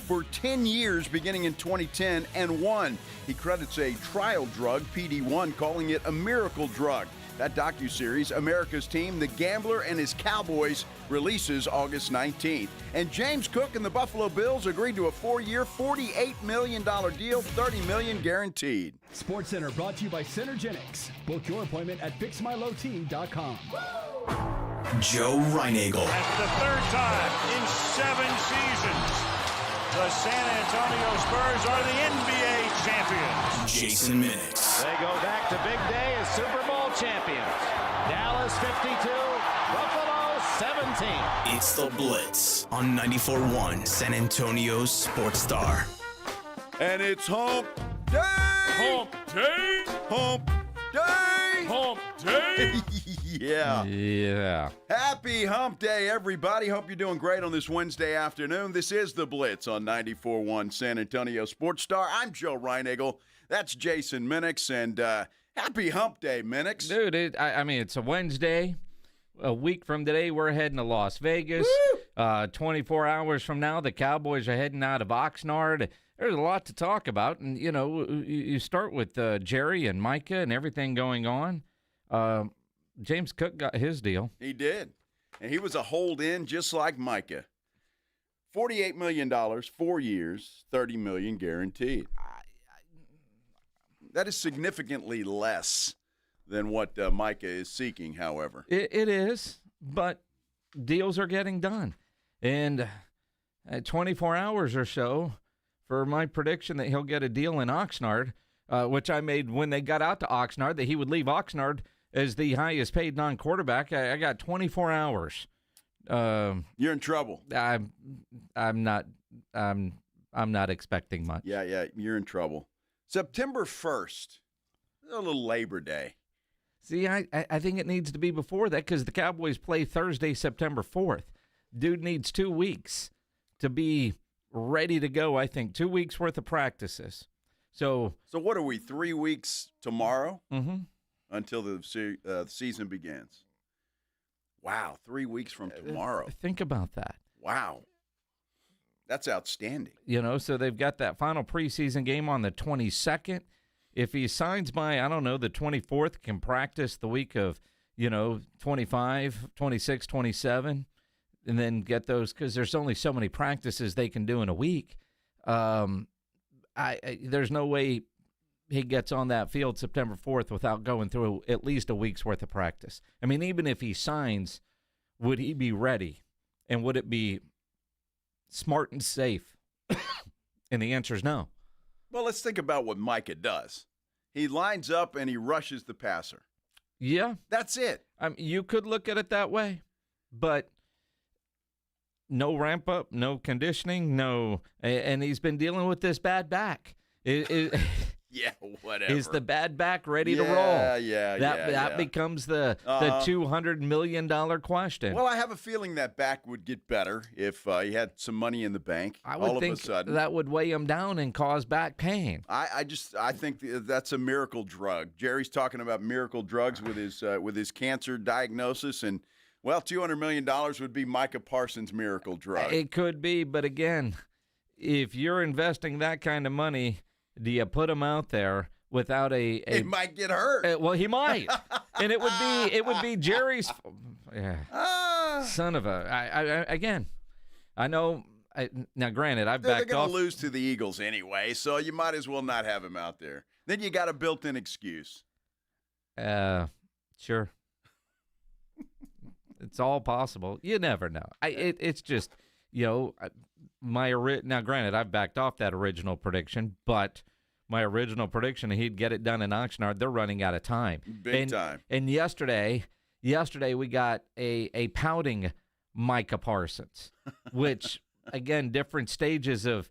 for 10 years beginning in 2010 and won. He credits a trial drug, PD1, calling it a miracle drug. That docuseries, America's Team, The Gambler and His Cowboys, releases August 19th. And James Cook and the Buffalo Bills agreed to a 4-year, $48 million deal, $30 million guaranteed. SportsCenter brought to you by Synergenics. Book your appointment at fixmylowteam.com. Joe Reinagle. That's the third time in 7 seasons the San Antonio Spurs are the NBA champions. Jason Minix. They go back to big day as Super Bowl champions. Dallas 52, Buffalo 17. It's the Blitz on 94.1 San Antonio's Sports Star. And it's Hump Day! Hump day! Hump Day! Hump day! Yeah. Happy Hump Day, everybody. Hope you're doing great on this Wednesday afternoon. This is the Blitz on 94.1 San Antonio Sports Star. I'm Joe Reinagle. That's Jason Minix, and happy Hump Day, Minix. Dude, I mean, it's a Wednesday. A week from today, we're heading to Las Vegas. 24 hours from now, the Cowboys are heading out of Oxnard. There's a lot to talk about, and, you know, you start with Jerry and Micah and everything going on. James Cook got his deal. He did, and he was a hold-in just like Micah. $48 million, 4 years, $30 million guaranteed. That is significantly less than what Micah is seeking, however. It is, but deals are getting done. And 24 hours or so for my prediction that he'll get a deal in Oxnard, which I made when they got out to Oxnard, that he would leave Oxnard as the highest paid non-quarterback. I got 24 hours. You're in trouble. I'm not expecting much. Yeah, you're in trouble. September 1st, a little Labor Day. See, I think it needs to be before that because the Cowboys play Thursday, September 4th. Dude needs 2 weeks to be ready to go, I think. 2 weeks worth of practices. So what are we, 3 weeks tomorrow? Mm-hmm. Until the season begins. Wow, 3 weeks from tomorrow. Think about that. Wow. That's outstanding. You know, so they've got that final preseason game on the 22nd. If he signs by, I don't know, the 24th, can practice the week of, 25, 26, 27, and then get those, because there's only so many practices they can do in a week. There's no way he gets on that field September 4th without going through at least a week's worth of practice. I mean, even if he signs, would he be ready? And would it be smart and safe? And the answer is no. Well, let's think about what Micah does. He lines up and he rushes the passer. Yeah. That's it. You could look at it that way, but no ramp up, no conditioning, no. And he's been dealing with this bad back. Yeah, whatever. Is the bad back ready to roll? Yeah. That becomes the $200 million question. Well, I have a feeling that back would get better if he had some money in the bank. I would think that would weigh him down and cause back pain. I think that's a miracle drug. Jerry's talking about miracle drugs with his cancer diagnosis, and well, $200 million would be Micah Parsons' miracle drug. It could be, but again, if you're investing that kind of money, do you put him out there without a He might get hurt. Well, he might, and it would be Jerry's. Yeah, son of a. I know. Now, granted, I've backed off. They're going to lose to the Eagles anyway, so you might as well not have him out there. Then you got a built-in excuse. Sure. It's all possible. You never know. It's just, now, granted, I've backed off that original prediction, but my original prediction, he'd get it done in Oxnard. They're running out of time. Big time. And yesterday we got a pouting Micah Parsons, which, again, different stages of.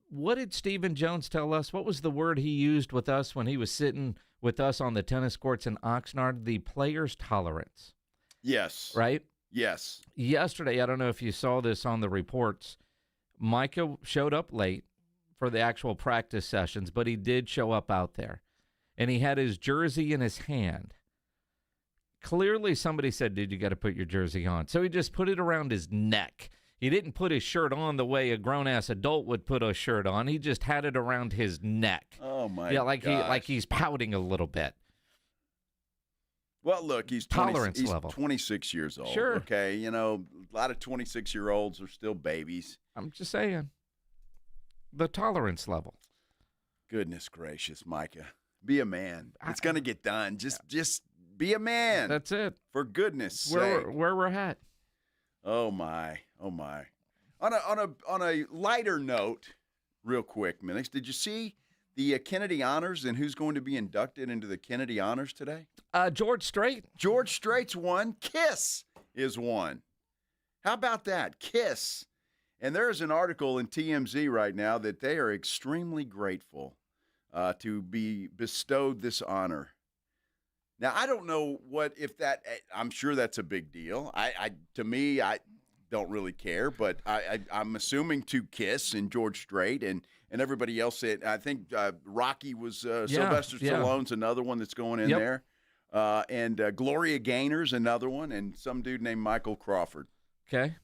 What did Stephen Jones tell us? What was the word he used with us when he was sitting with us on the tennis courts in Oxnard? The player's tolerance. Yes. Right? Yes. Yesterday, I don't know if you saw this on the reports, Micah showed up late for the actual practice sessions, but he did show up out there. And he had his jersey in his hand. Clearly somebody said, dude, you got to put your jersey on. So he just put it around his neck. He didn't put his shirt on the way a grown-ass adult would put a shirt on. He just had it around his neck. Oh, my like he's pouting a little bit. Well, look, he's Tolerance he's level. 26 years old. Sure. Okay, you know, a lot of 26-year-olds are still babies. I'm just saying. The tolerance level. Goodness gracious, Micah. Be a man. It's going to get done. Just be a man. That's it. For goodness sake. Where we're at. Oh, my. Oh, my. On a lighter note, real quick, Minix, did you see the Kennedy Honors and who's going to be inducted into the Kennedy Honors today? George Strait. George Strait's one. Kiss is one. How about that? Kiss. And there's an article in TMZ right now that they are extremely grateful to be bestowed this honor. Now, I don't know I'm sure that's a big deal. To me, I don't really care, but I'm assuming to Kiss and George Strait and everybody else. I think Rocky was Sylvester Stallone's another one that's going in there. And Gloria Gaynor's another one, and some dude named Michael Crawford. Okay.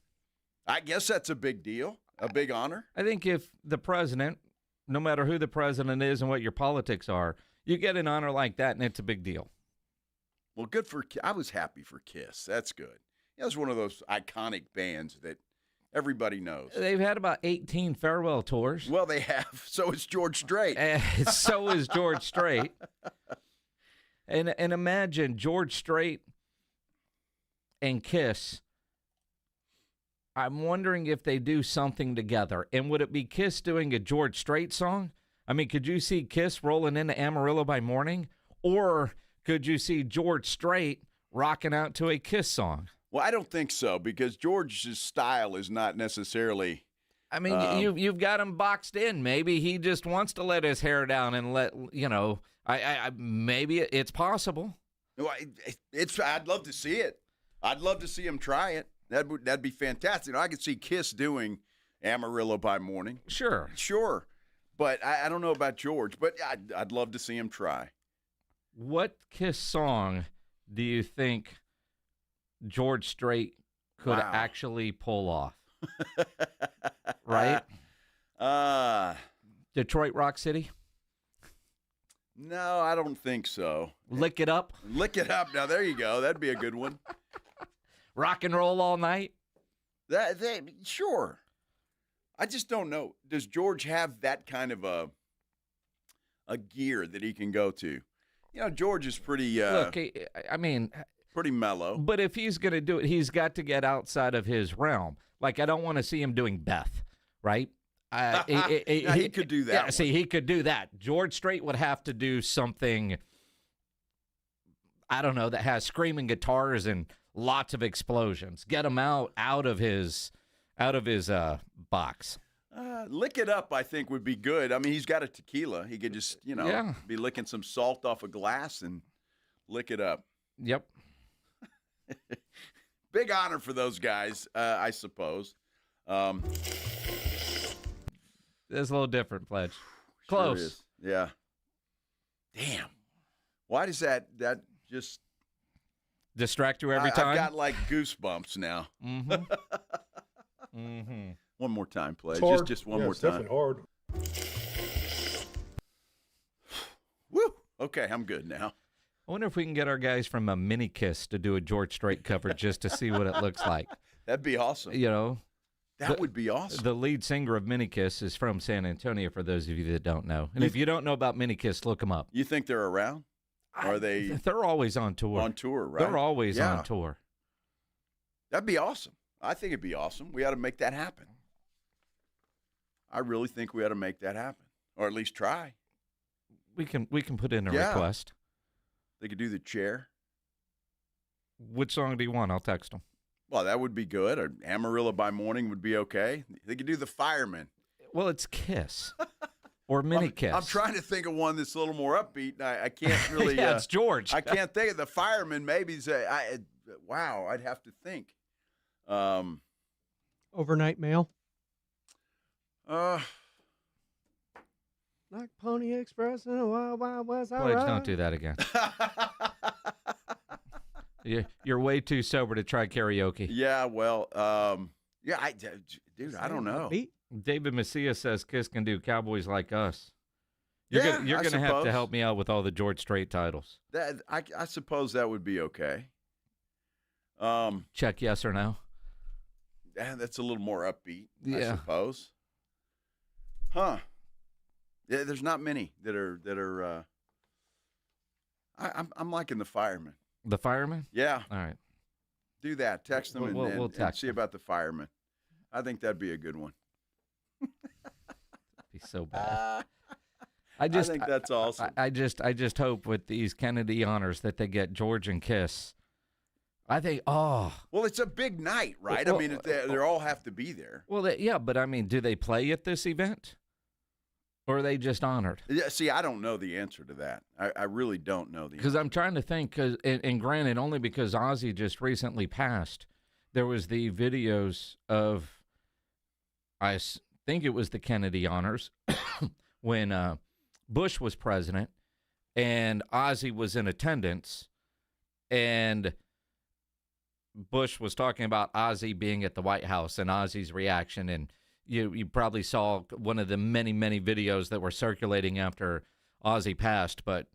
I guess that's a big deal, a big honor. I think if the president, no matter who the president is and what your politics are, you get an honor like that, and it's a big deal. Well, I was happy for Kiss. That's good. Yeah, it's one of those iconic bands that everybody knows. They've had about 18 farewell tours. Well, they have. So is George Strait. So is George Strait. And imagine George Strait and Kiss. I'm wondering if they do something together. And would it be Kiss doing a George Strait song? I mean, could you see Kiss rolling into Amarillo by Morning? Or could you see George Strait rocking out to a Kiss song? Well, I don't think so, because George's style is not necessarily. I mean, you've got him boxed in. Maybe he just wants to let his hair down and maybe it's possible. Well, I'd love to see it. I'd love to see him try it. That'd be fantastic. I could see Kiss doing Amarillo by Morning. Sure. But I don't know about George, but I'd love to see him try. What Kiss song do you think George Strait could actually pull off? Right? Detroit Rock City? No, I don't think so. Lick It Up? Lick It Up. Now, there you go. That'd be a good one. Rock and Roll All Night? Sure. I just don't know. Does George have that kind of a gear that he can go to? You know, George is pretty pretty mellow. But if he's going to do it, he's got to get outside of his realm. Like, I don't want to see him doing Beth, right? He could do that. Yeah, see, he could do that. George Strait would have to do something, I don't know, that has screaming guitars and lots of explosions. Get him out of his box. Lick It Up, I think, would be good. I mean, he's got a tequila. He could just, be licking some salt off a glass and lick it up. Yep. Big honor for those guys, I suppose. It's a little different, Pledge. Close. Sure is. Yeah. Damn. Why does that just distract you every time? I've got like goosebumps now. Mm-hmm. Mm-hmm. One more time, Pledge. Just one more it's time. Definitely hard. Woo. Okay, I'm good now. I wonder if we can get our guys from a Mini Kiss to do a George Strait cover just to see what it looks like. That'd be awesome. You know, that would be awesome. The lead singer of Mini Kiss is from San Antonio, for those of you that don't know. And if you don't know about Mini Kiss, look them up. You think they're around? Are they? They're always on tour. On tour, right? They're always on tour. That'd be awesome. I think it'd be awesome. We ought to make that happen. I really think we ought to make that happen, or at least try. We can put in a request. They could do the chair. Which song do you want? I'll text them. Well, that would be good. Or Amarillo by Morning would be okay. They could do the Fireman. Well, it's Kiss or Mini Kiss. I'm trying to think of one that's a little more upbeat. I can't really. Yeah, it's George. I can't think of the Fireman. Maybe wow, I'd have to think. Overnight Mail. Like Pony Express in a Wild Wild West. Please don't do that again. You're way too sober to try karaoke. Yeah, well, Yeah, dude, I don't know. Beat. David Macias says Kiss can do Cowboys like us. You're Yeah, gonna I have to suppose. help me out with all the George Strait titles. That I suppose that would be okay. Check yes or no. That's a little more upbeat, I Yeah. suppose. Huh. Yeah, there's not many that are I'm liking the firemen. The fireman? Yeah, All right. do that. Text them We'll and text see them. about the firemen. I think that'd be a good one. Be so bad. I think that's awesome. I just hope with these Kennedy honors that they get George and Kiss. I think, Well, it's a big night, right? Well, I mean, they all have to be there. well, yeah, but I mean, do they play at this event? Or are they just honored? Yeah, see, I don't know the answer to that. I really don't know the answer. Because I'm trying to think, and granted, only because Ozzy just recently passed, there was the videos of, think it was the Kennedy honors, when Bush was president, and Ozzy was in attendance, and Bush was talking about Ozzy being at the White House and Ozzy's reaction, and you probably saw one of the many, many videos that were circulating after Ozzy passed. But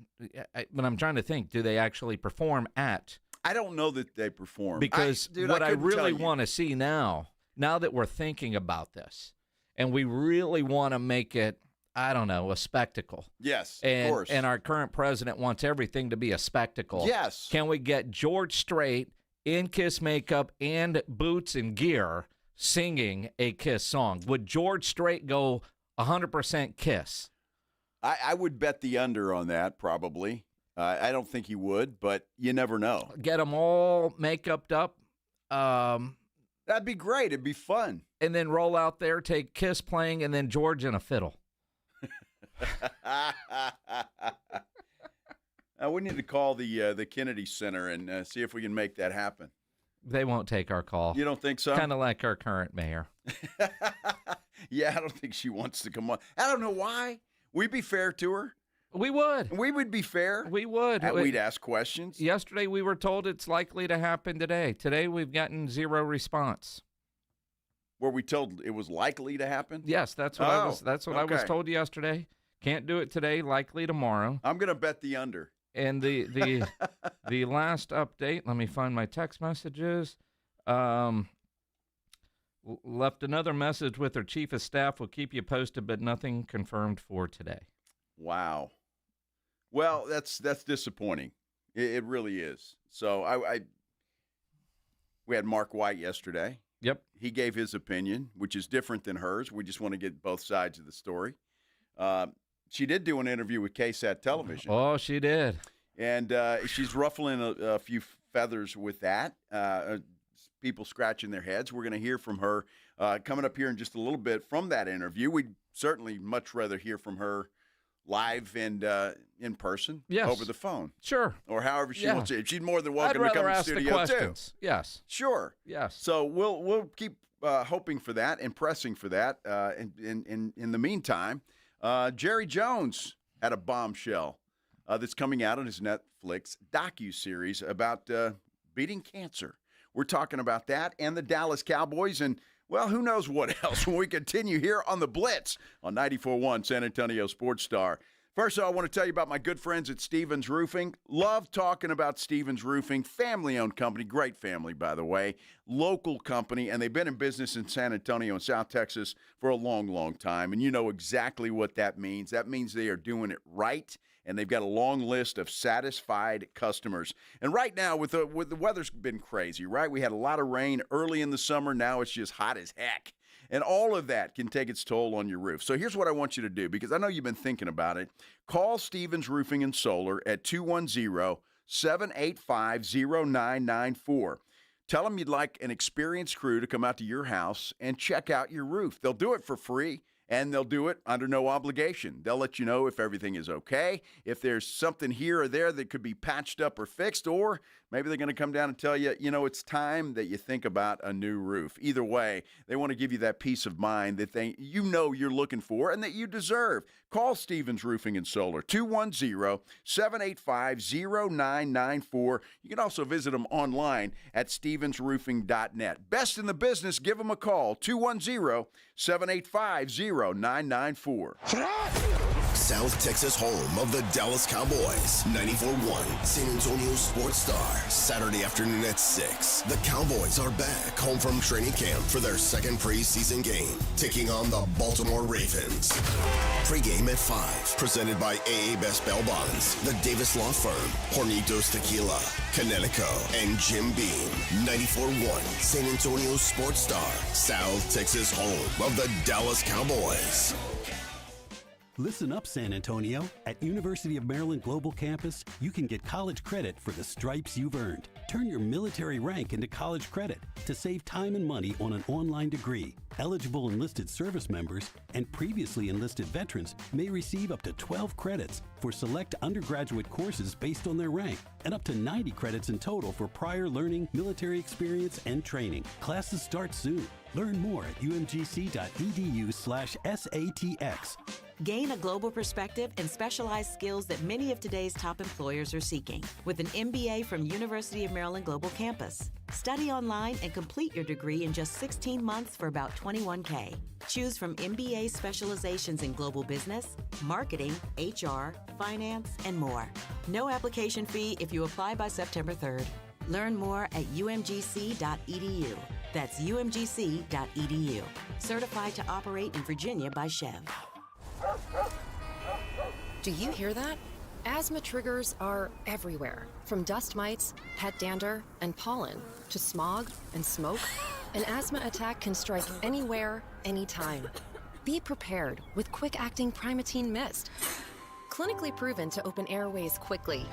I'm trying to think, do they actually perform at? I don't know that they perform. Because Dude, what I couldn't tell really you. want to see now that we're thinking about this, and we really want to make it, I don't know, a spectacle. Yes, And, of course. and our current president wants everything to be a spectacle. Yes. Can we get George Strait in Kiss makeup and boots and gear singing a Kiss song? Would George Strait go 100% Kiss? I would bet the under on that, probably. I don't think he would, but you never know. Get them all makeuped up, That'd be great. It'd be fun. and then roll out there, take Kiss playing, and then George in a fiddle. We need to call the Kennedy Center and see if we can make that happen. They won't take our call. You don't think so? Kind of like our current mayor. Yeah, I don't think she wants to come on. I don't know why. We'd be fair to her. We would. We would be fair. We would. And we'd ask questions. Yesterday we were told it's likely to happen today. Today we've gotten zero response. Were we told it was likely to happen? Yes, that's what I was. Oh, That's what I was okay. told yesterday. Can't do it today. Likely tomorrow. I'm going to bet the under. And the last update. Let me find my text messages. Left another message with her chief of staff. Will keep you posted, but nothing confirmed for today. Wow. Well, that's disappointing. It really is. So we had Mark White yesterday. Yep. He gave his opinion, which is different than hers. We just want to get both sides of the story. She did do an interview with KSAT Television. Oh, she did. And she's ruffling a few feathers with that. People scratching their heads. We're going to hear from her coming up here in just a little bit from that interview. We'd certainly much rather hear from her live and in person, Yes. over the phone, Sure. or however she Yeah. wants to. She's more than I'd welcome to rather come to the ask the studio too. questions. Yes. Sure. Yes. So we'll keep hoping for that and pressing for that. In the meantime, Jerry Jones had a bombshell that's coming out on his Netflix docuseries about beating cancer. We're talking about that and the Dallas Cowboys and, well, who knows what else when we continue here on the Blitz on 94.1 San Antonio Sports Star. First of all, I want to tell you about my good friends at Stevens Roofing. Love talking about Stevens Roofing. Family-owned company. Great family, by the way. Local company, and they've been in business in San Antonio and South Texas for a long, long time, and you know exactly what that means. That means they are doing it right, and they've got a long list of satisfied customers. And right now, with the weather's been crazy, right? We had a lot of rain early in the summer. Now it's just hot as heck. And all of that can take its toll on your roof. So here's what I want you to do, because I know you've been thinking about it. Call Stevens Roofing and Solar at 210-785-0994. Tell them you'd like an experienced crew to come out to your house and check out your roof. They'll do it for free, and they'll do it under no obligation. They'll let you know if everything is okay, if there's something here or there that could be patched up or fixed, or Maybe they're going to come down and tell you, it's time that you think about a new roof. Either way, they want to give you that peace of mind that you're looking for and that you deserve. Call Stevens Roofing and Solar, 210-785-0994. You can also visit them online at stevensroofing.net. Best in the business, give them a call, 210-785-0994. South Texas home of the Dallas Cowboys. 94.1 San Antonio Sports Star. Saturday afternoon at 6. The Cowboys are back home from training camp for their second preseason game, taking on the Baltimore Ravens. Pre-game at 5. Presented by AA Best Bail Bonds, the Davis Law Firm, Hornitos Tequila, Connecticut, and Jim Beam. 94.1 San Antonio Sports Star. South Texas home of the Dallas Cowboys. Listen up, San Antonio. At University of Maryland Global Campus, you can get college credit for the stripes you've earned. Turn your military rank into college credit to save time and money on an online degree. Eligible enlisted service members and previously enlisted veterans may receive up to 12 credits for select undergraduate courses based on their rank, and up to 90 credits in total for prior learning, military experience, and training. Classes start soon. Learn more at umgc.edu/SATX. Gain a global perspective and specialized skills that many of today's top employers are seeking with an MBA from University of Maryland Global Campus. Study online and complete your degree in just 16 months for about $21K. Choose from MBA specializations in global business, marketing, HR, finance, and more. No application fee if you apply by September 3rd. Learn more at umgc.edu. That's umgc.edu. Certified to operate in Virginia by Chev. Do you hear that? Asthma triggers are everywhere, from dust mites, pet dander, and pollen, to smog and smoke. An asthma attack can strike anywhere, anytime. Be prepared with quick-acting Primatene Mist. Clinically proven to open airways quickly.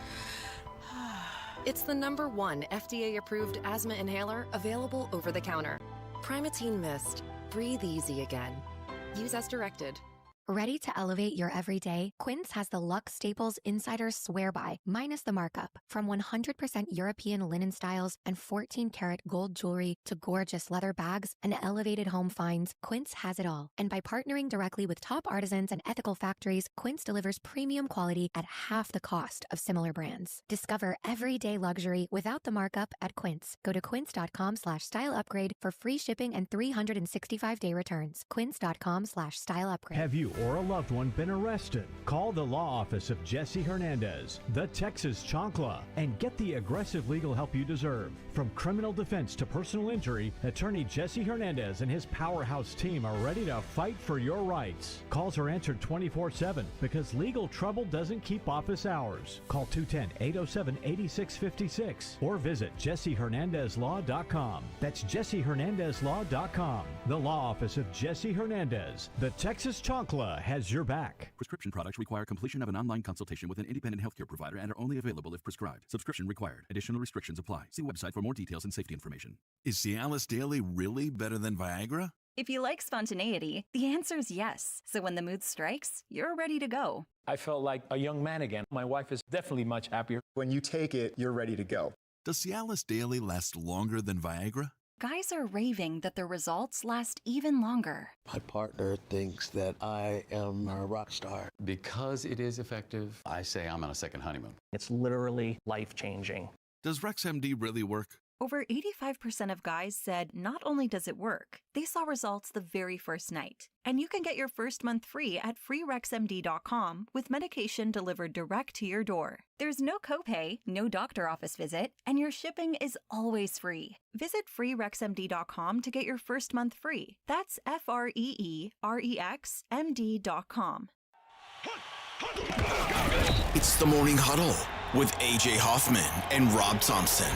It's the #1 FDA-approved asthma inhaler available over the counter. Primatene Mist. Breathe easy again. Use as directed. Ready to elevate your everyday? Quince has the luxe staples insiders swear by, minus the markup. From 100% European linen styles and 14-karat gold jewelry to gorgeous leather bags and elevated home finds, Quince has it all. And by partnering directly with top artisans and ethical factories, Quince delivers premium quality at half the cost of similar brands. Discover everyday luxury without the markup at Quince. Go to quince.com/styleupgrade for free shipping and 365-day returns. Quince.com/styleupgrade. Have you or a loved one been arrested? Call the law office of Jesse Hernandez, the Texas Chancla, and get the aggressive legal help you deserve. From criminal defense to personal injury, attorney Jesse Hernandez and his powerhouse team are ready to fight for your rights. Calls are answered 24/7 because legal trouble doesn't keep office hours. Call 210-807-8656 or visit jessehernandezlaw.com. That's jessehernandezlaw.com. The law office of Jesse Hernandez, the Texas Chancla, has your back. Prescription products require completion of an online consultation with an independent healthcare provider and are only available if prescribed. Subscription required. Additional restrictions apply. See website for more details and safety information. Is Cialis Daily really better than Viagra? If you like spontaneity, the answer is yes. So when the mood strikes, you're ready to go. I felt like a young man again. My wife is definitely much happier. When you take it, you're ready to go. Does Cialis Daily last longer than Viagra? Guys are raving that their results last even longer. My partner thinks that I am a rock star. Because it is effective, I say I'm on a second honeymoon. It's literally life-changing. Does RexMD really work? Over 85% of guys said not only does it work, they saw results the very first night. And you can get your first month free at freerexmd.com with medication delivered direct to your door. There's no copay, no doctor office visit, and your shipping is always free. Visit freerexmd.com to get your first month free. That's FREEREXMD.com. It's the Morning Huddle with A.J. Hoffman and Rob Thompson.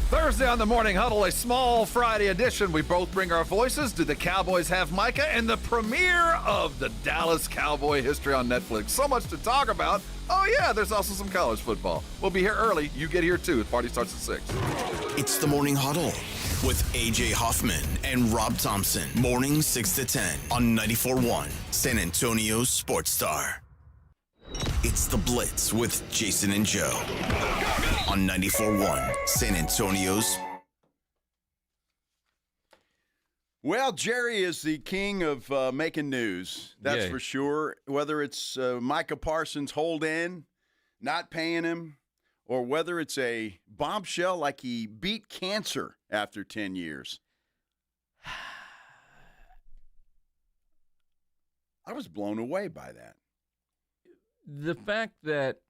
Thursday on the Morning Huddle, a small Friday edition. We both bring our voices. Do the Cowboys have Micah? And the premiere of the Dallas Cowboy history on Netflix. So much to talk about. Oh, yeah, there's also some college football. We'll be here early. You get here, too. The party starts at 6. It's the Morning Huddle with A.J. Hoffman and Rob Thompson. Morning 6 to 10 on 94.1 San Antonio Sports Star. It's the Blitz with Jason and Joe on 94.1 San Antonio's. Well, Jerry is the king of making news. That's for sure. Whether it's Micah Parsons hold in, not paying him, or whether it's a bombshell like he beat cancer after 10 years. I was blown away by that. The fact that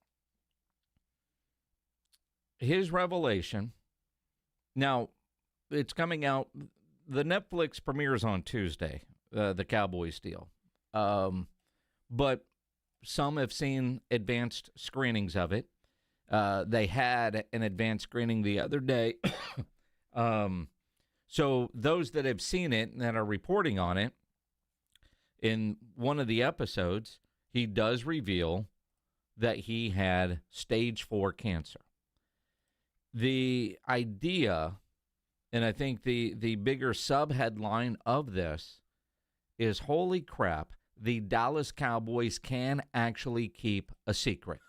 his revelation, now it's coming out, the Netflix premieres on Tuesday, the Cowboys deal. But some have seen advanced screenings of it. They had an advanced screening the other day. So those that have seen it and that are reporting on it, in one of the episodes, he does reveal that he had stage 4 cancer. The idea, and I think the bigger sub-headline of this is, holy crap, the Dallas Cowboys can actually keep a secret.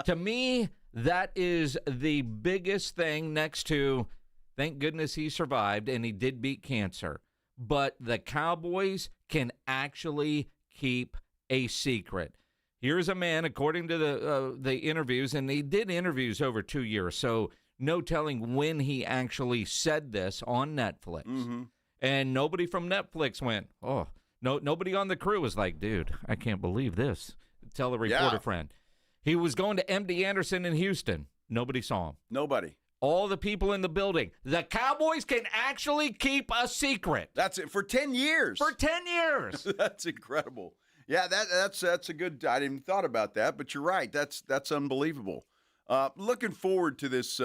To me, that is the biggest thing next to, thank goodness he survived and he did beat cancer. But the Cowboys can actually keep a secret. Here's a man, according to the interviews, and he did interviews over 2 years, so no telling when he actually said this on Netflix. Mm-hmm. And nobody from Netflix went, oh, no, nobody on the crew was like, dude, I can't believe this. Tell a reporter friend. He was going to MD Anderson in Houston. Nobody saw him. Nobody. All the people in the building. The Cowboys can actually keep a secret. That's it for 10 years. For 10 years. That's incredible. Yeah, that's a good. I didn't even thought about that, but you're right. That's unbelievable. Looking forward to this.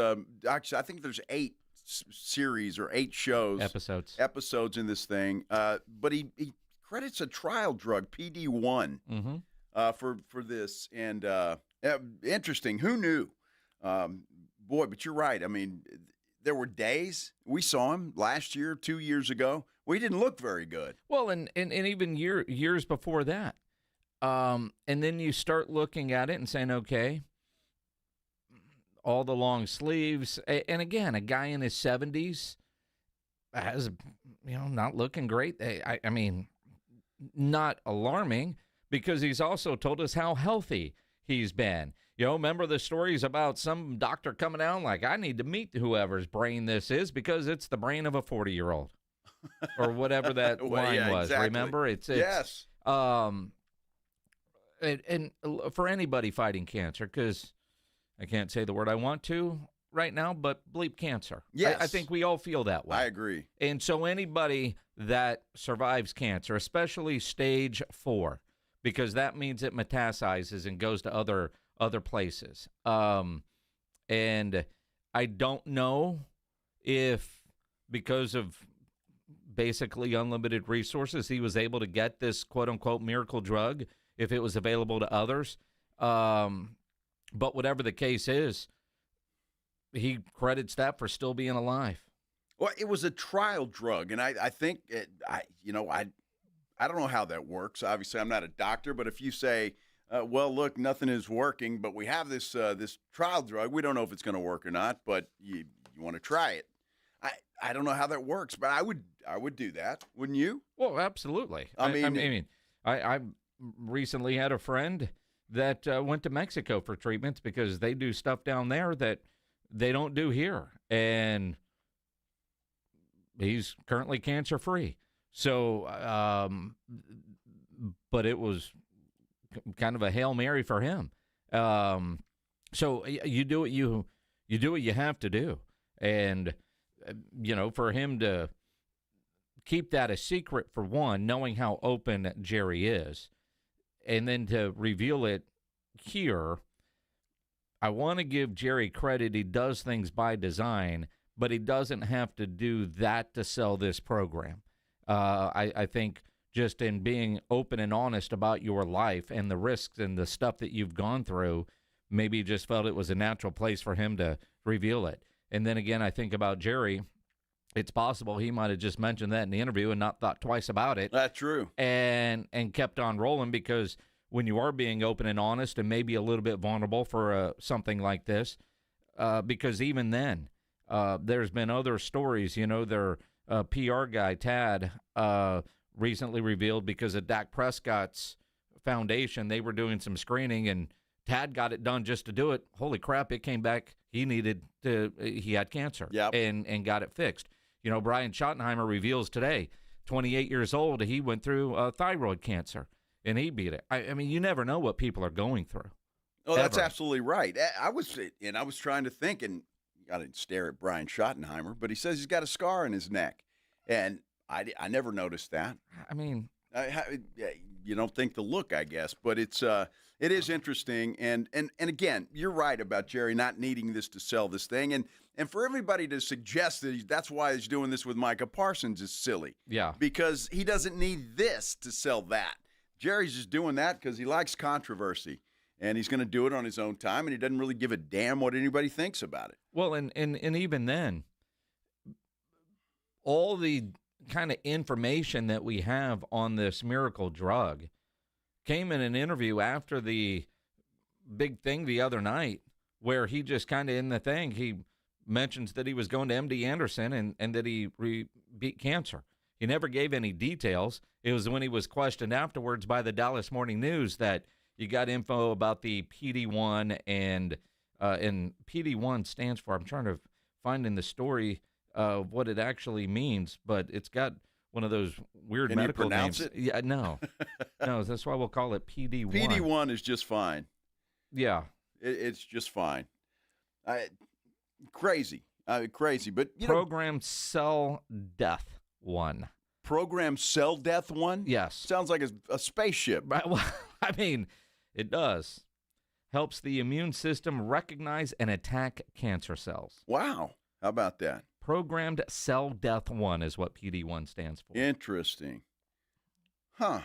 Actually, I think there's 8 series or 8 shows episodes in this thing. But he credits a trial drug, PD1, for this, and interesting. Who knew? Boy, but you're right. I mean, there were days we saw him last year, 2 years ago. We didn't look very good. Well, and even years before that. And then you start looking at it and saying, okay, all the long sleeves. And again, a guy in his 70s has, not looking great. I mean, not alarming, because he's also told us how healthy he's been. Remember the stories about some doctor coming out like, I need to meet whoever's brain this is because it's the brain of a 40-year-old or whatever that line was. Exactly. Remember? It's yes. And for anybody fighting cancer, because I can't say the word I want to right now, but bleep cancer. Yes. I think we all feel that way. I agree. And so anybody that survives cancer, especially stage 4, because that means it metastasizes and goes to other places. And I don't know if, because of basically unlimited resources, he was able to get this quote-unquote miracle drug, if it was available to others. But whatever the case is, he credits that for still being alive. Well, it was a trial drug, and I think, I don't know how that works. Obviously, I'm not a doctor, but if you say, well, look, nothing is working, but we have this trial drug. We don't know if it's going to work or not, but you want to try it. I don't know how that works, but I would do that, wouldn't you? Well, absolutely. I recently had a friend that went to Mexico for treatments because they do stuff down there that they don't do here, and he's currently cancer-free. So, but it was kind of a Hail Mary for him. So you do what you have to do. And, for him to keep that a secret, for one, knowing how open Jerry is, and then to reveal it here, I want to give Jerry credit. He does things by design, but he doesn't have to do that to sell this program. I think just in being open and honest about your life and the risks and the stuff that you've gone through, maybe he just felt it was a natural place for him to reveal it. And then again, I think about Jerry, it's possible he might have just mentioned that in the interview and not thought twice about it. That's true. And kept on rolling, because when you are being open and honest and maybe a little bit vulnerable for something like this, because even then, there's been other stories. Their PR guy, Tad, recently revealed because of Dak Prescott's foundation, they were doing some screening, and Tad got it done just to do it. Holy crap, it came back. He had cancer and got it fixed. Brian Schottenheimer reveals today, 28 years old, he went through thyroid cancer, and he beat it. I mean, you never know what people are going through. Oh, that's absolutely right. I was trying to think, and you got to stare at Brian Schottenheimer, but he says he's got a scar in his neck, and I never noticed that. I mean, you don't think to look, I guess, but it is interesting, and again, you're right about Jerry not needing this to sell this thing, and for everybody to suggest that that's why he's doing this with Micah Parsons is silly. Yeah, because he doesn't need this to sell that. Jerry's just doing that because he likes controversy. And he's going to do it on his own time, and he doesn't really give a damn what anybody thinks about it. Well, and even then, all the kind of information that we have on this miracle drug came in an interview after the big thing the other night, where he just kind of in the thing, he mentions that he was going to MD Anderson and that he beat cancer. He never gave any details. It was when he was questioned afterwards by the Dallas Morning News that you got info about the PD-1, and PD-1 stands for, I'm trying to find in the story what it actually means, but it's got one of those weird Can medical you pronounce names. it? Yeah, no. No, that's why we'll call it PD-1. PD-1 is just fine. Yeah. It's just fine. Crazy. Crazy. But Programmed cell death 1. Programmed cell death 1? Yes. Sounds like a spaceship. Right. Well, I mean, it does. Helps the immune system recognize and attack cancer cells. Wow. How about that? Programmed cell death 1 is what PD-1 stands for. Interesting. Huh.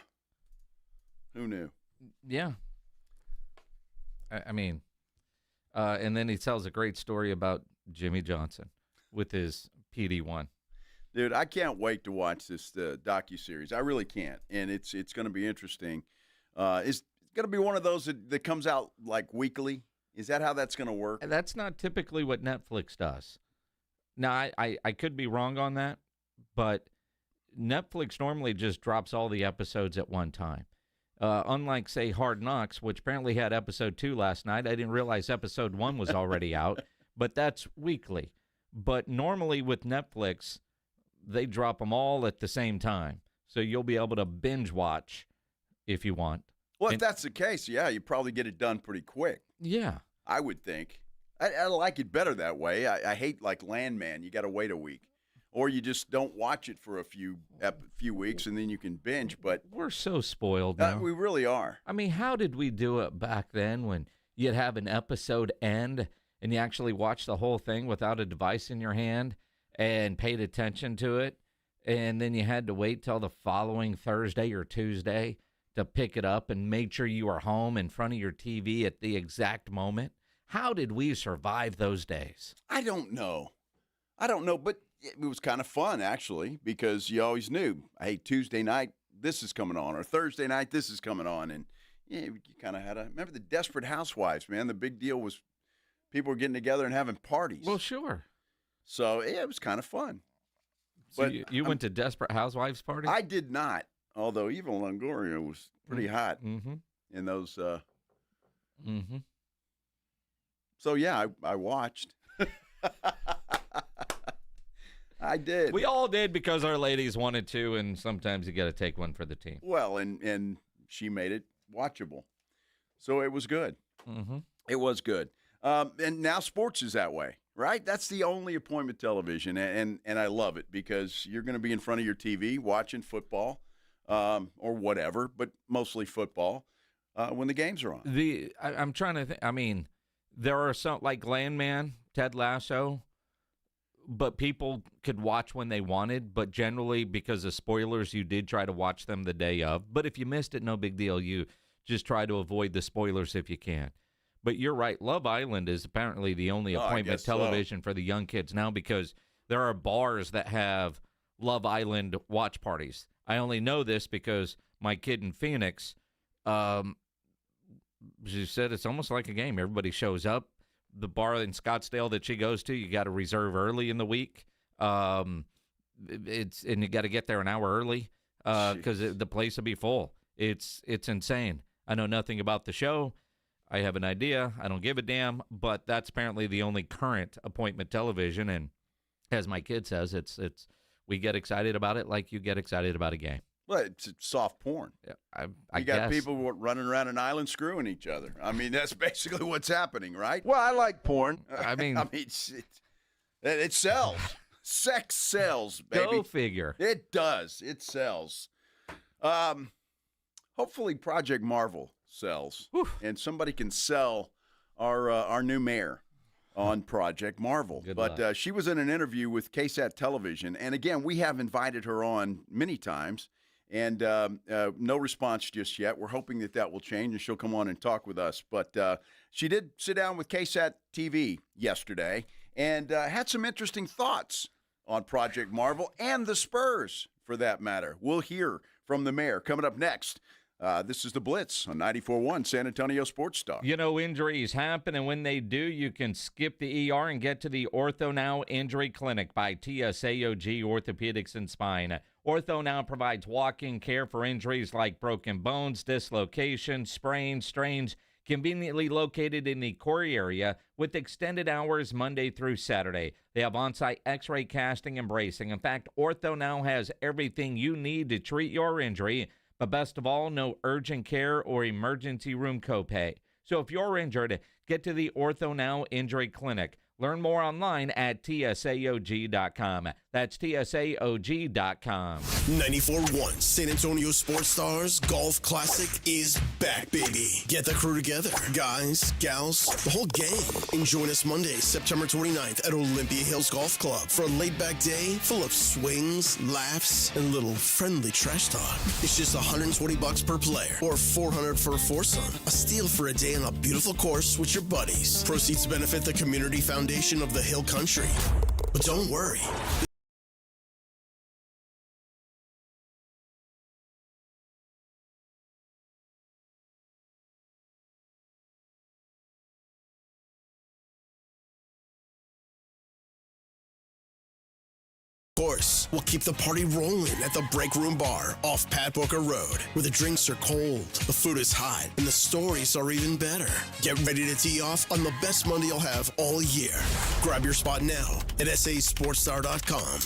Who knew? Yeah. I mean, and then he tells a great story about Jimmy Johnson with his PD-1. Dude, I can't wait to watch this docuseries. I really can't. And it's going to be interesting. It's going to be one of those that comes out like weekly. Is that how that's going to work? That's not typically what Netflix does. Now, I could be wrong on that, but Netflix normally just drops all the episodes at one time. Unlike, say, Hard Knocks, which apparently had episode 2 last night. I didn't realize episode 1 was already out, but that's weekly. But normally with Netflix, they drop them all at the same time. So you'll be able to binge watch if you want. Well, if that's the case, yeah, you probably get it done pretty quick. Yeah. I would think. I like it better that way. I hate like Landman. You got to wait a week. Or you just don't watch it for a few weeks, and then you can binge. But we're so spoiled now. We really are. I mean, how did we do it back then when you'd have an episode end and you actually watched the whole thing without a device in your hand and paid attention to it, and then you had to wait till the following Thursday or Tuesday to pick it up and make sure you were home in front of your TV at the exact moment? How did we survive those days? I don't know, but it was kind of fun, actually, because you always knew, hey, Tuesday night, this is coming on, or Thursday night, this is coming on. And you kind of had remember the Desperate Housewives, man? The big deal was people were getting together and having parties. Well, sure. So, yeah, it was kind of fun. So but you went to Desperate Housewives parties? I did not, although Eva Longoria was pretty hot in those. So, yeah, I watched. I did. We all did because our ladies wanted to, and sometimes you got to take one for the team. Well, and she made it watchable. So it was good. It was good. And now sports is that way, right? That's the only appointment television, and I love it because you're going to be in front of your TV watching football or whatever, but mostly football when the games are on. I'm trying to think. I mean, there are some, like Landman, Ted Lasso, but people could watch when they wanted, but generally because of spoilers, you did try to watch them the day of. But if you missed it, no big deal. You just try to avoid the spoilers if you can. But you're right. Love Island is apparently the only appointment television for the young kids now because there are bars that have Love Island watch parties. I only know this because my kid in Phoenix, she said it's almost like a game. Everybody shows up. the bar in Scottsdale that she goes to, you got to reserve early in the week. And you got to get there an hour early because the place will be full. It's insane. I know nothing about the show. I have an idea. I don't give a damn. But that's apparently the only current appointment television. And as my kid says, it's we get excited about it like you get excited about a game. Well, it's soft porn. Yeah, I got guess. people running around an island screwing each other. I mean, that's basically what's happening, right? Well, I like porn. I mean, it sells. Sex sells, baby. Go figure. It does. It sells. Hopefully, Project Marvel sells, and somebody can sell our new mayor on Project Marvel. But she was in an interview with KSAT Television, and again, we have invited her on many times. And no response just yet. We're hoping that will change, and she'll come on and talk with us. But she did sit down with KSAT TV yesterday and had some interesting thoughts on Project Marvel and the Spurs, for that matter. We'll hear from the mayor coming up next. This is the Blitz on 94.1 San Antonio Sports Star. You know, injuries happen, and when they do, you can skip the ER and get to the Ortho Now Injury Clinic by TSAOG Orthopedics and Spine. Ortho Now provides walk-in care for injuries like broken bones, dislocations, sprains, strains, conveniently located in the Corey area with extended hours Monday through Saturday. They have on-site x-ray casting and bracing. In fact, Ortho Now has everything you need to treat your injury, but best of all, no urgent care or emergency room copay. So if you're injured, get to the Ortho Now Injury Clinic. Learn more online at TSAOG.com. That's TSAOG.com. 94.1 San Antonio Sports Stars Golf Classic is back, baby. Get the crew together. Guys, gals, the whole gang. And join us Monday, September 29th at Olympia Hills Golf Club for a laid-back day full of swings, laughs, and little friendly trash talk. It's just $120 per player or $400 for a foursome. A steal for a day on a beautiful course with your buddies. Proceeds benefit the Community Foundation of the Hill Country. But don't worry. Of course, we'll keep the party rolling at the Break Room Bar off Pat Booker Road, where the drinks are cold, the food is hot, and the stories are even better. Get ready to tee off on the best Monday you'll have all year. Grab your spot now at sasportstar.com.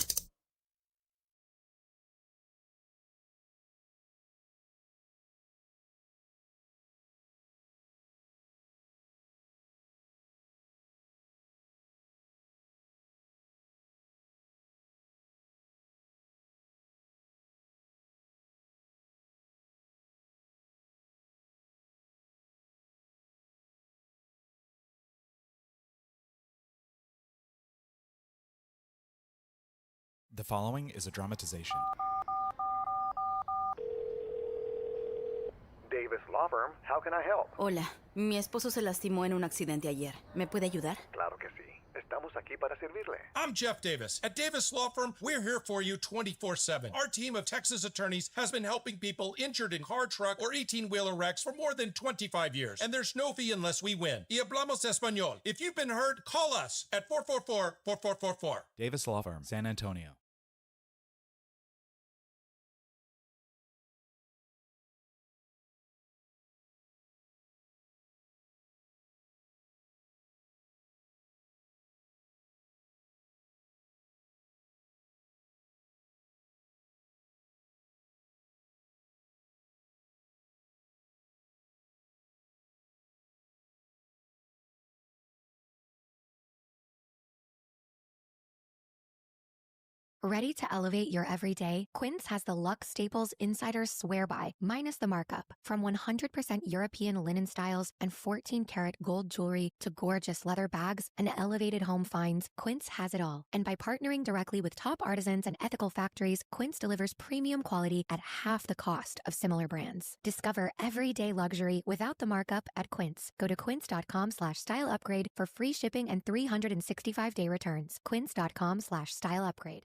The following is a dramatization. Davis Law Firm, how can I help? Hola, mi esposo se lastimó en un accidente ayer. ¿Me puede ayudar? Claro que sí. Estamos aquí para servirle. I'm Jeff Davis. At Davis Law Firm, we're here for you 24/7. Our team of Texas attorneys has been helping people injured in car, truck, or 18-wheeler wrecks for more than 25 years. And there's no fee unless we win. Y hablamos español. If you've been hurt, call us at 444-4444. Davis Law Firm, San Antonio. Ready to elevate your everyday? Quince has the luxe staples insiders swear by, minus the markup. From 100% European linen styles and 14-karat gold jewelry to gorgeous leather bags and elevated home finds, Quince has it all. And by partnering directly with top artisans and ethical factories, Quince delivers premium quality at half the cost of similar brands. Discover everyday luxury without the markup at Quince. Go to quince.com/style upgrade for free shipping and 365-day returns. Quince.com/style upgrade.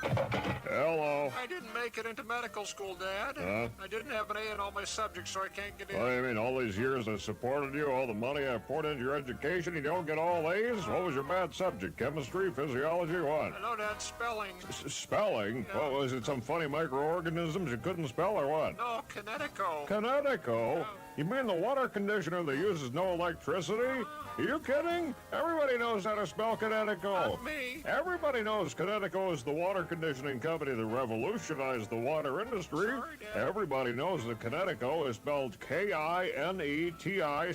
Hello. I didn't make it into medical school, Dad. Huh? I didn't have an A in all my subjects, so I can't get in. What do you mean, all these years I supported you, all the money I poured into your education, you don't get all A's? What was your bad subject? Chemistry, physiology, what? No, Dad, spelling. Spelling? Yeah. What, was it some funny microorganisms you couldn't spell or what? No, kinetico. Kinetico? You mean the water conditioner that uses no electricity? Are you kidding? Everybody knows how to spell Kinetico. Not me. Everybody knows Kinetico is the water conditioning company that revolutionized the water industry. Sorry, Dad. Everybody knows that Kinetico is spelled Kinetico. I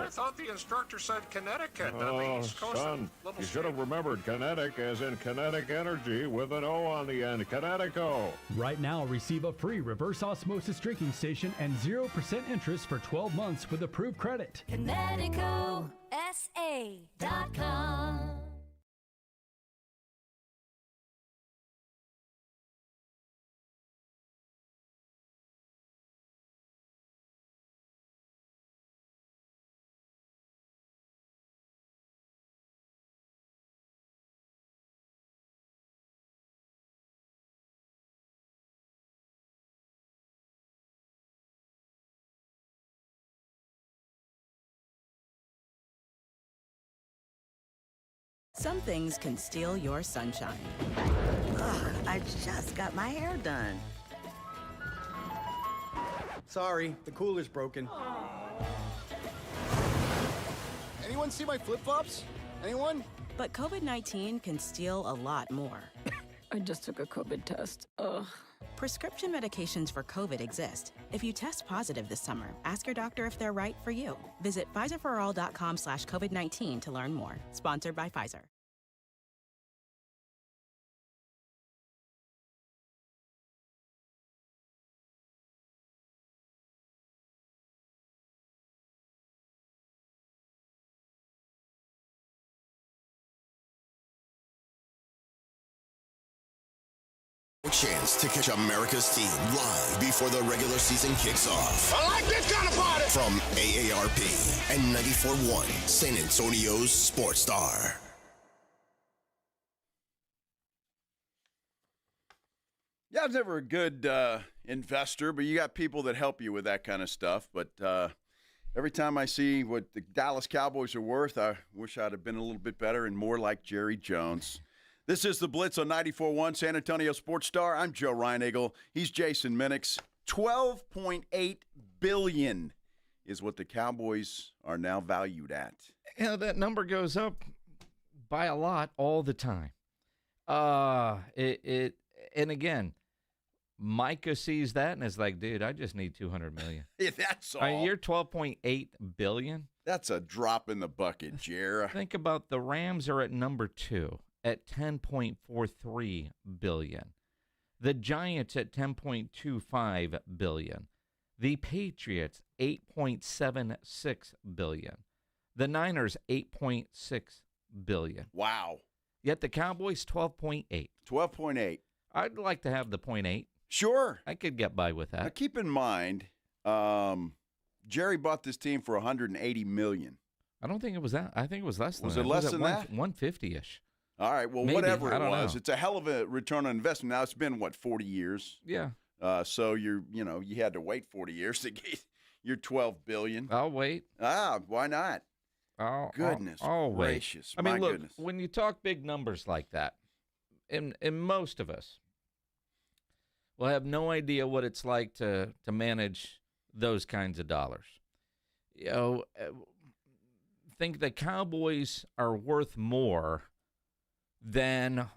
thought the instructor said Connecticut. Oh, son, you should have remembered kinetic as in kinetic energy with an O on the end. Kinetico. Right now, receive a free reverse osmosis drinking station and 0% interest for 12 months with approved credit. KineticoSA.com. Some things can steal your sunshine. Ugh, I just got my hair done. Sorry, the cooler's broken. Anyone see my flip-flops? Anyone? But COVID-19 can steal a lot more. I just took a COVID test. Ugh. Prescription medications for COVID exist. If you test positive this summer, ask your doctor if they're right for you. Visit PfizerForAll.com/COVID-19 to learn more. Sponsored by Pfizer. Chance to catch America's team live before the regular season kicks off. I like this kind of party! From AARP and 94.1 San Antonio's Sports Star. Yeah, I was never a good investor, but you got people that help you with that kind of stuff. But every time I see what the Dallas Cowboys are worth, I wish I'd have been a little bit better and more like Jerry Jones. This is the Blitz on 94.1 San Antonio Sports Star. I'm Joe Reinagle. He's Jason Minix. $12.8 billion is what the Cowboys are now valued at. Yeah, that number goes up by a lot all the time. And again, Micah sees that and is like, dude, I just need $200 million. Yeah, that's all. You're $12.8 billion. That's a drop in the bucket, Jer. Think about the Rams are at number 2 at $10.43 billion. The Giants at $10.25 billion. The Patriots, $8.76 billion. The Niners, $8.6 billion. Wow. Yet the Cowboys, $12.8. 12.8. I'd like to have the 0.8. Sure. I could get by with that. Now, keep in mind, Jerry bought this team for $180 million. I don't think it was that. I think it was less than that. Was it less than that? 150-ish. All right, well, Maybe. whatever I it don't was, know. it's a hell of a return on investment. Now it's been 40 years. Yeah. So you had to wait 40 years to get your $12 billion. I'll wait. Why not? Goodness I'll gracious! Wait. I mean, my look, goodness. when you talk big numbers like that, and most of us will have no idea what it's like to manage those kinds of dollars. Think the Cowboys are worth more than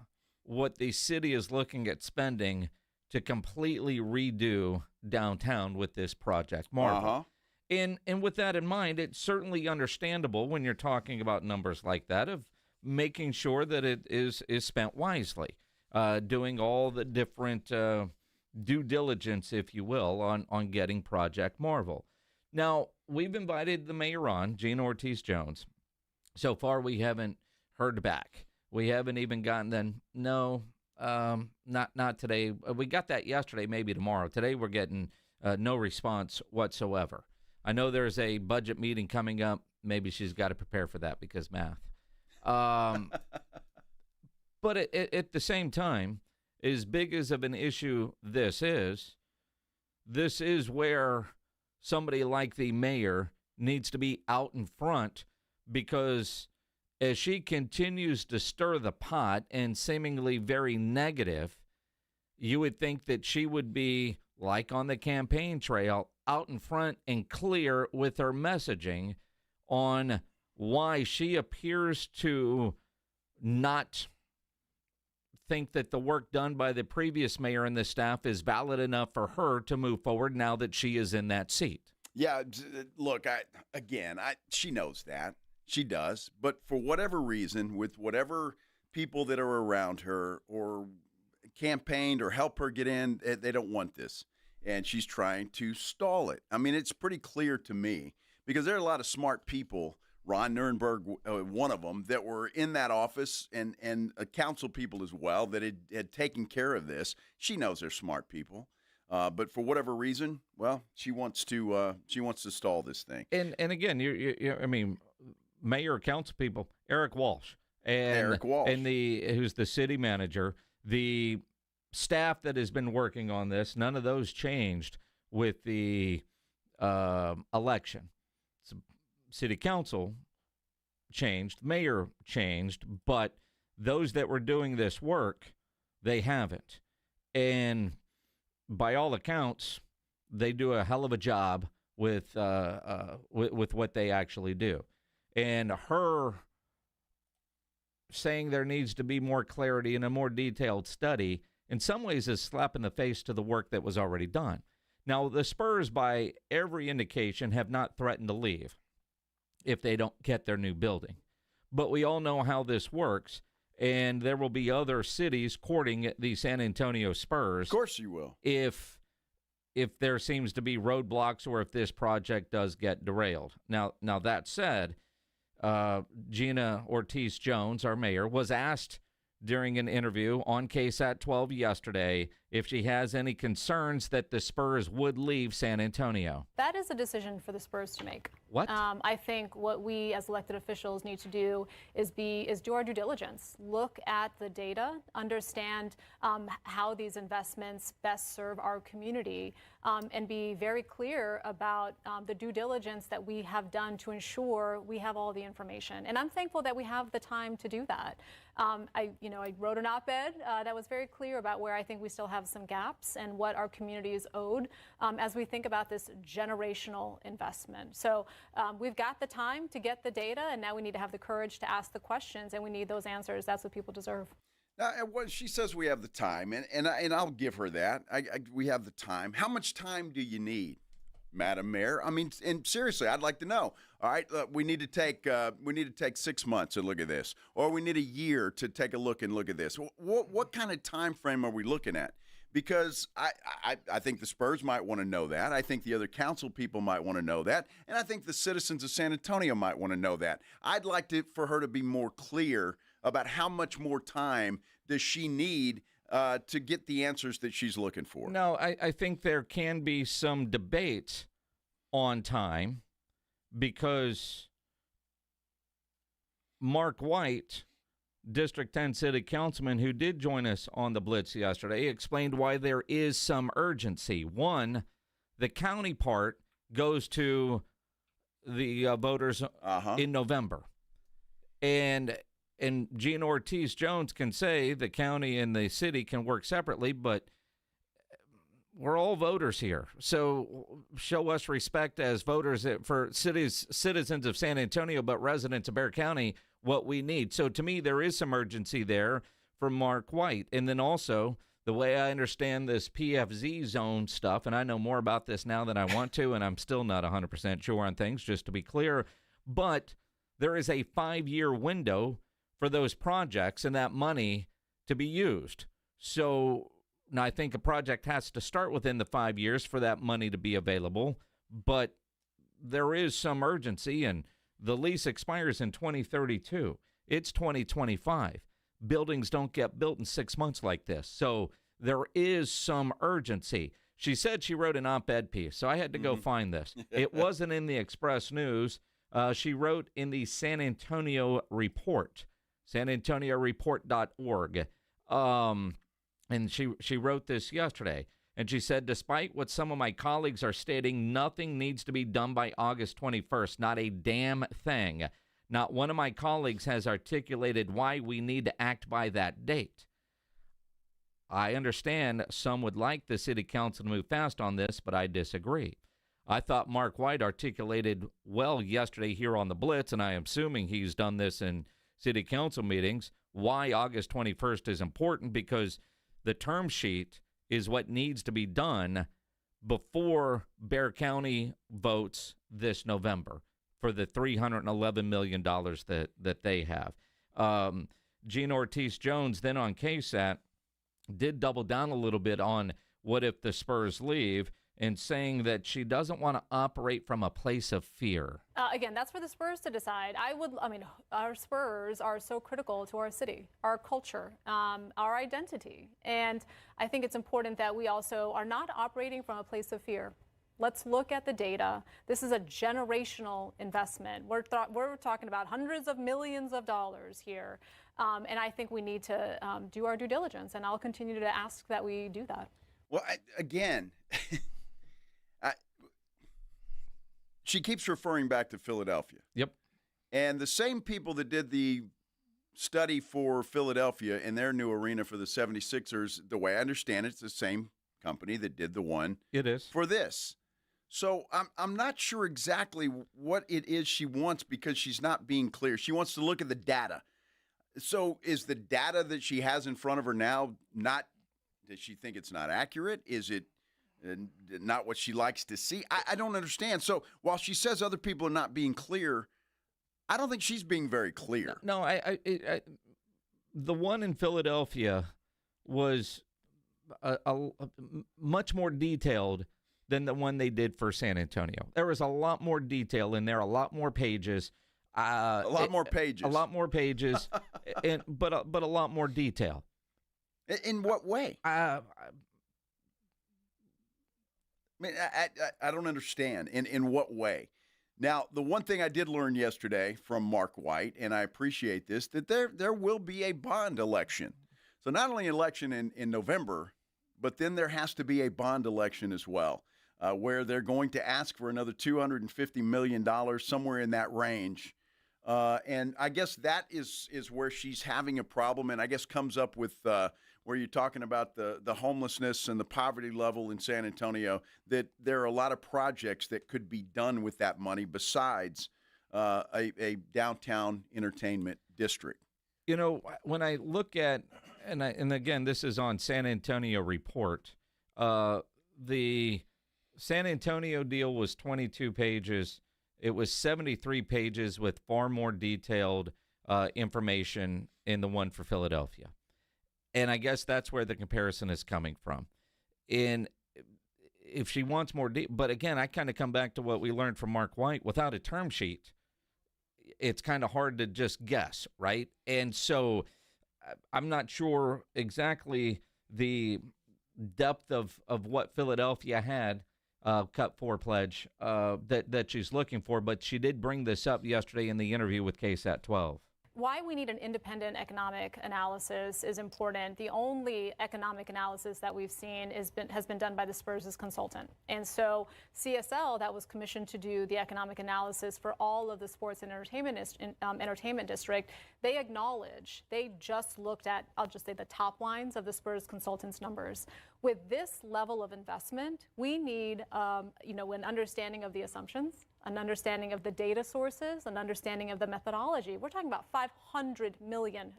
what the city is looking at spending to completely redo downtown with this Project Marvel. Uh-huh. And with that in mind, it's certainly understandable when you're talking about numbers like that of making sure that it is spent wisely, doing all the different due diligence, if you will, on getting Project Marvel. Now, we've invited the mayor on, Gina Ortiz-Jones. So far, we haven't heard back. We haven't even gotten not today. We got that yesterday, maybe tomorrow. Today, we're getting no response whatsoever. I know there's a budget meeting coming up. Maybe she's got to prepare for that because math. But at the same time, as big as of an issue this is where somebody like the mayor needs to be out in front, because as she continues to stir the pot and seemingly very negative, you would think that she would be, like on the campaign trail, out in front and clear with her messaging on why she appears to not think that the work done by the previous mayor and the staff is valid enough for her to move forward now that she is in that seat. Yeah, look, she knows that. She does. But for whatever reason, with whatever people that are around her or campaigned or help her get in, they don't want this. And she's trying to stall it. I mean, it's pretty clear to me, because there are a lot of smart people, Ron Nirenberg, one of them, that were in that office, and council people as well, that had taken care of this. She knows they're smart people. But for whatever reason, well, she wants to stall this thing. And again, I mean, mayor, council people, Eric Walsh, and who's the city manager, the staff that has been working on this, none of those changed with the election. So city council changed, mayor changed, but those that were doing this work, they haven't. And by all accounts, they do a hell of a job with what they actually do. And her saying there needs to be more clarity and a more detailed study, in some ways, is a slap in the face to the work that was already done. Now, the Spurs, by every indication, have not threatened to leave if they don't get their new building. But we all know how this works, and there will be other cities courting the San Antonio Spurs. Of course you will. If there seems to be roadblocks or if this project does get derailed. Now that said, Gina Ortiz-Jones, our mayor, was asked during an interview on KSAT 12 yesterday if she has any concerns that the Spurs would leave San Antonio. That is a decision for the Spurs to make. What? I think what we as elected officials need to do is do our due diligence, look at the data, understand how these investments best serve our community, and be very clear about the due diligence that we have done to ensure we have all the information. And I'm thankful that we have the time to do that. I wrote an op-ed that was very clear about where I think we still have some gaps and what our community is owed as we think about this generational investment. So we've got the time to get the data, and now we need to have the courage to ask the questions, and we need those answers. That's what people deserve. Well, she says we have the time, and I'll give her that. We have the time. How much time do you need, Madam Mayor? I mean, and seriously, I'd like to know. All right, we need to take 6 months to look at this, or we need a year to take a look at this. What kind of time frame are we looking at? Because I think the Spurs might want to know that. I think the other council people might want to know that. And I think the citizens of San Antonio might want to know that. I'd like for her to be more clear about how much more time does she need to get the answers that she's looking for. No, I think there can be some debate on time, because Mark White, District 10 City Councilman, who did join us on the Blitz yesterday, explained why there is some urgency. One, the county part goes to the voters in November. And Gina Ortiz-Jones can say the county and the city can work separately, but we're all voters here. So show us respect as voters for citizens of San Antonio, but residents of Bexar County, what we need. So to me, there is some urgency there from Mark White. And then also, the way I understand this PFZ zone stuff, and I know more about this now than I want to, and I'm still not 100% sure on things, just to be clear, but there is a 5-year window for those projects and that money to be used. So now I think a project has to start within the 5 years for that money to be available, but there is some urgency, and the lease expires in 2032. It's 2025. Buildings don't get built in 6 months like this. So there is some urgency. She said she wrote an op-ed piece, so I had to go find this. It wasn't in the Express News. She wrote in the San Antonio Report, sanantonio.report.org. And she wrote this yesterday. And she said, despite what some of my colleagues are stating, nothing needs to be done by August 21st. Not a damn thing. Not one of my colleagues has articulated why we need to act by that date. I understand some would like the city council to move fast on this, but I disagree. I thought Mark White articulated well yesterday here on the Blitz, and I am assuming he's done this in city council meetings, why August 21st is important, because the term sheet is what needs to be done before Bexar County votes this November for the $311 million that they have. Gene Ortiz-Jones, then on KSAT, did double down a little bit on what if the Spurs leave, and saying that she doesn't want to operate from a place of fear. Again, that's for the Spurs to decide. Our Spurs are so critical to our city, our culture, our identity. And I think it's important that we also are not operating from a place of fear. Let's look at the data. This is a generational investment. We're talking about hundreds of millions of dollars here. And I think we need to do our due diligence, and I'll continue to ask that we do that. Well, again, she keeps referring back to Philadelphia. Yep. And the same people that did the study for Philadelphia in their new arena for the 76ers, the way I understand it, it's the same company that did the one for this. So I'm not sure exactly what it is she wants, because she's not being clear. She wants to look at the data. So is the data that she has in front of her now not, does she think it's not accurate? Is it not what she likes to see? I don't understand. So while she says other people are not being clear, I don't think she's being very clear. No, the one in Philadelphia was a much more detailed than the one they did for San Antonio. There was a lot more detail in there, a lot more pages. A lot more pages, but a lot more detail. In what way? I don't understand. In what way? Now, the one thing I did learn yesterday from Mark White, and I appreciate this, that there will be a bond election. So not only an election in November, but then there has to be a bond election as well, where they're going to ask for another $250 million, somewhere in that range. And I guess that is where she's having a problem, and I guess comes up with where you're talking about the homelessness and the poverty level in San Antonio, that there are a lot of projects that could be done with that money besides a downtown entertainment district. You know, when I look at, and again, this is on San Antonio Report, the San Antonio deal was 22 pages. It was 73 pages with far more detailed information in the one for Philadelphia. And I guess that's where the comparison is coming from. And if she wants more but again, I kind of come back to what we learned from Mark White. Without a term sheet, it's kind of hard to just guess, right? And so I'm not sure exactly the depth of what Philadelphia had, Cut 4 pledge, that she's looking for, but she did bring this up yesterday in the interview with KSAT 12. Why we need an independent economic analysis is important. The only economic analysis that we've seen has been done by the Spurs' consultant. And so CSL, that was commissioned to do the economic analysis for all of the sports and entertainment district, they acknowledge, they just looked at, I'll just say, the top lines of the Spurs consultant's numbers. With this level of investment, we need an understanding of the assumptions, an understanding of the data sources, an understanding of the methodology. We're talking about $500 million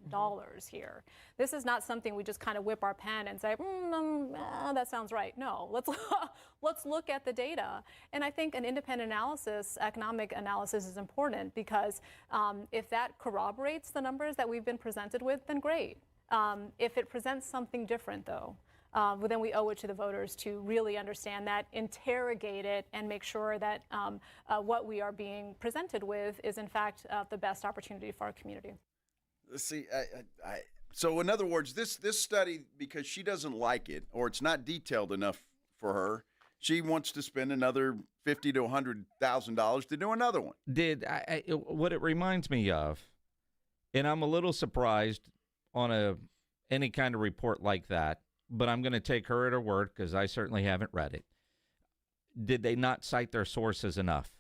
here. This is not something we just kind of whip our pen and say, that sounds right. No, let's look at the data. And I think an independent analysis, economic analysis, is important, because if that corroborates the numbers that we've been presented with, then great. If it presents something different, though, then we owe it to the voters to really understand that, interrogate it, and make sure that what we are being presented with is, in fact, the best opportunity for our community. See, so in other words, this study, because she doesn't like it, or it's not detailed enough for her, she wants to spend another $50,000 to $100,000 to do another one. What it reminds me of, and I'm a little surprised on any kind of report like that, but I'm going to take her at her word because I certainly haven't read it. Did they not cite their sources enough?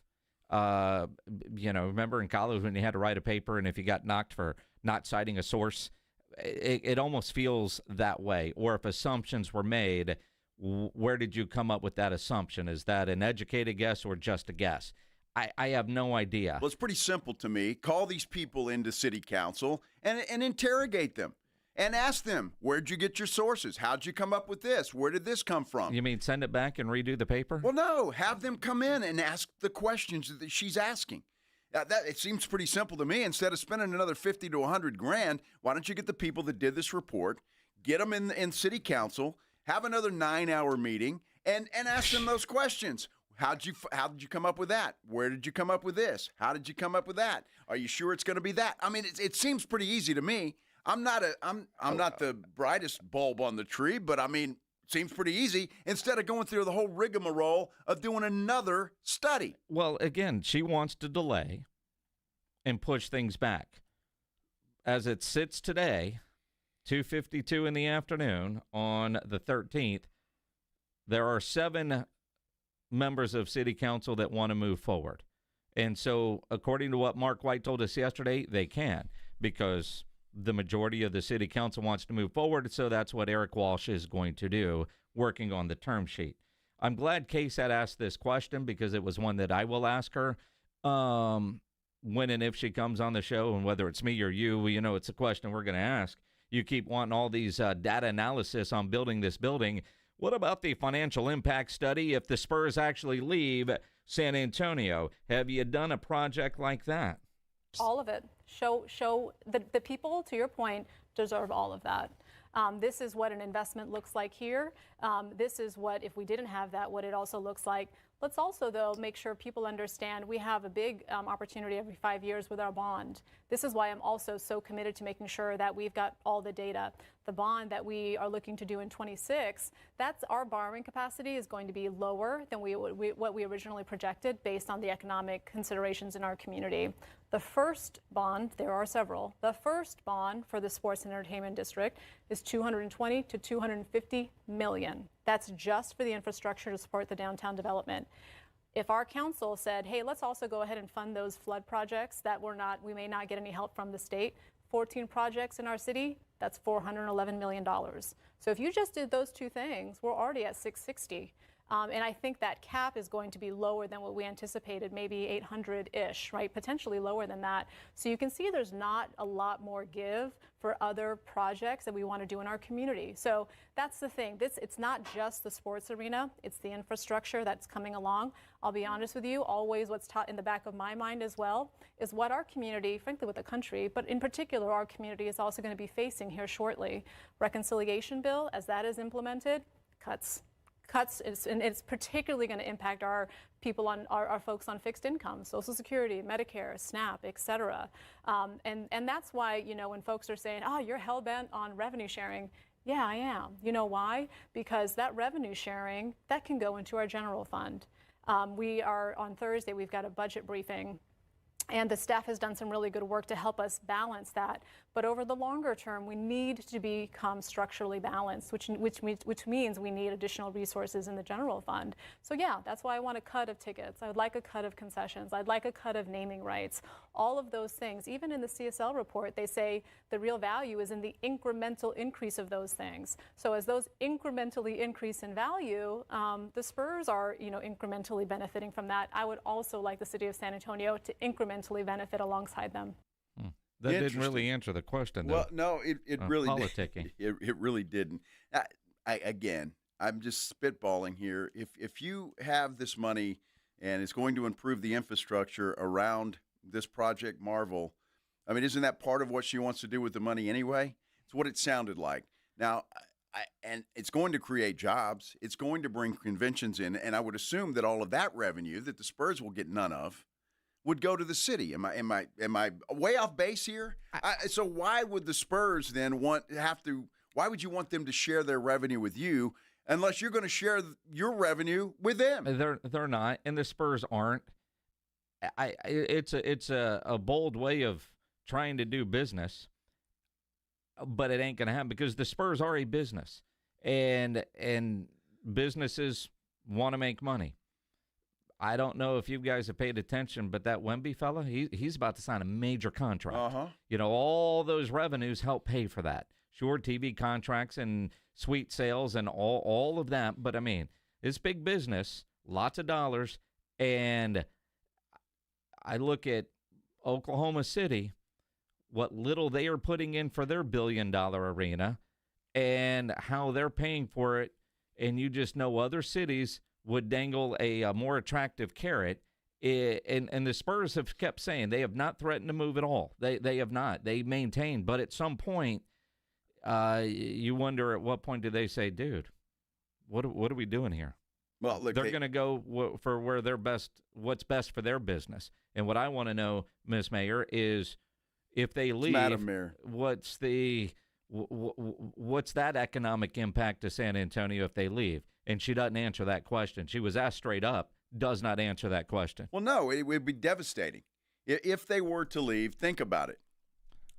Remember in college when you had to write a paper, and if you got knocked for not citing a source, it almost feels that way. Or if assumptions were made, where did you come up with that assumption? Is that an educated guess or just a guess? I have no idea. Well, it's pretty simple to me. Call these people into city council and interrogate them and ask them, where'd you get your sources? How'd you come up with this? Where did this come from? You mean send it back and redo the paper? Well, no. Have them come in and ask the questions that she's asking. It seems pretty simple to me. Instead of spending another $50 to $100,000, why don't you get the people that did this report, get them in city council, have another 9-hour meeting, and ask them those questions. How did you come up with that? Where did you come up with this? How did you come up with that? Are you sure it's going to be that? I mean, it seems pretty easy to me. I'm not the brightest bulb on the tree, but I mean, it seems pretty easy instead of going through the whole rigmarole of doing another study. Well, again, she wants to delay and push things back. As it sits today, 2:52 in the afternoon on the 13th, there are 7 members of city council that want to move forward. And so, according to what Mark White told us yesterday, they can, because the majority of the city council wants to move forward. So that's what Eric Walsh is going to do, working on the term sheet. I'm glad Case had asked this question because it was one that I will ask her when and if she comes on the show, and whether it's me or you, it's a question we're going to ask. You keep wanting all these data analysis on building this building. What about the financial impact study if the Spurs actually leave San Antonio? Have you done a project like that? All of it. Show the people, to your point, deserve all of that. This is what an investment looks like here. This is what, if we didn't have that, what it also looks like. Let's also, though, make sure people understand we have a big opportunity every 5 years with our bond. This is why I'm also so committed to making sure that we've got all the data. The bond that we are looking to do in 26, that's our borrowing capacity is going to be lower than what we originally projected based on the economic considerations in our community. The first bond, there are several, the first bond for the sports and entertainment district is $220 to $250 million. That's just for the infrastructure to support the downtown development. If our council said, hey, let's also go ahead and fund those flood projects that we may not get any help from the state, 14 projects in our city, that's $411 million. So if you just did those two things, we're already at 660. And I think that cap is going to be lower than what we anticipated, maybe 800-ish, right? Potentially lower than that. So you can see there's not a lot more give for other projects that we want to do in our community. So that's the thing. It's not just the sports arena. It's the infrastructure that's coming along. I'll be honest with you, always what's taught in the back of my mind as well is what our community, frankly with the country, but in particular our community is also going to be facing here shortly. Reconciliation bill, as that is implemented, cuts, and it's particularly going to impact our people our folks on fixed income, Social Security, Medicare, SNAP, et cetera. And that's why, when folks are saying, oh, you're hell-bent on revenue sharing, yeah, I am. You know why? Because that revenue sharing, that can go into our general fund. We are, on Thursday, we've got a budget briefing, and the staff has done some really good work to help us balance that. But over the longer term, we need to become structurally balanced, which means we need additional resources in the general fund. So yeah, that's why I want a cut of tickets. I would like a cut of concessions. I'd like a cut of naming rights. All of those things. Even in the CSL report, they say the real value is in the incremental increase of those things. So as those incrementally increase in value, the Spurs are, incrementally benefiting from that. I would also like the city of San Antonio to incrementally benefit alongside them. That didn't really answer the question, though. Well, no, it really politicking. It really didn't. Again, I'm just spitballing here. If you have this money and it's going to improve the infrastructure around this Project Marvel, I mean, isn't that part of what she wants to do with the money anyway? It's what it sounded like. Now, and it's going to create jobs. It's going to bring conventions in, and I would assume that all of that revenue that the Spurs will get none of would go to the city. Am I way off base here? So why would the Spurs then why would you want them to share their revenue with you unless you're going to share your revenue with them? They're not, and the Spurs aren't. It's a bold way of trying to do business, but it ain't going to happen because the Spurs are a business. and businesses want to make money. I don't know if you guys have paid attention, but that Wemby fella, he's about to sign a major contract. You know, all those revenues help pay for that. Sure, TV contracts and suite sales and all of that, but I mean, it's big business, lots of dollars, and I look at Oklahoma City, what little they are putting in for their billion-dollar arena, and how they're paying for it, and you just know other cities would dangle a more attractive carrot. And the Spurs have kept saying they have not threatened to move at all. They have not. They maintain. But at some point, you wonder at what point do they say, dude, what are we doing here? Well, look, they're going to go for where they're best, what's best for their business. And what I want to know, Ms. Mayor, is if they leave, Madam Mayor, what's that economic impact to San Antonio if they leave? And she doesn't answer that question. She was asked straight up, does not answer that question. Well, no, it would be devastating. If they were to leave, think about it.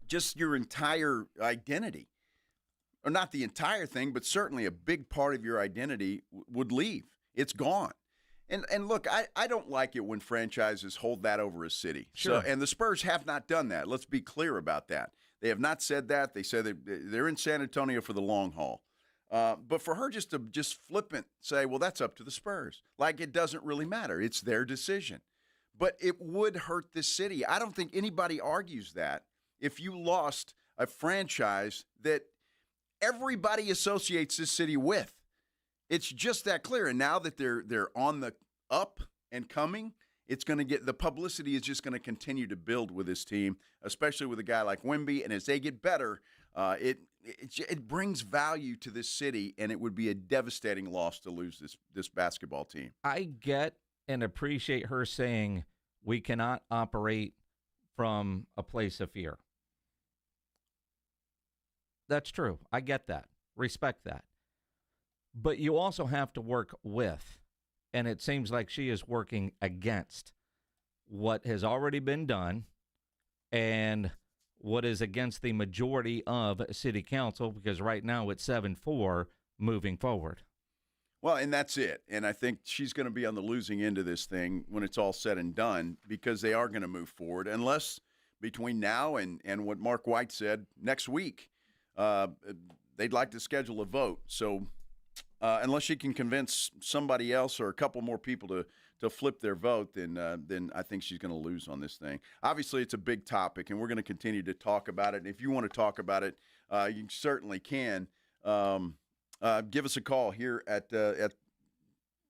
Just your entire identity, or not the entire thing, but certainly a big part of your identity would leave. It's gone. And look, I don't like it when franchises hold that over a city. Sure. So, and the Spurs have not done that. Let's be clear about that. They have not said that. They said they're in San Antonio for the long haul. But for her just to flippant say, well, that's up to the Spurs. Like it doesn't really matter. It's their decision. But it would hurt the city. I don't think anybody argues that if you lost a franchise that everybody associates this city with. It's just that clear. And now that they're on the up and coming, it's going to get, the publicity is just going to continue to build with this team, especially with a guy like Wemby. And as they get better, it brings value to this city, and it would be a devastating loss to lose this basketball team. I get and appreciate her saying we cannot operate from a place of fear. That's true. I get that. Respect that. But you also have to work with, and it seems like she is working against what has already been done and what is against the majority of city council, because right now it's 7-4 moving forward. Well, and that's it. And I think she's going to be on the losing end of this thing when it's all said and done, because they are going to move forward, unless between now and what Mark White said next week, they'd like to schedule a vote. So unless she can convince somebody else or a couple more people to flip their vote, then I think she's going to lose on this thing. Obviously, it's a big topic, and we're going to continue to talk about it. And if you want to talk about it, you certainly can. Give us a call here at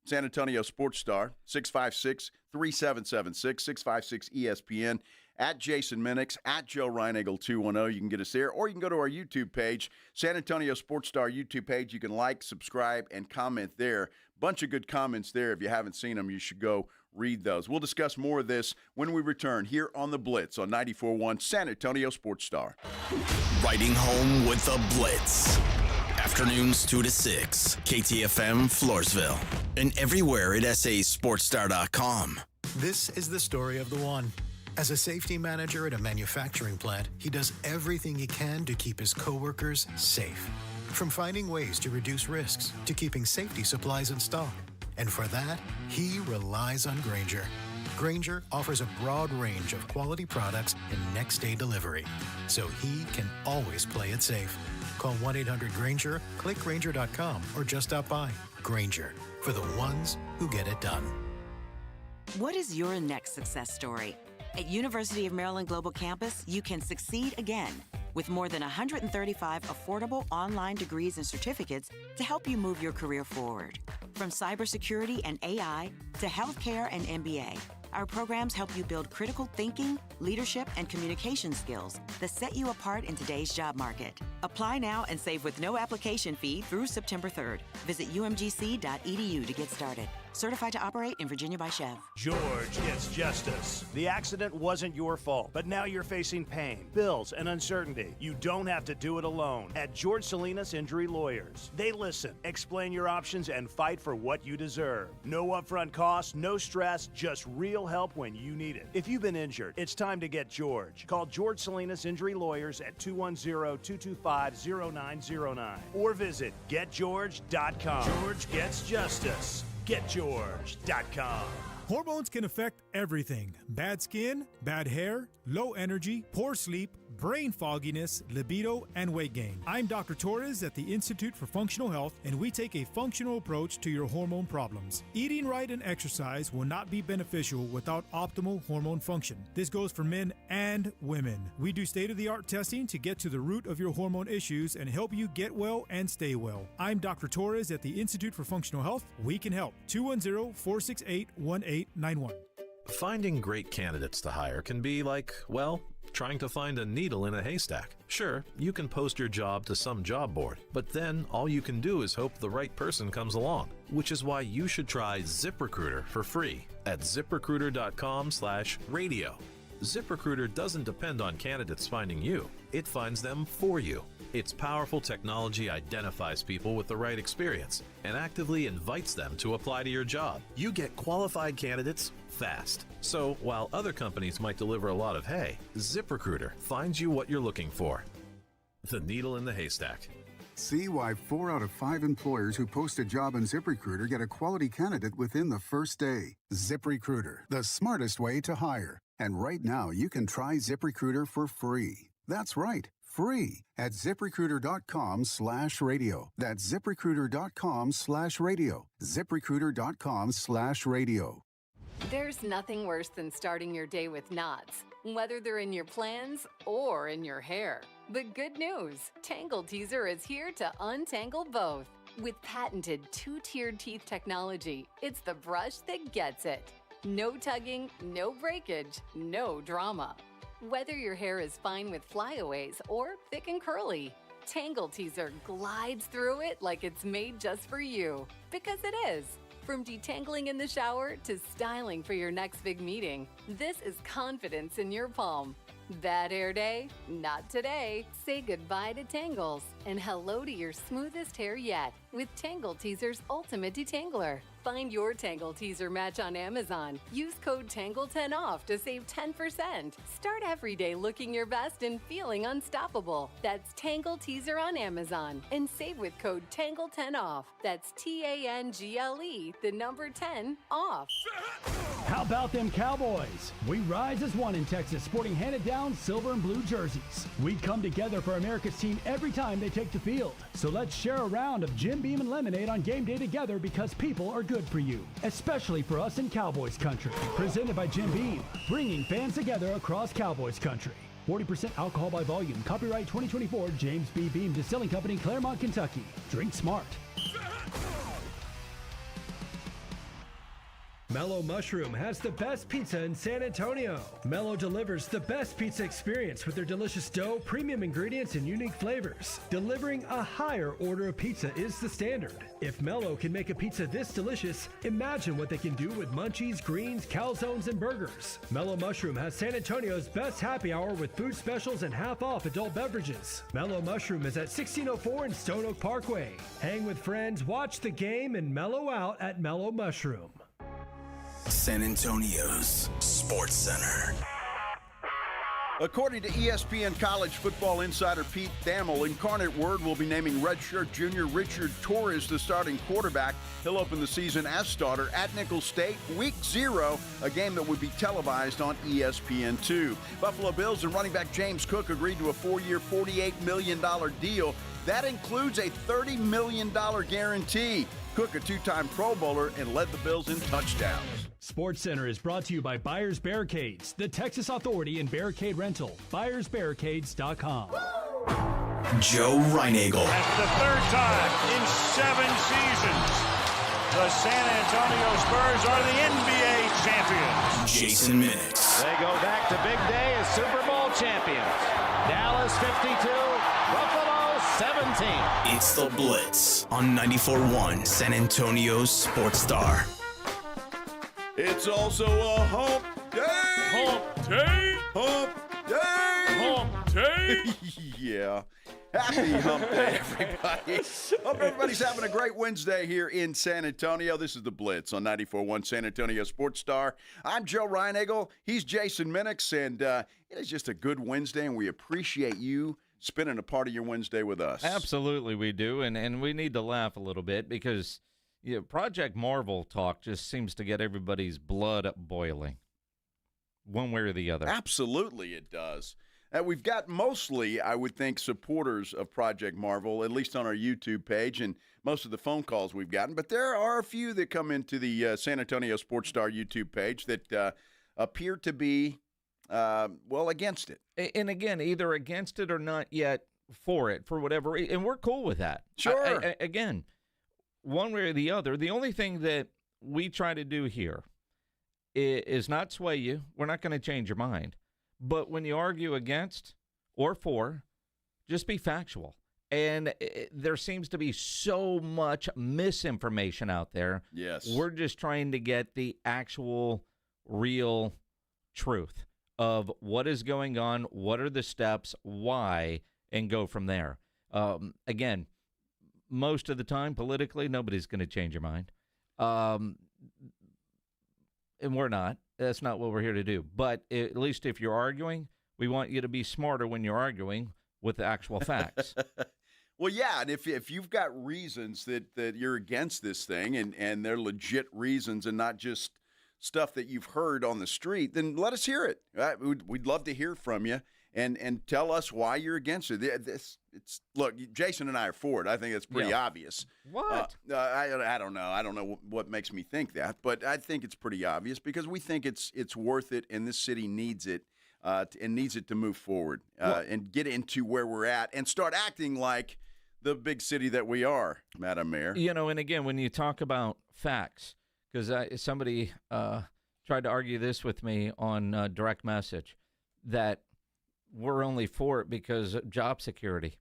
San Antonio Sports Star, 656-3776, 656-ESPN, at Jason Minix, at Joe Reinagel 210. You can get us there, or you can go to our YouTube page, San Antonio Sports Star YouTube page. You can like, subscribe, and comment there. Bunch of good comments there. If you haven't seen them, you should go read those. We'll discuss more of this when we return here on The Blitz on 94.1 San Antonio Sports Star. Riding home with The Blitz. Afternoons 2 to 6, KTFM Floresville, and everywhere at sasportstar.com. This is the story of the one. As a safety manager at a manufacturing plant, he does everything he can to keep his coworkers safe. From finding ways to reduce risks to keeping safety supplies in stock. And for that, he relies on Grainger. Grainger offers a broad range of quality products and next-day delivery, so he can always play it safe. Call 1-800-GRAINGER, click Grainger.com, or just stop by. Grainger, for the ones who get it done. What is your next success story? At University of Maryland Global Campus, you can succeed again with more than 135 affordable online degrees and certificates to help you move your career forward. From cybersecurity and AI to healthcare and MBA, our programs help you build critical thinking, leadership, and communication skills that set you apart in today's job market. Apply now and save with no application fee through September 3rd. Visit umgc.edu to get started. Certified to operate in Virginia by Chev. George gets justice. The accident wasn't your fault, but now you're facing pain, bills, and uncertainty. You don't have to do it alone. At George Salinas Injury Lawyers, they listen, explain your options, and fight for what you deserve. No upfront costs, no stress, just real help when you need it. If you've been injured, it's time to get George. Call George Salinas Injury Lawyers at 210-225-0909 or visit getgeorge.com. George gets justice. GetGeorge.com. Hormones can affect everything. Bad skin, bad hair, low energy, poor sleep, brain fogginess, libido, and weight gain. I'm Dr. Torres at the Institute for Functional Health, and we take a functional approach to your hormone problems. Eating right and exercise will not be beneficial without optimal hormone function. This goes for men and women. We do state-of-the-art testing to get to the root of your hormone issues and help you get well and stay well. I'm Dr. Torres at the Institute for Functional Health. We can help. 210-468-1891. Finding great candidates to hire can be like, well, trying to find a needle in a haystack. Sure, you can post your job to some job board, but then all you can do is hope the right person comes along, which is why you should try ZipRecruiter for free at ZipRecruiter.com/radio. ZipRecruiter doesn't depend on candidates finding you. It finds them for you. Its powerful technology identifies people with the right experience and actively invites them to apply to your job. You get qualified candidates fast. So while other companies might deliver a lot of hay, ZipRecruiter finds you what you're looking for. The needle in the haystack. See why 4 out of 5 employers who post a job on ZipRecruiter get a quality candidate within the first day. ZipRecruiter, the smartest way to hire. And right now, you can try ZipRecruiter for free. That's right, free at ZipRecruiter.com/radio. That's ZipRecruiter.com/radio. ZipRecruiter.com/radio. There's nothing worse than starting your day with knots, whether they're in your plans or in your hair. But good news, Tangle Teezer is here to untangle both. With patented 2-tiered teeth technology, it's the brush that gets it. No tugging, no breakage, no drama. Whether your hair is fine with flyaways or thick and curly, Tangle Teezer glides through it like it's made just for you. Because it is. From detangling in the shower to styling for your next big meeting, this is confidence in your palm. Bad hair day? Not today. Say goodbye to tangles and hello to your smoothest hair yet with Tangle Teezer's Ultimate Detangler. Find your Tangle Teezer match on Amazon. Use code TANGLE10OFF to save 10%. Start every day looking your best and feeling unstoppable. That's Tangle Teezer on Amazon and save with code TANGLE10OFF. That's TANGLE, the number 10, off. How about them Cowboys? We rise as one in Texas, sporting handed-down silver and blue jerseys. We come together for America's team every time they take the field. So let's share a round of Jim Beam and lemonade on game day together because people are good for you, especially for us in Cowboys country. Presented by Jim Beam, bringing fans together across Cowboys country. 40% alcohol by volume. Copyright 2024 James B. Beam Distilling Company, Claremont, Kentucky. Drink smart. Mellow Mushroom has the best pizza in San Antonio. Mellow delivers the best pizza experience with their delicious dough, premium ingredients, and unique flavors. Delivering a higher order of pizza is the standard. If Mellow can make a pizza this delicious, imagine what they can do with munchies, greens, calzones, and burgers. Mellow Mushroom has San Antonio's best happy hour with food specials and half-off adult beverages. Mellow Mushroom is at 1604 and Stone Oak Parkway. Hang with friends, watch the game, and mellow out at Mellow Mushroom. San Antonio's Sports Center. According to ESPN college football insider Pete Thamel, Incarnate Word will be naming redshirt junior Richard Torres the starting quarterback. He'll open the season as starter at Nicholls State, Week 0, a game that would be televised on ESPN2. Buffalo Bills and running back James Cook agreed to a 4-year, $48 million deal. That includes a $30 million guarantee. Cook, a 2-time Pro Bowler, and led the Bills in touchdowns. Sports Center is brought to you by Buyers Barricades, the Texas authority in barricade rental. BuyersBarricades.com. Joe Reinagle. That's the third time in 7 seasons the San Antonio Spurs are the NBA champions. Jason Minix. They go back to big day as Super Bowl champions. Dallas 52, Buffalo 17. It's the Blitz on 94.1 San Antonio's Sports Star. It's also a hump day. Hump day. Hump day. Hump day. Yeah. Happy hump day, everybody. Hope everybody's having a great Wednesday here in San Antonio. This is the Blitz on 94.1 San Antonio Sports Star. I'm Joe Reinagel. He's Jason Minix, and it is just a good Wednesday, and we appreciate you spending a part of your Wednesday with us. Absolutely, we do, and we need to laugh a little bit because Project Marvel talk just seems to get everybody's blood up boiling, one way or the other. Absolutely, it does. We've got mostly, I would think, supporters of Project Marvel, at least on our YouTube page, and most of the phone calls we've gotten. But there are a few that come into the San Antonio Sports Star YouTube page that appear to be, against it. And again, either against it or not yet for it, for whatever reason. And we're cool with that. Sure. Again, one way or the other, the only thing that we try to do here is not sway you. We're not going to change your mind. But when you argue against or for, just be factual. And there seems to be so much misinformation out there. Yes. We're just trying to get the actual, real truth of what is going on, what are the steps, why, and go from there. Again, most of the time, politically, nobody's going to change your mind. And we're not. That's not what we're here to do. But at least if you're arguing, we want you to be smarter when you're arguing with the actual facts. Well, yeah, and if you've got reasons that you're against this thing and they're legit reasons and not just stuff that you've heard on the street, then let us hear it. Right? We'd love to hear from you and tell us why you're against it. Look, Jason and I are for it. I think it's pretty obvious. What? I don't know. I don't know what makes me think that, but I think it's pretty obvious because we think it's worth it, and this city needs it, and needs it to move forward and get into where we're at and start acting like the big city that we are, Madam Mayor. And again, when you talk about facts, because somebody tried to argue this with me on direct message, that we're only for it because of job security.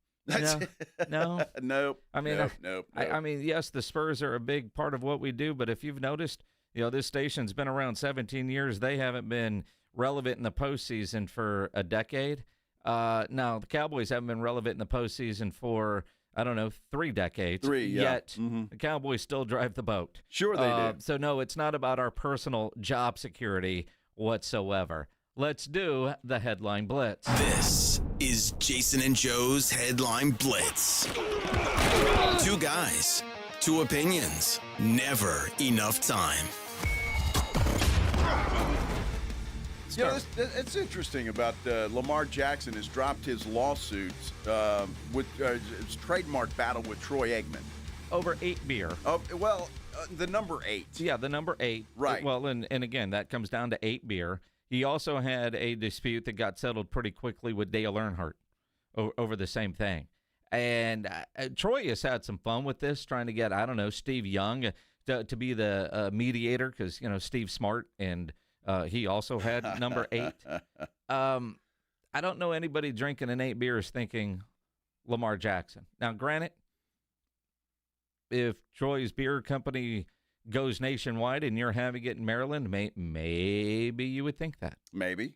No. Nope. I mean, nope. I mean, yes, the Spurs are a big part of what we do, but if you've noticed, this station's been around 17 years. They haven't been relevant in the postseason for a decade. Now, the Cowboys haven't been relevant in the postseason for, 3 decades. Yet the Cowboys still drive the boat. Sure they do. So, no, it's not about our personal job security whatsoever. Let's do the Headline Blitz. This is Jason and Joe's Headline Blitz. 2 guys, 2 opinions, never enough time. It's interesting about Lamar Jackson has dropped his lawsuits with his trademark battle with Troy Aikman. Over 8 beer. The number 8. Yeah, the number 8. Right. Well, and again, that comes down to 8 beer. He also had a dispute that got settled pretty quickly with Dale Earnhardt over the same thing. And Troy has had some fun with this, trying to get, Steve Young to be the mediator because, Steve's smart, and he also had number 8. I don't know anybody drinking an 8 beers thinking Lamar Jackson. Now, granted, if Troy's beer company goes nationwide and you're having it in Maryland, maybe you would think that. Maybe.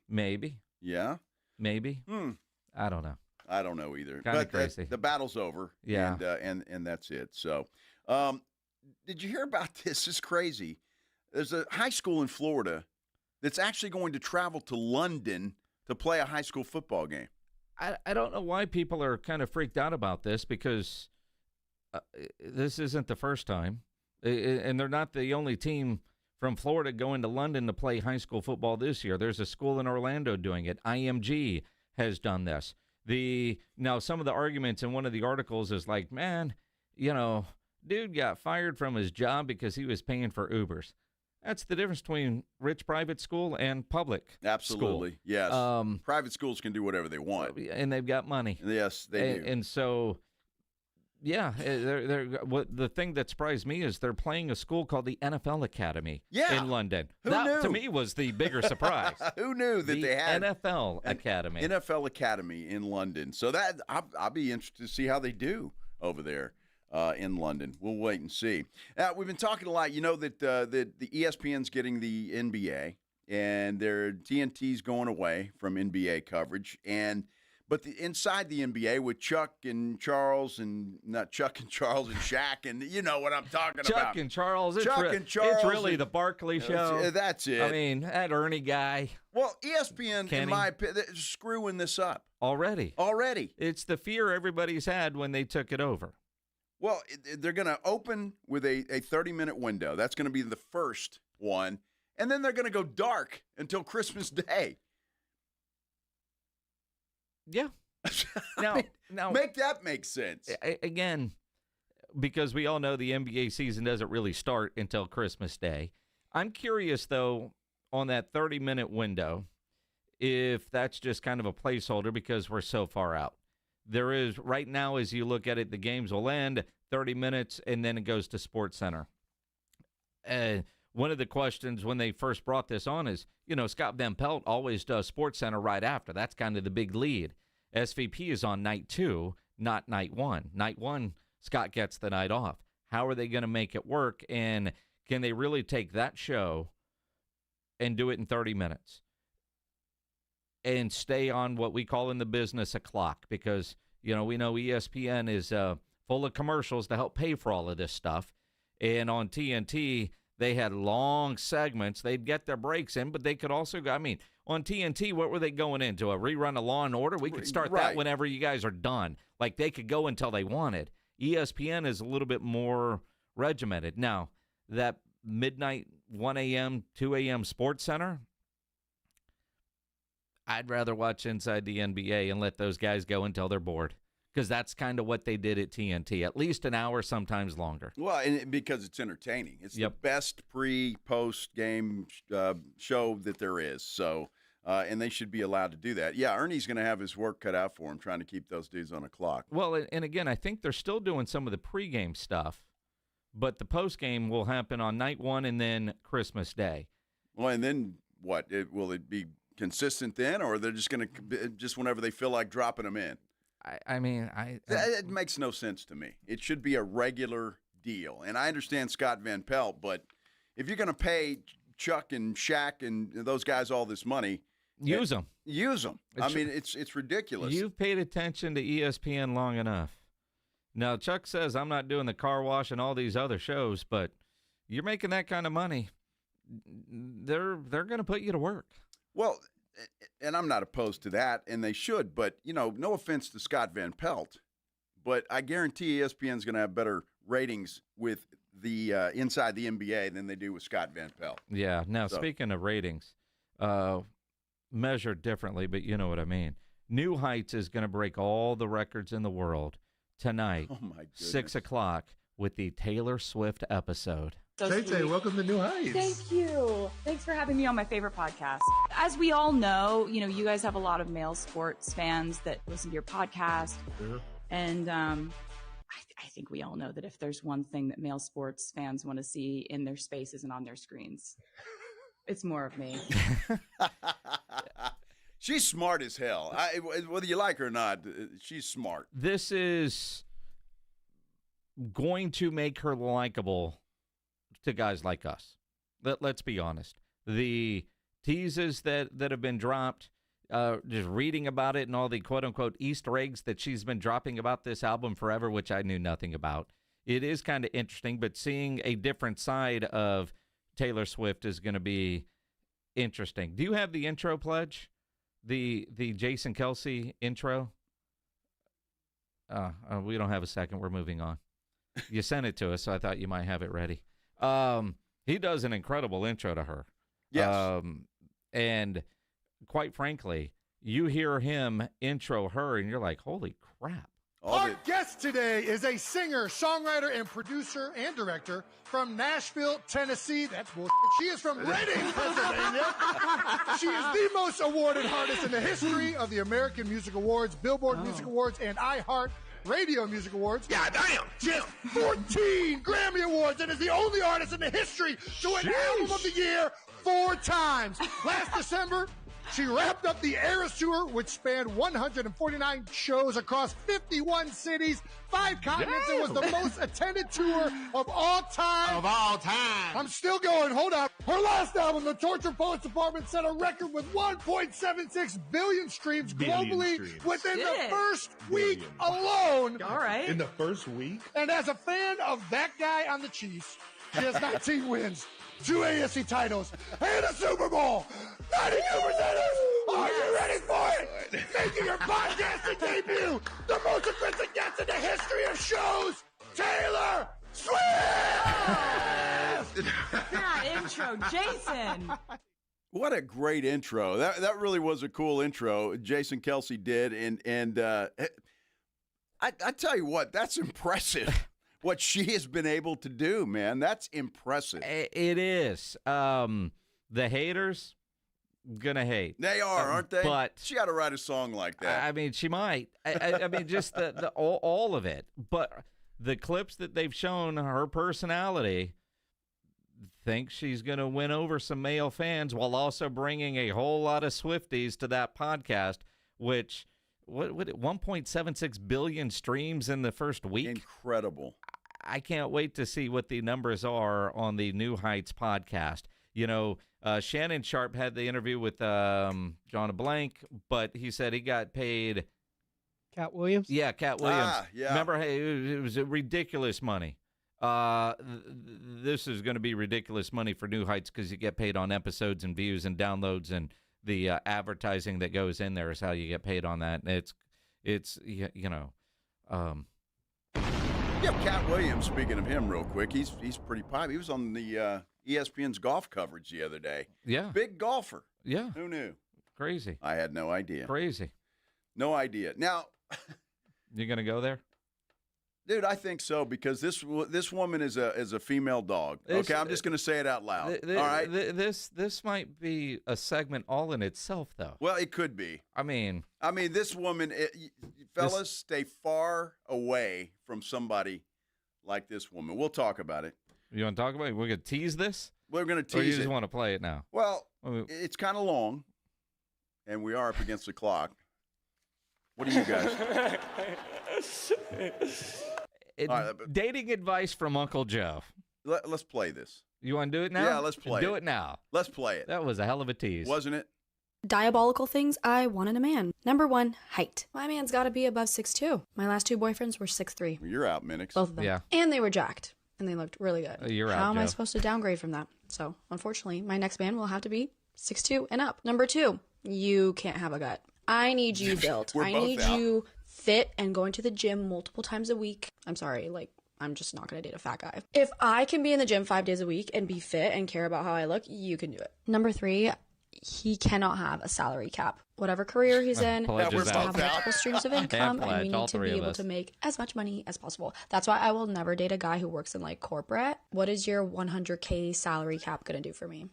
Yeah. Maybe. I don't know. I don't know either. Kind of crazy. The battle's over. Yeah. And that's it. So, did you hear about this? This is crazy. There's a high school in Florida that's actually going to travel to London to play a high school football game. I don't know why people are kind of freaked out about this because this isn't the first time. And they're not the only team from Florida going to London to play high school football this year. There's a school in Orlando doing it. IMG has done this. Now, some of the arguments in one of the articles is like, man, dude got fired from his job because he was paying for Ubers. That's the difference between rich private school and public Absolutely, school. Yes. Private schools can do whatever they want. And they've got money. Yes, they do. And so... Yeah, what the thing that surprised me is they're playing a school called the NFL Academy in London. Who that, knew? To me, was the bigger surprise. Who knew that they had NFL Academy? NFL Academy in London. So that I'll be interested to see how they do over there. in London. We'll wait and see. We've been talking a lot. You know that the ESPN's getting the NBA, and their TNT's going away from NBA coverage. But inside the NBA with Chuck and Charles and not Chuck and Charles and Shaq and you know what I'm talking about. Chuck and Charles. It's really the Barkley show. That's it. I mean, that Ernie guy. Well, ESPN, in my opinion, is screwing this up. Already. It's the fear everybody's had when they took it over. Well, they're going to open with a 30-minute window. That's going to be the first one. And then they're going to go dark until Christmas Day. Yeah. Now, make that make sense. Again, because we all know the NBA season doesn't really start until Christmas Day. I'm curious, though, on that 30-minute window, if that's just kind of a placeholder because we're so far out. There is, right now, as you look at it, the games will end 30 minutes, and then it goes to SportsCenter. One of the questions when they first brought this on is, Scott Van Pelt always does SportsCenter right after. That's kind of the big lead. SVP is on night 2, not night 1. Night 1, Scott gets the night off. How are they going to make it work? And can they really take that show and do it in 30 minutes and stay on what we call in the business a clock? Because, we know ESPN is full of commercials to help pay for all of this stuff. And on TNT, they had long segments. They'd get their breaks in, but they could also go, on TNT, what were they going into? A rerun of Law & Order? We could start that whenever you guys are done. Like, they could go until they wanted. ESPN is a little bit more regimented. Now, that midnight, 1 a.m., 2 a.m. SportsCenter, I'd rather watch Inside the NBA and let those guys go until they're bored. Because that's kind of what they did at TNT, at least an hour, sometimes longer. Well, and because it's entertaining. It's the best post-game show that there is. So, and they should be allowed to do that. Yeah, Ernie's going to have his work cut out for him trying to keep those dudes on a clock. Well, and again, I think they're still doing some of the pregame stuff, but the postgame will happen on night 1 and then Christmas Day. Well, and then what? Will it be consistent then, or they're just going to just whenever they feel like dropping them in? It makes no sense to me. It should be a regular deal. And I understand Scott Van Pelt, but if you're going to pay Chuck and Shaq and those guys all this money, use them. Use them. It's ridiculous. You've paid attention to ESPN long enough. Now, Chuck says I'm not doing the car wash and all these other shows, but you're making that kind of money. They're going to put you to work. Well, and I'm not opposed to that, and they should, but, no offense to Scott Van Pelt, but I guarantee ESPN's going to have better ratings with the Inside the NBA than they do with Scott Van Pelt. Yeah. Now, speaking of ratings, measured differently, but you know what I mean. New Heights is going to break all the records in the world tonight, 6 o'clock, with the Taylor Swift episode. Tay, welcome to New Heights. Thank you. Thanks for having me on my favorite podcast. As we all know, you guys have a lot of male sports fans that listen to your podcast. Mm-hmm. And I think we all know that if there's one thing that male sports fans want to see in their spaces and on their screens, it's more of me. She's smart as hell. Whether you like her or not, she's smart. This is going to make her likable to guys like us. Let's be honest. The teases that have been dropped, just reading about it and all the quote-unquote Easter eggs that she's been dropping about this album forever, which I knew nothing about. It is kind of interesting, but seeing a different side of Taylor Swift is going to be interesting. Do you have the intro pledge? The Jason Kelce intro? We don't have a second. We're moving on. You sent it to us, so I thought you might have it ready. He does an incredible intro to her. Yes. And quite frankly, you hear him intro her, and you're like, holy crap. Our guest today is a singer, songwriter, and producer and director from Nashville, Tennessee. That's bullshit. She is from Reading, Pennsylvania. She is the most awarded artist in the history of the American Music Awards, Billboard Music Awards, and iHeart Radio Music Awards. Yeah, damn. She has 14 Grammy Awards and is the only artist in the history to win Album of the Year 4 times. Last December, She wrapped up the Eras Tour, which spanned 149 shows across 51 cities, 5 continents, and was the most attended tour of all time. I'm still going. Hold up. Her last album, The Torture Poets Department, set a record with 1.76 billion streams globally within the first week alone. All right. In the first week? And as a fan of that guy on the Chiefs, she has 19 wins, 2 AFC titles, and a Super Bowl. 92%. Are you ready for it? Making her podcasting debut, the most expensive guest in the history of shows, Taylor Swift! That intro, Jason. What a great intro. That really was a cool intro Jason Kelsey did. And I tell you what, that's impressive. What she has been able to do, man. That's impressive. It is. The haters gonna hate. They are, aren't they? But she got to write a song like that. I mean, she might. I mean, just all of it. But the clips that they've shown, her personality, think she's going to win over some male fans while also bringing a whole lot of Swifties to that podcast, which, what 1.76 billion streams in the first week? Incredible. I can't wait to see what the numbers are on the New Heights podcast. You know, Shannon Sharp had the interview with John Blank, but he said he got paid. Cat Williams? Yeah, Cat Williams. Yeah. Remember, it was ridiculous money. This is going to be ridiculous money for New Heights because you get paid on episodes and views and downloads, and the advertising that goes in there is how you get paid on that. And it's you know. Yeah, Cat Williams, speaking of him real quick, he's pretty popular. He was on the ESPN's golf coverage the other day. Yeah. Big golfer. Yeah. Who knew? Crazy. I had no idea. Crazy. No idea. Now. You going to go there? Dude, I think so because this woman is a female dog. Okay, I'm just going to say it out loud. All right. This might be a segment all in itself, though. Well, it could be. I mean, this woman, fellas, stay far away from somebody like this woman. We'll talk about it. You want to talk about it? We're going to tease this? We're going to tease it. Or you just want to play it now? Well, it's kind of long, and we are up against the clock. What do you guys? Dating advice from Uncle Joe. Let's play this. You want to do it now? Yeah, let's play it. Do it now. Let's play it. That was a hell of a tease. Wasn't it? Diabolical things I want in a man. Number 1, height. My man's got to be above 6'2". My last 2 boyfriends were 6'3". You're out, Minix. Both of them. Yeah. And they were jacked. And they looked really good. You're out, How am I Joe. supposed to downgrade from that? So, unfortunately, my next man will have to be 6'2" and up. Number 2, you can't have a gut. I need you built. I need you fit and going to the gym multiple times a week. I'm sorry, I'm just not going to date a fat guy. If I can be in the gym 5 days a week and be fit and care about how I look, you can do it. Number 3, he cannot have a salary cap. Whatever career he's in, he needs to have multiple streams of income, and we need to be able to make as much money as possible. That's why I will never date a guy who works in corporate. What is your 100K salary cap going to do for me?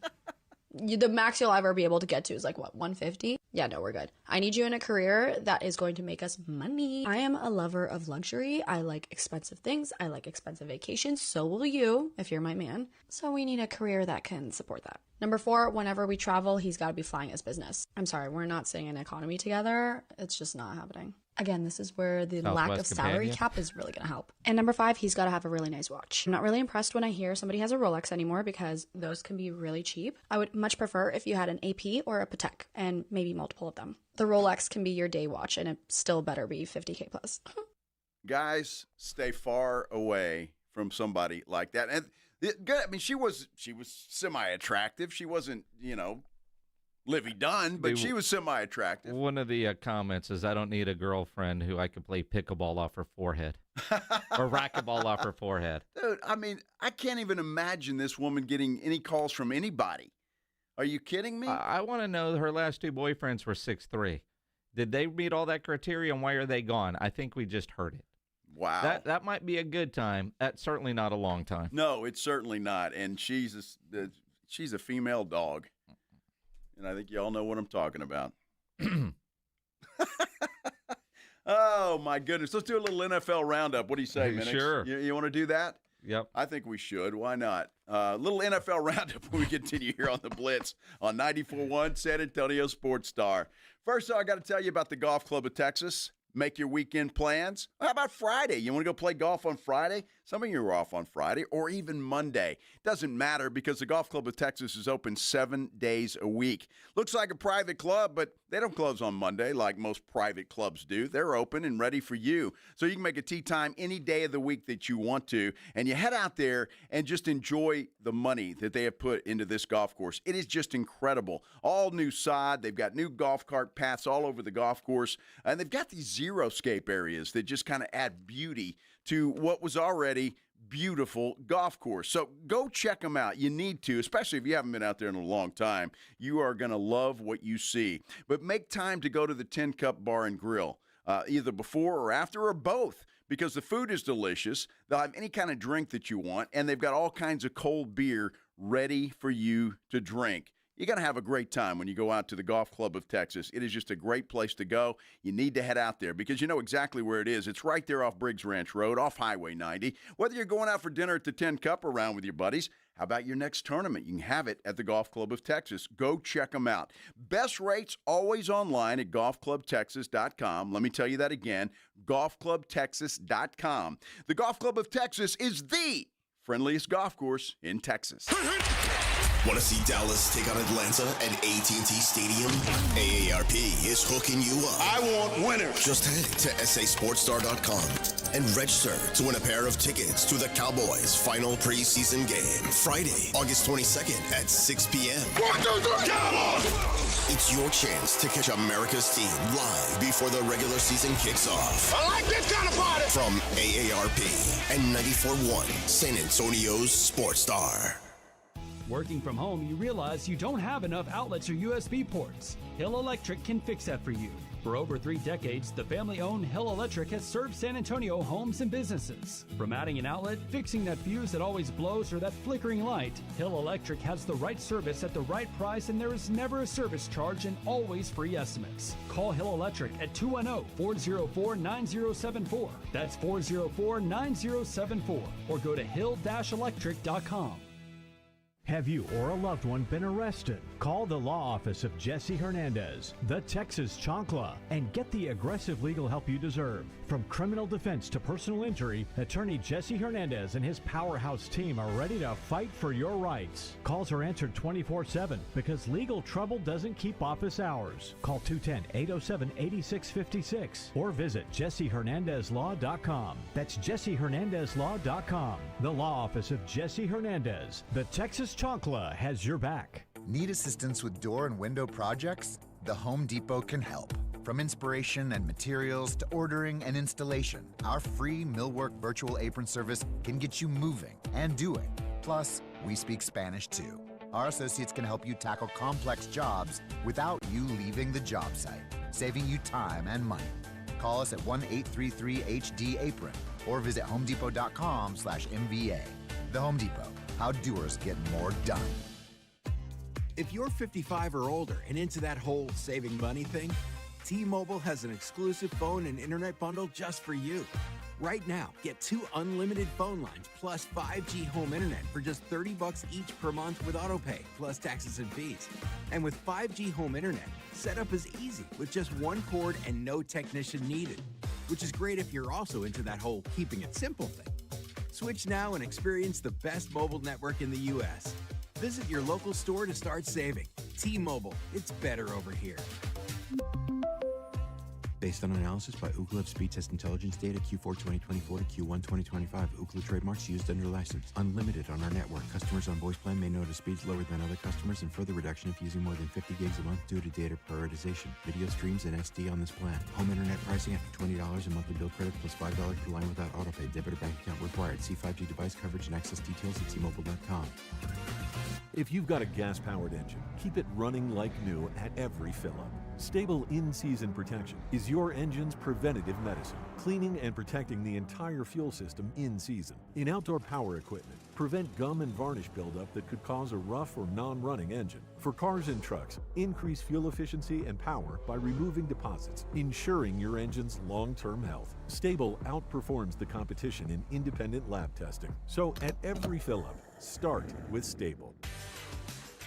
The max you'll ever be able to get to is 150? Yeah, no, we're good. I need you in a career that is going to make us money. I am a lover of luxury. I like expensive things. I like expensive vacations. So will you, if you're my man. So we need a career that can support that. Number 4, whenever we travel, he's got to be flying his business. I'm sorry, we're not staying in economy together. It's just not happening. Again, this is where the lack of salary cap is really going to help. And number 5, he's got to have a really nice watch. I'm not really impressed when I hear somebody has a Rolex anymore because those can be really cheap. I would much prefer if you had an AP or a Patek and maybe multiple of them. The Rolex can be your day watch and it still better be 50K plus. Guys, stay far away from somebody like that. And she was semi-attractive. She wasn't, Livy Dunn, but she was semi-attractive. One of the comments is, I don't need a girlfriend who I can play pickleball off her forehead or racquetball off her forehead. Dude, I can't even imagine this woman getting any calls from anybody. Are you kidding me? I want to know her last 2 boyfriends were 6'3". Did they meet all that criteria, and why are they gone? I think we just heard it. Wow. That might be a good time. That's certainly not a long time. No, it's certainly not. And she's a female dog. And I think y'all know what I'm talking about. Oh, my goodness. Let's do a little NFL roundup. What do you say, Minix? Sure. You want to do that? Yep. I think we should. Why not? Little NFL roundup when we continue here on the Blitz on 94.1 San Antonio Sports Star. First, I got to tell you about the Golf Club of Texas. Make your weekend plans. How about Friday? You want to go play golf on Friday? Some of you are off on Friday or even Monday. Doesn't matter because the Golf Club of Texas is open 7 days a week. Looks like a private club, but they don't close on Monday like most private clubs do. They're open and ready for you. So you can make a tee time any day of the week that you want to. And you head out there and just enjoy the money that they have put into this golf course. It is just incredible. All new sod. They've got new golf cart paths all over the golf course. And they've got these zero-scape areas that just kind of add beauty to what was already beautiful golf course. So go check them out. You need to, especially if you haven't been out there in a long time. You are going to love what you see. But make time to go to the 10 Cup Bar and Grill, either before or after or both, because the food is delicious. They'll have any kind of drink that you want, and they've got all kinds of cold beer ready for you to drink. You're going to have a great time when you go out to the Golf Club of Texas. It is just a great place to go. You need to head out there because you know exactly where it is. It's right there off Briggs Ranch Road, off Highway 90. Whether you're going out for dinner at the 10 Cup or around with your buddies, how about your next tournament? You can have it at the Golf Club of Texas. Go check them out. Best rates always online at golfclubtexas.com. Let me tell you that again, golfclubtexas.com. The Golf Club of Texas is the friendliest golf course in Texas. Want to see Dallas take on Atlanta at AT&T Stadium? AARP is hooking you up. I want winners. Just head to sasportstar.com and register to win a pair of tickets to the Cowboys' final preseason game, Friday, August 22nd at 6 p.m. 1, 2, 3, Cowboys! It's your chance to catch America's team live before the regular season kicks off. I like this kind of party! From AARP and 94.1 San Antonio's Sports Star. Working from home, you realize you don't have enough outlets or USB ports. Hill Electric can fix that for you. For over 3 decades, the family-owned Hill Electric has served San Antonio homes and businesses. From adding an outlet, fixing that fuse that always blows, or that flickering light, Hill Electric has the right service at the right price, and there is never a service charge and always free estimates. Call Hill Electric at 210-404-9074. That's 404-9074. Or go to hill-electric.com. Have you or a loved one been arrested? Call the law office of Jesse Hernandez, the Texas Chancla, and get the aggressive legal help you deserve. From criminal defense to personal injury, attorney Jesse Hernandez and his powerhouse team are ready to fight for your rights. Calls are answered 24/7 because legal trouble doesn't keep office hours. Call 210-807-8656 or visit jessehernandezlaw.com. That's jessehernandezlaw.com. The law office of Jesse Hernandez, the Texas Chancla, has your back. Need assistance with door and window projects? The Home Depot can help. From inspiration and materials to ordering and installation, our free Millwork virtual apron service can get you moving and doing. Plus, we speak Spanish too. Our associates can help you tackle complex jobs without you leaving the job site, saving you time and money. Call us at 1-833-HD-APRON or visit homedepot.com/MVA. The Home Depot, how doers get more done. If you're 55 or older and into that whole saving money thing, T-Mobile has an exclusive phone and internet bundle just for you. Right now, get 2 unlimited phone lines plus 5G home internet for just $30 each per month with autopay, plus taxes and fees. And with 5G home internet, setup is easy with just 1 cord and no technician needed, which is great if you're also into that whole keeping it simple thing. Switch now and experience the best mobile network in the U.S. Visit your local store to start saving. T-Mobile, it's better over here. Based on analysis by Ookla of speed test intelligence data Q4 2024 to Q1 2025. Ookla trademarks used under license. Unlimited on our network. Customers on voice plan may notice speeds lower than other customers and further reduction if using more than 50 gigs a month due to data prioritization. Video streams and SD on this plan. Home internet pricing after $20 a monthly bill credit plus $5 per line without autopay. Debit or bank account required. See 5G device coverage and access details at T-Mobile.com. If you've got a gas-powered engine, keep it running like new at every fill-up. Stable in-season protection is your your engine's preventative medicine, cleaning and protecting the entire fuel system in season. In outdoor power equipment, prevent gum and varnish buildup that could cause a rough or non-running engine. For cars and trucks, increase fuel efficiency and power by removing deposits, ensuring your engine's long-term health. Stable outperforms the competition in independent lab testing. So at every fill-up, start with Stable.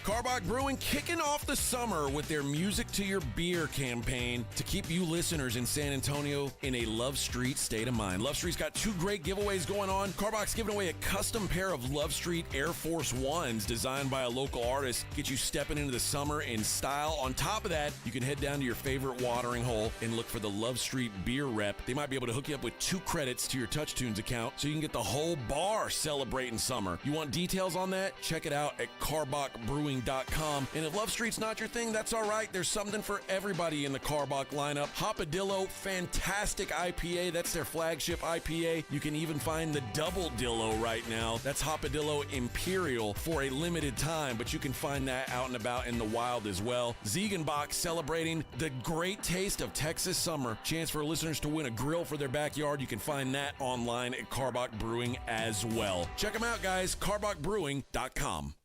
Carbach Brewing kicking off the summer with their Music to Your Beer campaign to keep you listeners in San Antonio in a Love Street state of mind. Love Street's got 2 great giveaways going on. Carbach's giving away a custom pair of Love Street Air Force Ones designed by a local artist. Get you stepping into the summer in style. On top of that, you can head down to your favorite watering hole and look for the Love Street Beer Rep. They might be able to hook you up with 2 credits to your Touch Tunes account so you can get the whole bar celebrating summer. You want details on that? Check it out at carbachbrewing.com. And if Love Street's not your thing, that's all right. There's something for everybody in the Carbach lineup. Hopadillo, fantastic IPA. That's their flagship IPA. You can even find the Double Dillo right now. That's Hopadillo Imperial for a limited time, but you can find that out and about in the wild as well. Ziegenbach celebrating the great taste of Texas summer. Chance for listeners to win a grill for their backyard. You can find that online at Carbach Brewing as well. Check them out, guys. carbachbrewing.com.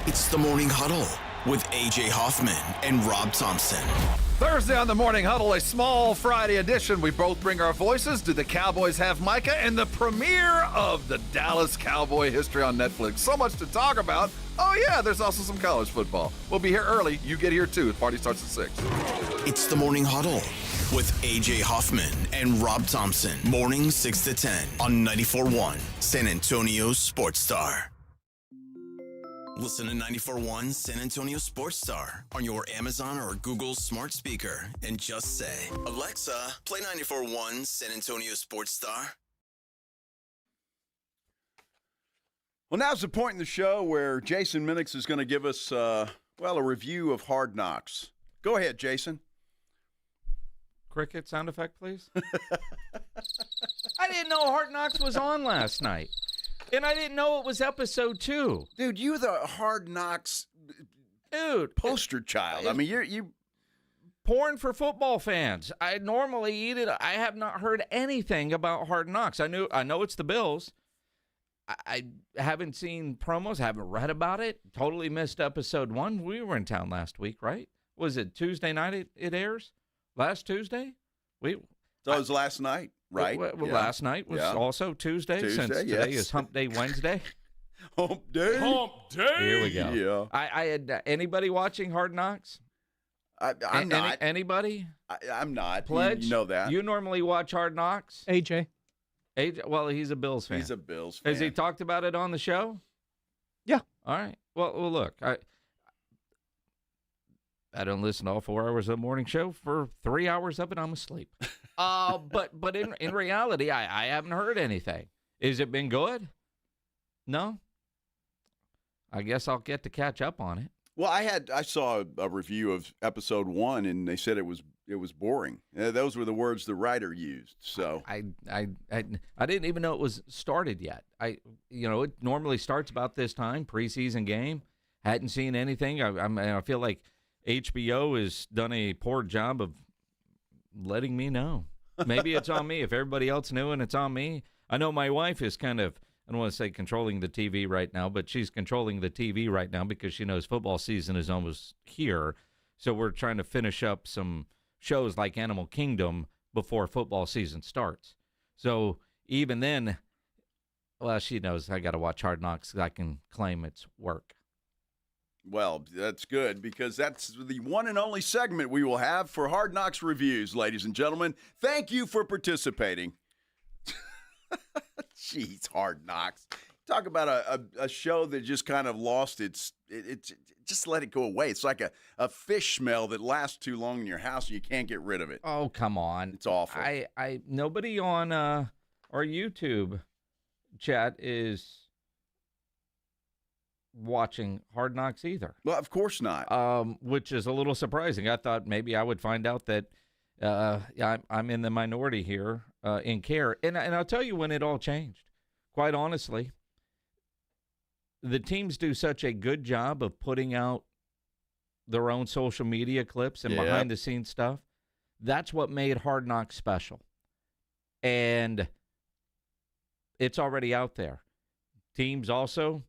It's the Morning Huddle with A.J. Hoffman and Rob Thompson. Thursday on the Morning Huddle, a small Friday edition. We both bring our voices. Do the Cowboys have Micah? And the premiere of the Dallas Cowboy history on Netflix. So much to talk about. Oh, yeah, there's also some college football. We'll be here early. You get here, too. The party starts at 6. It's the Morning Huddle with A.J. Hoffman and Rob Thompson. Mornings 6 to 10 on 94.1 San Antonio Sports Star. Listen to 94.1 San Antonio Sports Star on your Amazon or Google smart speaker and just say, Alexa, play 94.1 San Antonio Sports Star. Well, now's the point in the show where Jason Minix is going to give us, a review of Hard Knocks. Go ahead, Jason. Cricket sound effect, please. I didn't know Hard Knocks was on last night. And I didn't know it was episode 2. Dude, you're the Hard Knocks poster child. I mean, you porn for football fans. I normally eat it. I have not heard anything about Hard Knocks. I know it's the Bills. I haven't seen promos, haven't read about it. Totally missed episode 1. We were in town last week, right? Was it Tuesday night it airs? Last Tuesday? So it was last night. Right. Well, last night was also Tuesday since today is Hump Day Wednesday. Hump Day. Hump Day. Here we go. Yeah. I had anybody watching Hard Knocks? I'm not. Anybody? I'm not. Pledge? You know that. You normally watch Hard Knocks? AJ. Well, he's a Bills fan. He's a Bills fan. Has he talked about it on the show? Yeah. All right. Well, look, I don't listen to all 4 hours of the morning show. For 3 hours of it, I'm asleep. But in reality, I haven't heard anything. Has it been good? No. I guess I'll get to catch up on it. Well, I saw a review of episode 1, and they said it was boring. Those were the words the writer used. So I didn't even know it was started yet. It normally starts about this time, preseason game. Hadn't seen anything. I feel like HBO has done a poor job of letting me know. Maybe it's on me. If everybody else knew and it's on me. I know my wife is kind of, I don't want to say controlling the TV right now, but she's controlling the TV right now because she knows football season is almost here. So we're trying to finish up some shows like Animal Kingdom before football season starts. So even then, well, she knows I got to watch Hard Knocks so I can claim it's work. Well, that's good because that's the one and only segment we will have for Hard Knocks reviews, ladies and gentlemen. Thank you for participating. Jeez, Hard Knocks. Talk about a show that just kind of lost its just let it go away. It's like a fish smell that lasts too long in your house and you can't get rid of it. Oh, come on. It's awful. Nobody on our YouTube chat is watching Hard Knocks either. Well, of course not. Which is a little surprising. I thought maybe I would find out that I'm in the minority here in care. And I'll tell you when it all changed. Quite honestly, the teams do such a good job of putting out their own social media clips and behind-the-scenes stuff. That's what made Hard Knocks special. And it's already out there. Teams also,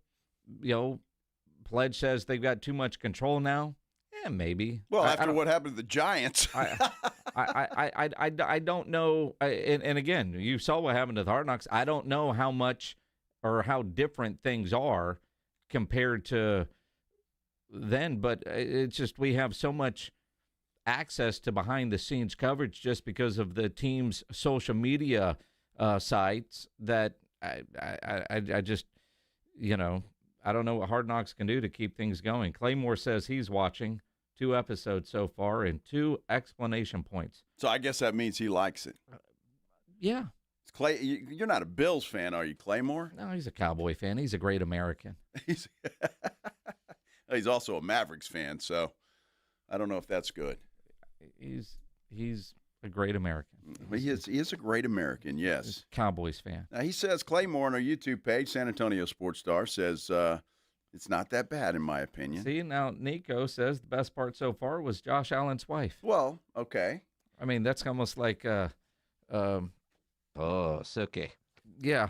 Pledge says they've got too much control now. Yeah, maybe. Well, after what happened to the Giants. I don't know. And again, you saw what happened to the Hard Knocks. I don't know how much or how different things are compared to then, but it's just we have so much access to behind-the-scenes coverage just because of the team's social media sites that I just, I don't know what Hard Knocks can do to keep things going. Claymore says he's watching 2 episodes so far and 2 explanation points. So I guess that means he likes it. Yeah. Clay, you're not a Bills fan, are you, Claymore? No, he's a Cowboy fan. He's a great American. He's also a Mavericks fan, so I don't know if that's good. He's a great American. He is a great American, yes. He's a Cowboys fan. Now, he says, Claymore on our YouTube page, San Antonio Sports Star, says it's not that bad in my opinion. See, now Nico says the best part so far was Josh Allen's wife. Well, okay. I mean, that's almost like, Suki. Yeah.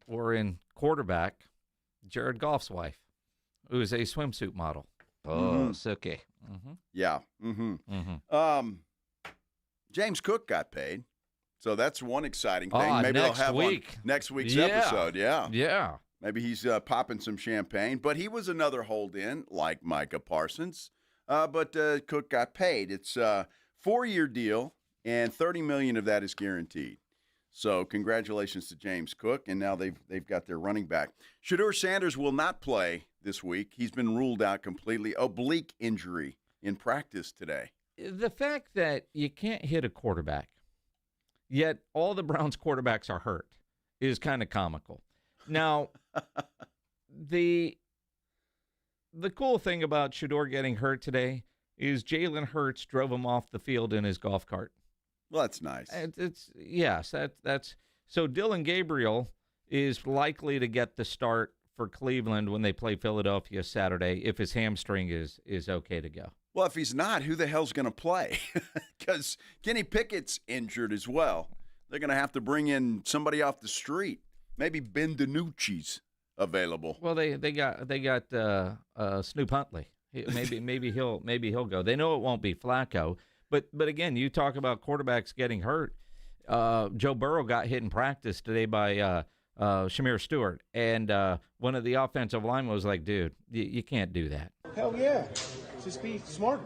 Or in quarterback, Jared Goff's wife, who is a swimsuit model. Suki. Mm-hmm. Yeah. Mm-hmm. James Cook got paid, so that's one exciting thing. Maybe they'll have one next week's episode. Yeah. Maybe he's popping some champagne, but he was another hold-in like Micah Parsons. But Cook got paid. It's a 4-year deal, and $30 million of that is guaranteed. So congratulations to James Cook, and now they've got their running back. Shedeur Sanders will not play this week. He's been ruled out completely. Oblique injury in practice today. The fact that you can't hit a quarterback, yet all the Browns quarterbacks are hurt, is kind of comical. Now, the cool thing about Shedeur getting hurt today is Jalen Hurts drove him off the field in his golf cart. Well, that's nice. That's so Dylan Gabriel is likely to get the start for Cleveland when they play Philadelphia Saturday if his hamstring is okay to go. Well, if he's not, who the hell's going to play? Because Kenny Pickett's injured as well. They're going to have to bring in somebody off the street. Maybe Ben DiNucci's available. Well, they got Snoop Huntley. Maybe he'll go. They know it won't be Flacco. But again, you talk about quarterbacks getting hurt. Joe Burrow got hit in practice today by Shamir Stewart, and one of the offensive linemen was like, "Dude, you can't do that." Hell yeah, just be smart.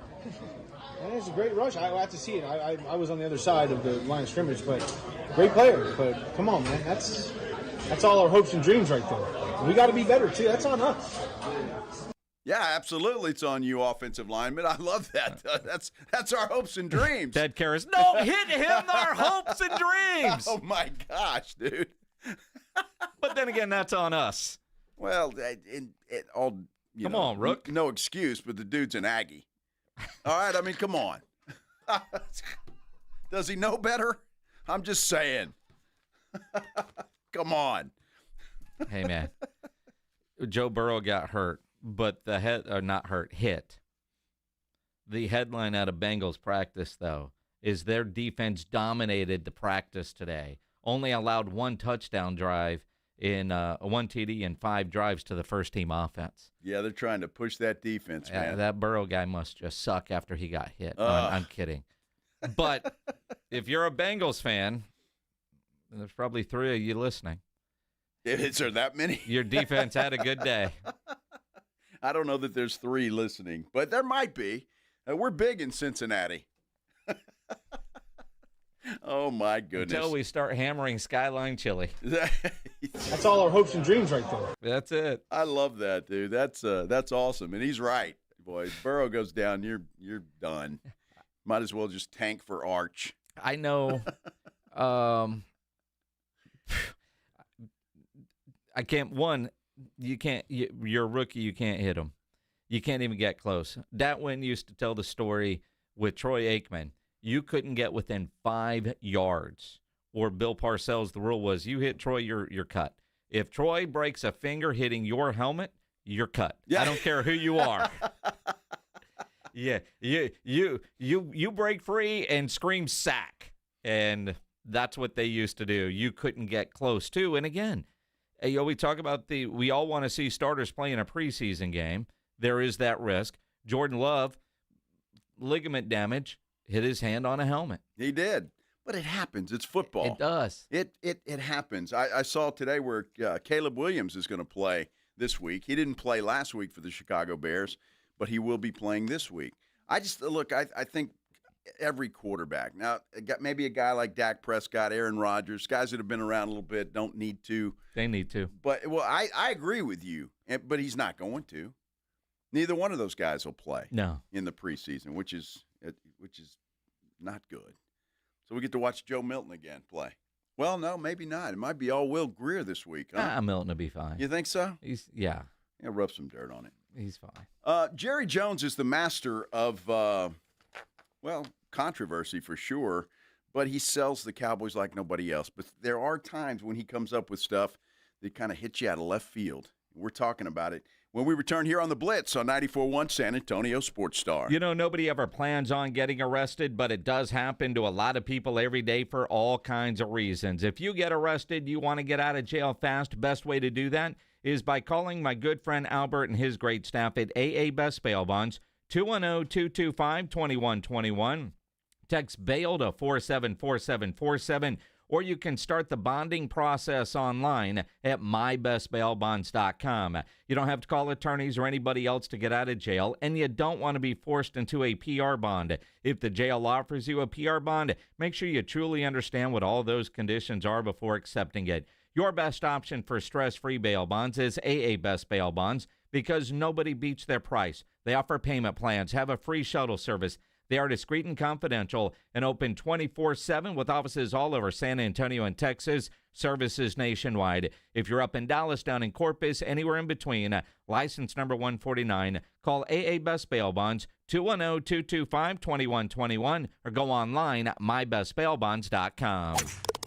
And it's a great rush. I have to see it. I was on the other side of the line of scrimmage, but great player. But come on, man, that's all our hopes and dreams right there. We got to be better too. That's on us. Yeah, absolutely. It's on you, offensive lineman. I love that. That's our hopes and dreams. Ted Karras, no, hit him, our hopes and dreams. Oh, my gosh, dude. But then again, that's on us. Well, come on, Rook. No excuse, but the dude's an Aggie. All right, I mean, come on. Does he know better? I'm just saying. Come on. Hey, man. Joe Burrow got hurt. But hit. The headline out of Bengals practice, though, is their defense dominated the practice today. Only allowed 1 touchdown drive in 1 TD and 5 drives to the first-team offense. Yeah, they're trying to push that defense, man. That Burrow guy must just suck after he got hit. I'm kidding. But if you're a Bengals fan, and there's probably 3 of you listening. Is there that many? Your defense had a good day. I don't know that there's 3 listening, but there might be. We're big in Cincinnati. Oh, my goodness. Until we start hammering Skyline chili. That's all our hopes and dreams right there. That's it. I love that, dude. That's awesome. And he's right. Boy, if Burrow goes down, you're done. Might as well just tank for Arch. I know. I can't. You can't. You're a rookie. You can't hit him. You can't even get close. Datwin used to tell the story with Troy Aikman. You couldn't get within 5 yards. Or Bill Parcells, the rule was you hit Troy, you're cut. If Troy breaks a finger hitting your helmet, you're cut. Yeah. I don't care who you are. Yeah, you break free and scream sack, and that's what they used to do. You couldn't get close to. And again, we talk about we all want to see starters play in a preseason game. There is that risk. Jordan Love, ligament damage, hit his hand on a helmet. He did. But it happens. It's football. It does. It happens. I saw today where Caleb Williams is going to play this week. He didn't play last week for the Chicago Bears, but he will be playing this week. I think every quarterback, now maybe a guy like Dak Prescott, Aaron Rodgers, guys that have been around a little bit don't need to. They need to. But, I agree with you, but he's not going to. Neither one of those guys will play in the preseason, which is not good. So we get to watch Joe Milton again play. Well, no, maybe not. It might be all Will Greer this week. Huh? Milton will be fine. You think so? Yeah. Rub some dirt on it. He's fine. Jerry Jones is the master of, controversy for sure, but he sells the Cowboys like nobody else. But there are times when he comes up with stuff that kind of hits you out of left field. We're talking about it when we return here on the Blitz on 94.1 San Antonio Sports Star. Nobody ever plans on getting arrested, but it does happen to a lot of people every day for all kinds of reasons. If you get arrested, you want to get out of jail fast, best way to do that is by calling my good friend Albert and his great staff at AA Best Bail Bonds, 210-225-2121. Text bail to 474747, or you can start the bonding process online at mybestbailbonds.com. You don't have to call attorneys or anybody else to get out of jail, and you don't want to be forced into a PR bond. If the jail offers you a PR bond, make sure you truly understand what all those conditions are before accepting it. Your best option for stress-free bail bonds is AA Best Bail Bonds because nobody beats their price. They offer payment plans, have a free shuttle service. They are discreet and confidential and open 24/7 with offices all over San Antonio and Texas, services nationwide. If you're up in Dallas, down in Corpus, anywhere in between, license number 149, call AA Best Bail Bonds, 210-225-2121, or go online at mybestbailbonds.com.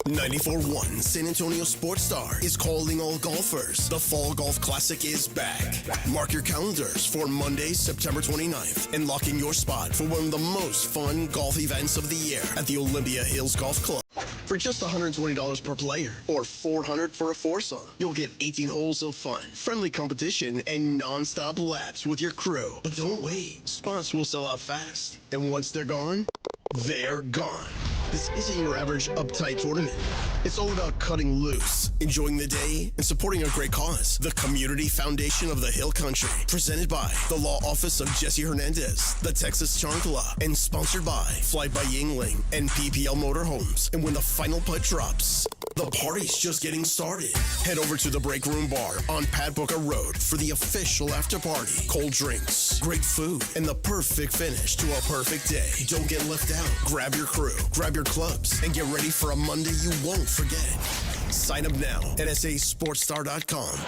94.1 San Antonio Sports Star is calling all golfers. The Fall Golf Classic is back. Mark your calendars for Monday, September 29th, and lock in your spot for one of the most fun golf events of the year at the Olympia Hills Golf Club. For just $120 per player, or $400 for a foursome, you'll get 18 holes of fun, friendly competition, and non-stop laps with your crew. But don't wait. Spots will sell out fast. And once they're gone, they're gone. This isn't your average uptight tournament. It's all about cutting loose, enjoying the day, and supporting a great cause. The Community Foundation of the Hill Country. Presented by the Law Office of Jesse Hernandez, the Texas Chancla, and sponsored by Flight by Yingling and PPL Motorhomes. And when the final putt drops, the party's just getting started. Head over to the Break Room Bar on Pat Booker Road for the official after party. Cold drinks, great food, and the perfect finish to a perfect day. Don't get left out. Grab your crew, grab your clubs, and get ready for a Monday you won't forget. Sign up now at sasportstar.com.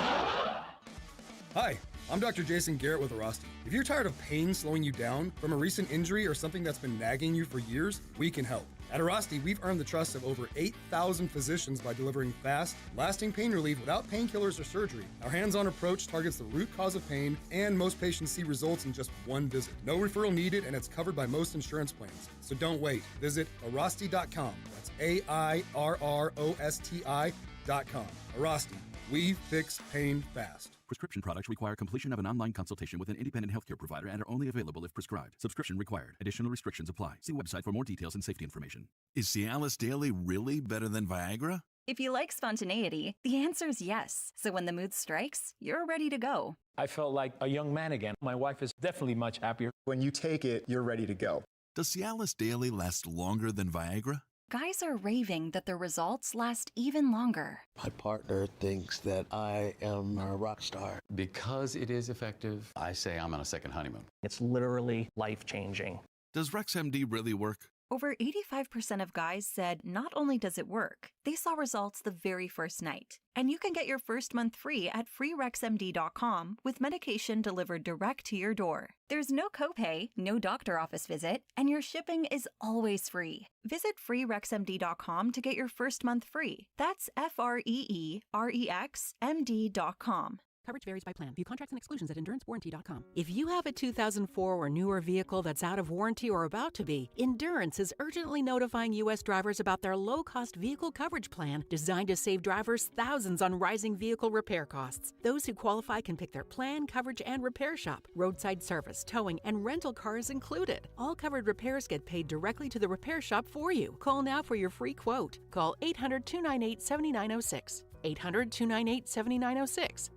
Hi, I'm Dr. Jason Garrett with Arasti. If you're tired of pain slowing you down from a recent injury or something that's been nagging you for years, we can help. At Arasti, we've earned the trust of over 8,000 physicians by delivering fast, lasting pain relief without painkillers or surgery. Our hands-on approach targets the root cause of pain, and most patients see results in just one visit. No referral needed, and it's covered by most insurance plans. So don't wait. Visit Arasti.com. That's AIRROSTI.com. Arasti. We fix pain fast. Prescription products require completion of an online consultation with an independent healthcare provider and are only available if prescribed. Subscription required. Additional restrictions apply. See website for more details and safety information. Is Cialis Daily really better than Viagra? If you like spontaneity, the answer is yes. So when the mood strikes, you're ready to go. I felt like a young man again. My wife is definitely much happier. When you take it, you're ready to go. Does Cialis Daily last longer than Viagra? Guys are raving that the results last even longer. My partner thinks that I am a rock star. Because it is effective, I say I'm on a second honeymoon. It's literally life-changing. Does RexMD really work? Over 85% of guys said not only does it work, they saw results the very first night. And you can get your first month free at freerexmd.com with medication delivered direct to your door. There's no copay, no doctor office visit, and your shipping is always free. Visit freerexmd.com to get your first month free. That's FREEREXMD.com. Coverage varies by plan. View contracts and exclusions at endurancewarranty.com. If you have a 2004 or newer vehicle that's out of warranty or about to be, Endurance is urgently notifying U.S. drivers about their low-cost vehicle coverage plan designed to save drivers thousands on rising vehicle repair costs. Those who qualify can pick their plan, coverage, and repair shop. Roadside service, towing, and rental cars included. All covered repairs get paid directly to the repair shop for you. Call now for your free quote. Call 800-298-7906. 800-298-7906.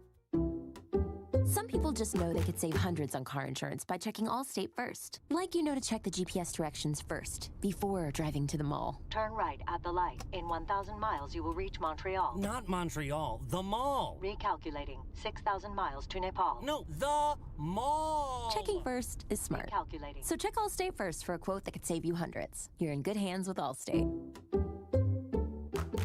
Some people just know they could save hundreds on car insurance by checking Allstate first. Like you know to check the GPS directions first, before driving to the mall. Turn right at the light. In 1,000 miles, you will reach Montreal. Not Montreal, the mall. Recalculating. 6,000 miles to Nepal. No, the mall. Checking first is smart. Recalculating. So check Allstate first for a quote that could save you hundreds. You're in good hands with Allstate.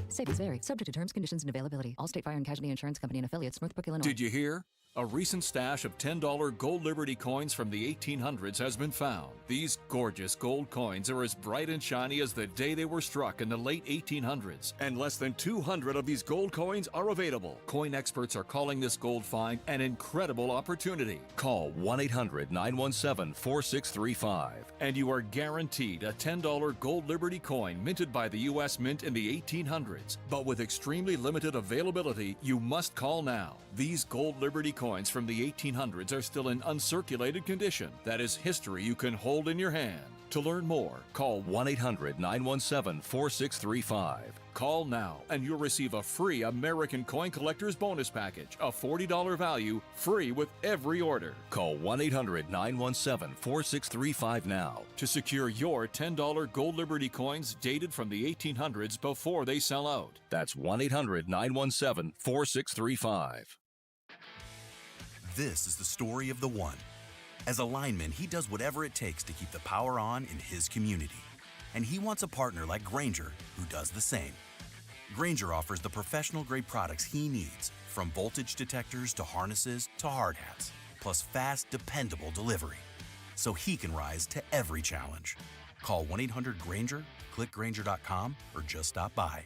Savings vary, subject to terms, conditions, and availability. Allstate Fire and Casualty Insurance Company and affiliates, Northbrook, Illinois. Did you hear? A recent stash of $10 gold Liberty coins from the 1800s has been found. These gorgeous gold coins are as bright and shiny as the day they were struck in the late 1800s. And less than 200 of these gold coins are available. Coin experts are calling this gold find an incredible opportunity. Call 1-800-917-4635 and you are guaranteed a $10 gold Liberty coin minted by the U.S. Mint in the 1800s. But with extremely limited availability, you must call now. These gold Liberty coins from the 1800s are still in uncirculated condition. That is history you can hold in your hand. To learn more, call 1-800-917-4635. Call now and you'll receive a free American Coin Collector's Bonus Package, a $40 value, free with every order. Call 1-800-917-4635 now to secure your $10 gold Liberty coins dated from the 1800s before they sell out. That's 1-800-917-4635. This is the story of the one. As a lineman, he does whatever it takes to keep the power on in his community. And he wants a partner like Grainger who does the same. Grainger offers the professional-grade products he needs, from voltage detectors to harnesses to hard hats, plus fast, dependable delivery, so he can rise to every challenge. Call 1-800-GRAINGER, click Grainger.com, or just stop by.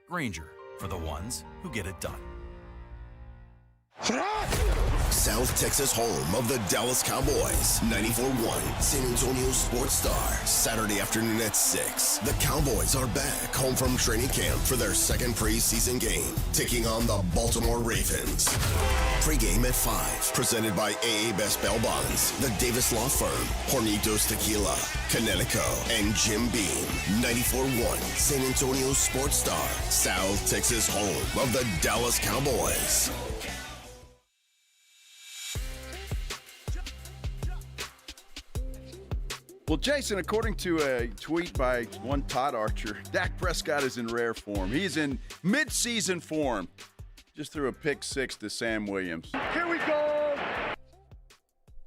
Grainger, for the ones who get it done. South Texas home of the Dallas Cowboys. 94.1 San Antonio Sports Star. Saturday afternoon at 6. The Cowboys are back home from training camp for their second preseason game, taking on the Baltimore Ravens. Pre-game at 5. Presented by AA Best Bail Bonds, the Davis Law Firm, Hornitos Tequila, Connecticut, and Jim Beam. 94.1 San Antonio Sports Star. South Texas home of the Dallas Cowboys. Well, Jason, according to a tweet by one Todd Archer, Dak Prescott is in rare form. He's in mid-season form. Just threw a pick six to Sam Williams. Here we go!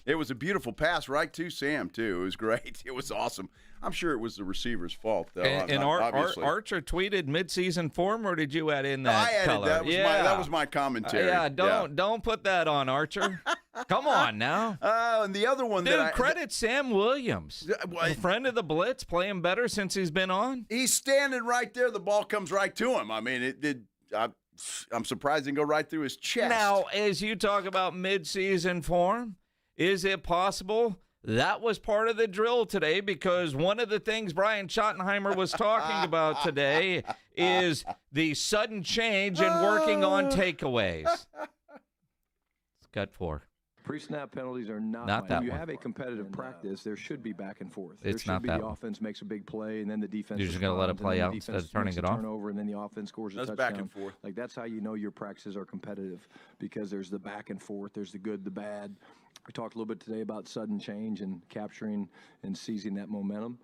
It was a beautiful pass right to Sam, too. It was great. It was awesome. I'm sure it was the receiver's fault, though. And Archer tweeted mid-season form, or did you add in that I added color? That was my commentary. Don't put that on, Archer. Come on now. And the other one credit Sam Williams, a friend of the Blitz, playing better since he's been on. He's standing right there. The ball comes right to him. I mean, I'm surprised it didn't go right through his chest. Now, as you talk about mid-season form, is it possible that was part of the drill today? Because one of the things Brian Schottenheimer was talking about today is the sudden change in working on takeaways. It's cut four. Pre-snap penalties are not that when you one. have a competitive practice, there should be back and forth. It's there not should be that the one. offense makes a big play, and then the defense You're just going to let it play out instead of turning it off? Turnover, and then the offense scores a touchdown. That's back and forth. Like, that's how you know your practices are competitive, because there's the back and forth, there's the good, the bad. We talked a little bit today about sudden change and capturing and seizing that momentum.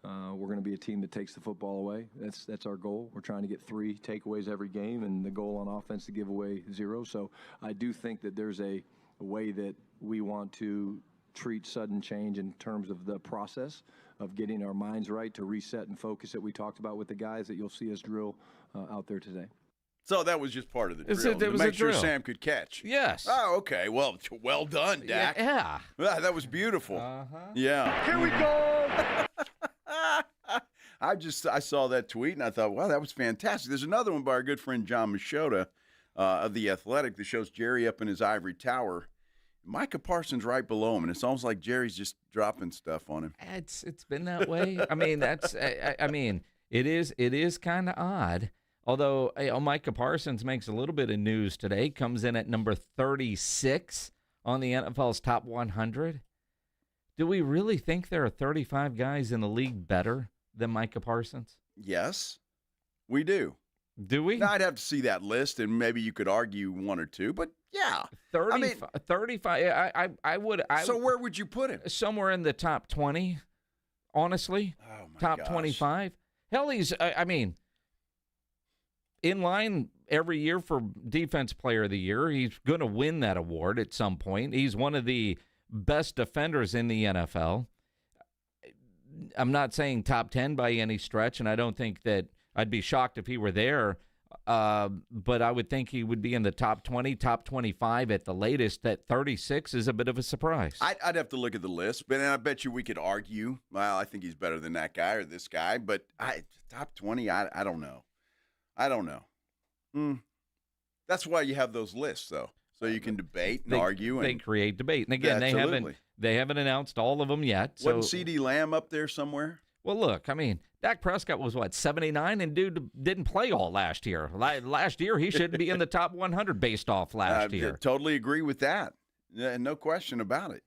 We're going to be a team that takes the football away. That's our goal. We're trying to get 3 takeaways every game, and the goal on offense to give away 0. So I do think that there's a way that we want to treat sudden change in terms of the process of getting our minds right to reset and focus that we talked about with the guys that you'll see us drill out there today. So that was just part of the drill. It was to make a sure drill. Sam could catch. Yes. Oh, okay. Well done, Dak. Yeah. That was beautiful. Yeah. Here we go! I saw that tweet and I thought, wow, that was fantastic. There's another one by our good friend John Machota. of The Athletic that shows Jerry up in his ivory tower. Micah Parsons right below him, and it's almost like Jerry's just dropping stuff on him. It's been that way. I mean, it is kind of odd. Although Micah Parsons makes a little bit of news today, comes in at number 36 on the NFL's top 100. Do we really think there are 35 guys in the league better than Micah Parsons? Yes, we do. Do we? Now, I'd have to see that list, and maybe you could argue one or two, but yeah. 35. I would. So where would you put him? Somewhere in the top 20, honestly. Oh, my top gosh. 25. Hell, he's, in line every year for Defense Player of the Year. He's going to win that award at some point. He's one of the best defenders in the NFL. I'm not saying top 10 by any stretch, and I don't think that I'd be shocked if he were there, but I would think he would be in the top 20, top 25 at the latest. That 36 is a bit of a surprise. I'd have to look at the list, but I bet you we could argue, well, I think he's better than that guy or this guy, but top 20, I don't know. I don't know. That's why you have those lists, though, so you can debate and argue. They create debate. And again, they haven't announced all of them yet. Wasn't C.D. Lamb up there somewhere? Well, look, Dak Prescott was, 79, and dude didn't play all last year. Last year, he should be in the top 100 based off last year. I totally agree with that. No question about it.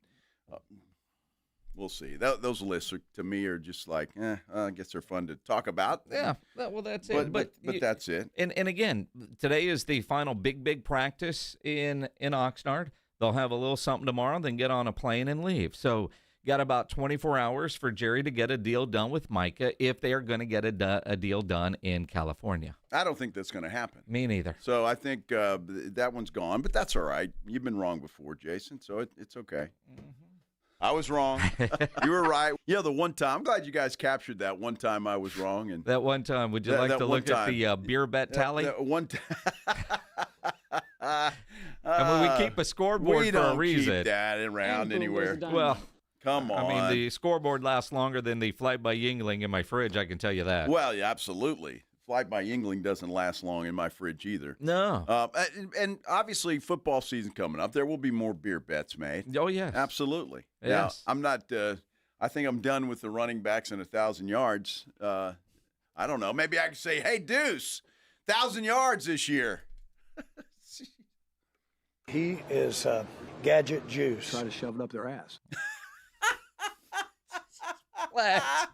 We'll see. Those lists, to me, are just like, I guess they're fun to talk about. Yeah, well, that's it. But that's it. And again, today is the final big practice in Oxnard. They'll have a little something tomorrow, then get on a plane and leave. So got about 24 hours for Jerry to get a deal done with Micah if they are going to get a deal done in California. I don't think that's going to happen. Me neither. So I think that one's gone, but that's all right. You've been wrong before, Jason, so it's okay. Mm-hmm. I was wrong. You were right. Yeah, the one time. I'm glad you guys captured that one time I was wrong. And that one time. Would you like to look at the beer bet tally? One time. We keep a scoreboard for a reason. We don't keep that around anywhere. Well, come on. The scoreboard lasts longer than the Flight by Yingling in my fridge, I can tell you that. Well, yeah, absolutely. Flight by Yingling doesn't last long in my fridge either. No. And obviously, football season coming up. There will be more beer bets made. Oh, yes. Absolutely. Yes. Now, I'm not I think I'm done with the running backs and 1,000 yards. I don't know. Maybe I could say, hey, Deuce, 1,000 yards this year. He is gadget juice. Try to shove it up their ass. Wow.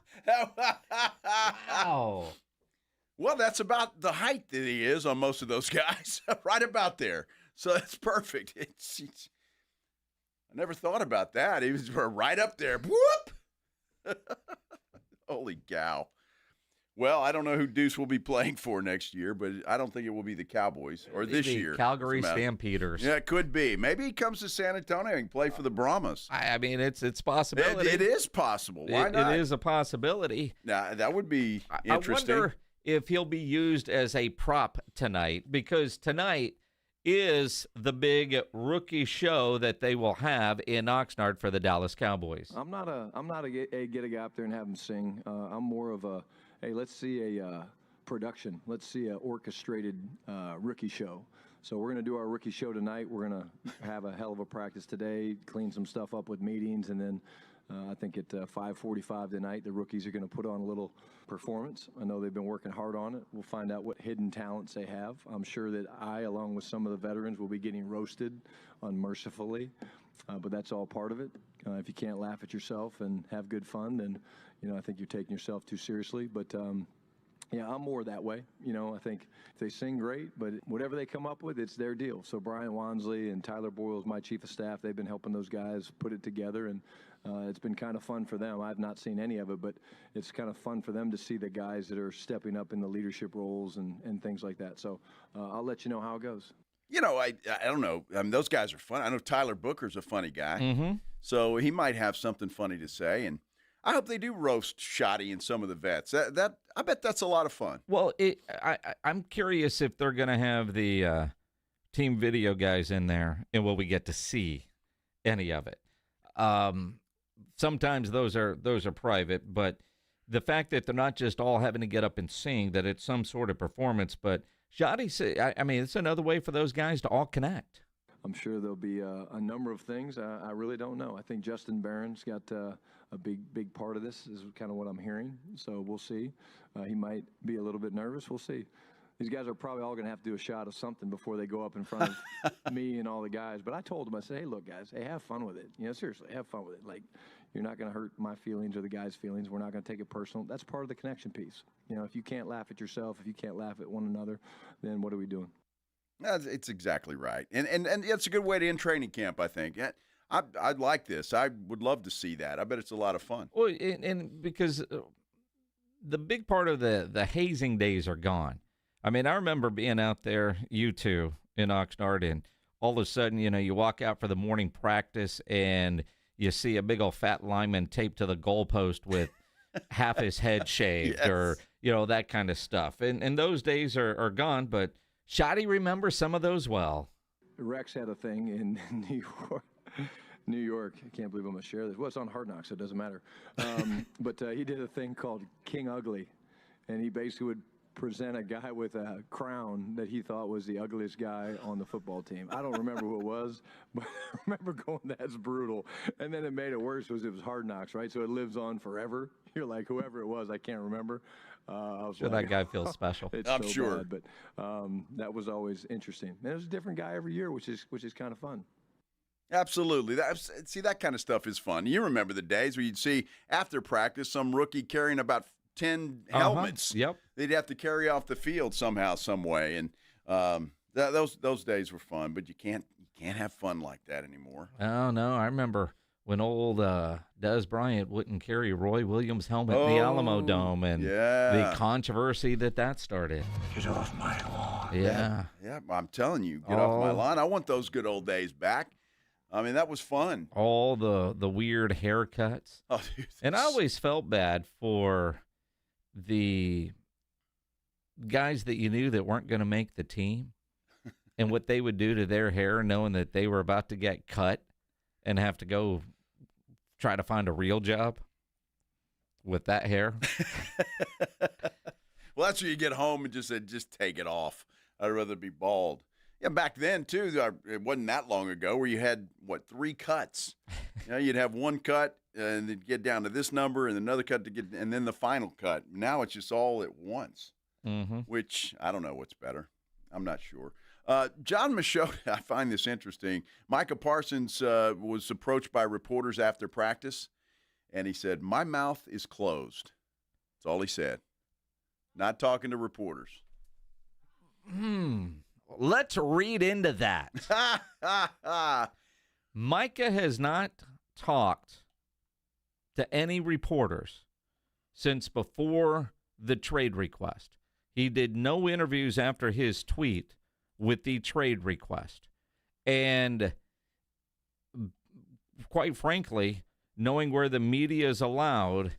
Well, that's about the height that he is on most of those guys, right about there. So that's perfect. I never thought about that. He was right up there. Whoop! Holy cow. Well, I don't know who Deuce will be playing for next year, but I don't think it will be the Cowboys or this year. Calgary Stampeders. Yeah, it could be. Maybe he comes to San Antonio and play for the Brahmas. It's a possibility. It is possible. Why not? It is a possibility. Now, that would be interesting. I wonder if he'll be used as a prop tonight, because tonight is the big rookie show that they will have in Oxnard for the Dallas Cowboys. I'm not a get a guy up there and have him sing. I'm more of a, hey, let's see a production. Let's see an orchestrated rookie show. So we're going to do our rookie show tonight. We're going to have a hell of a practice today, clean some stuff up with meetings, and then I think at 5:45 tonight, the rookies are going to put on a little performance. I know they've been working hard on it. We'll find out what hidden talents they have. I'm sure that I, along with some of the veterans, will be getting roasted unmercifully, but that's all part of it. If you can't laugh at yourself and have good fun, then I think you're taking yourself too seriously. But yeah, I'm more that way. I think if they sing, great, but whatever they come up with, it's their deal. So Brian Wansley and Tyler Boyle is my chief of staff. They've been helping those guys put it together, and it's been kind of fun for them. I've not seen any of it, but it's kind of fun for them to see the guys that are stepping up in the leadership roles and things like that. So I'll let you know how it goes. I don't know. Those guys are fun. I know Tyler Booker's a funny guy, mm-hmm. so he might have something funny to say, and I hope they do roast Shoddy and some of the vets. That I bet that's a lot of fun. Well, I'm curious if they're going to have the team video guys in there, and will we get to see any of it? Sometimes those are private, but the fact that they're not just all having to get up and sing, that it's some sort of performance, but Shoddy, I mean, it's another way for those guys to all connect. I'm sure there'll be a number of things. I really don't know. I think Justin Barron's got a big part of this is kind of what I'm hearing. So we'll see. He might be a little bit nervous. We'll see. These guys are probably all going to have to do a shot of something before they go up in front of me and all the guys. But I told them, I said, hey, look, guys, hey, have fun with it. Seriously, have fun with it. Like, you're not going to hurt my feelings or the guys' feelings. We're not going to take it personal. That's part of the connection piece. If you can't laugh at yourself, if you can't laugh at one another, then what are we doing? It's exactly right. And it's a good way to end training camp, I think. I'd like this. I would love to see that. I bet it's a lot of fun. Well, and because the big part of the hazing days are gone. I mean, I remember being out there, you two, in Oxnard, and all of a sudden, you walk out for the morning practice and you see a big old fat lineman taped to the goalpost with half his head shaved or, that kind of stuff. And those days are gone, but Shoddy remembers some of those well. Rex had a thing in New York. I can't believe I'm going to share this. Well, it's on Hard Knocks, so it doesn't matter. But he did a thing called King Ugly, and he basically would present a guy with a crown that he thought was the ugliest guy on the football team. I don't remember who it was, but I remember going, that's brutal. And then it made it worse was Hard Knocks, right? So it lives on forever. You're like, whoever it was, I can't remember. I was sure, like, that guy feels special. I'm so sure. Bad, but that was always interesting. And it was a different guy every year, which is kind of fun. Absolutely. That kind of stuff is fun. You remember the days where you'd see after practice some rookie carrying about 10 helmets. Yep. They'd have to carry off the field somehow, some way, and those days were fun. But you can't have fun like that anymore. Oh no, I remember when old Des Bryant wouldn't carry Roy Williams' helmet in the Alamo Dome, and the controversy that started. Get off my lawn. Yeah. Yeah, I'm telling you, get off my lawn. I want those good old days back. I mean, that was fun. All the weird haircuts. Oh, dude, and I always felt bad for the guys that you knew that weren't going to make the team and what they would do to their hair knowing that they were about to get cut and have to go try to find a real job with that hair. Well, that's where you get home and just take it off. I'd rather be bald. Yeah, back then, too, it wasn't that long ago where you had, 3 cuts. You'd have one cut and then get down to this number and another cut and then the final cut. Now it's just all at once, which I don't know what's better. I'm not sure. John Machota, I find this interesting. Micah Parsons was approached by reporters after practice, and he said, "My mouth is closed." That's all he said. Not talking to reporters. Let's read into that. Micah has not talked to any reporters since before the trade request. He did no interviews after his tweet with the trade request. And quite frankly, knowing where the media is allowed,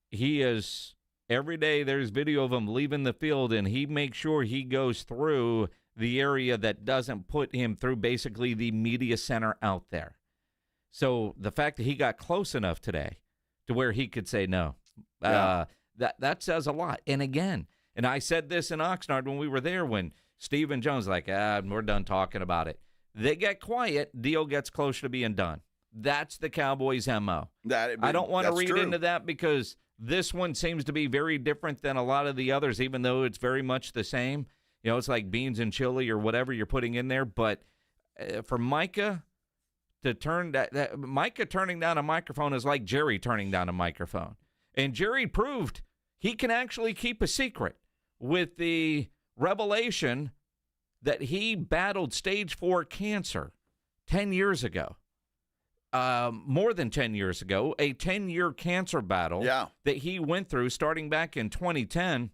he is, every day there's video of him leaving the field, and he makes sure he goes through the area that doesn't put him through basically the media center out there. So the fact that he got close enough today to where he could say no, that says a lot. And again, and I said this in Oxnard when we were there, when Stephen Jones like, we're done talking about it. They get quiet, deal gets closer to being done. That's the Cowboys' MO. I don't want to read into that because this one seems to be very different than a lot of the others, even though it's very much the same. It's like beans and chili or whatever you're putting in there. But for Micah to turn Micah turning down a microphone is like Jerry turning down a microphone. And Jerry proved he can actually keep a secret with the revelation that he battled stage 4 cancer 10 years ago. More than 10 years ago, a 10-year cancer battle that he went through starting back in 2010.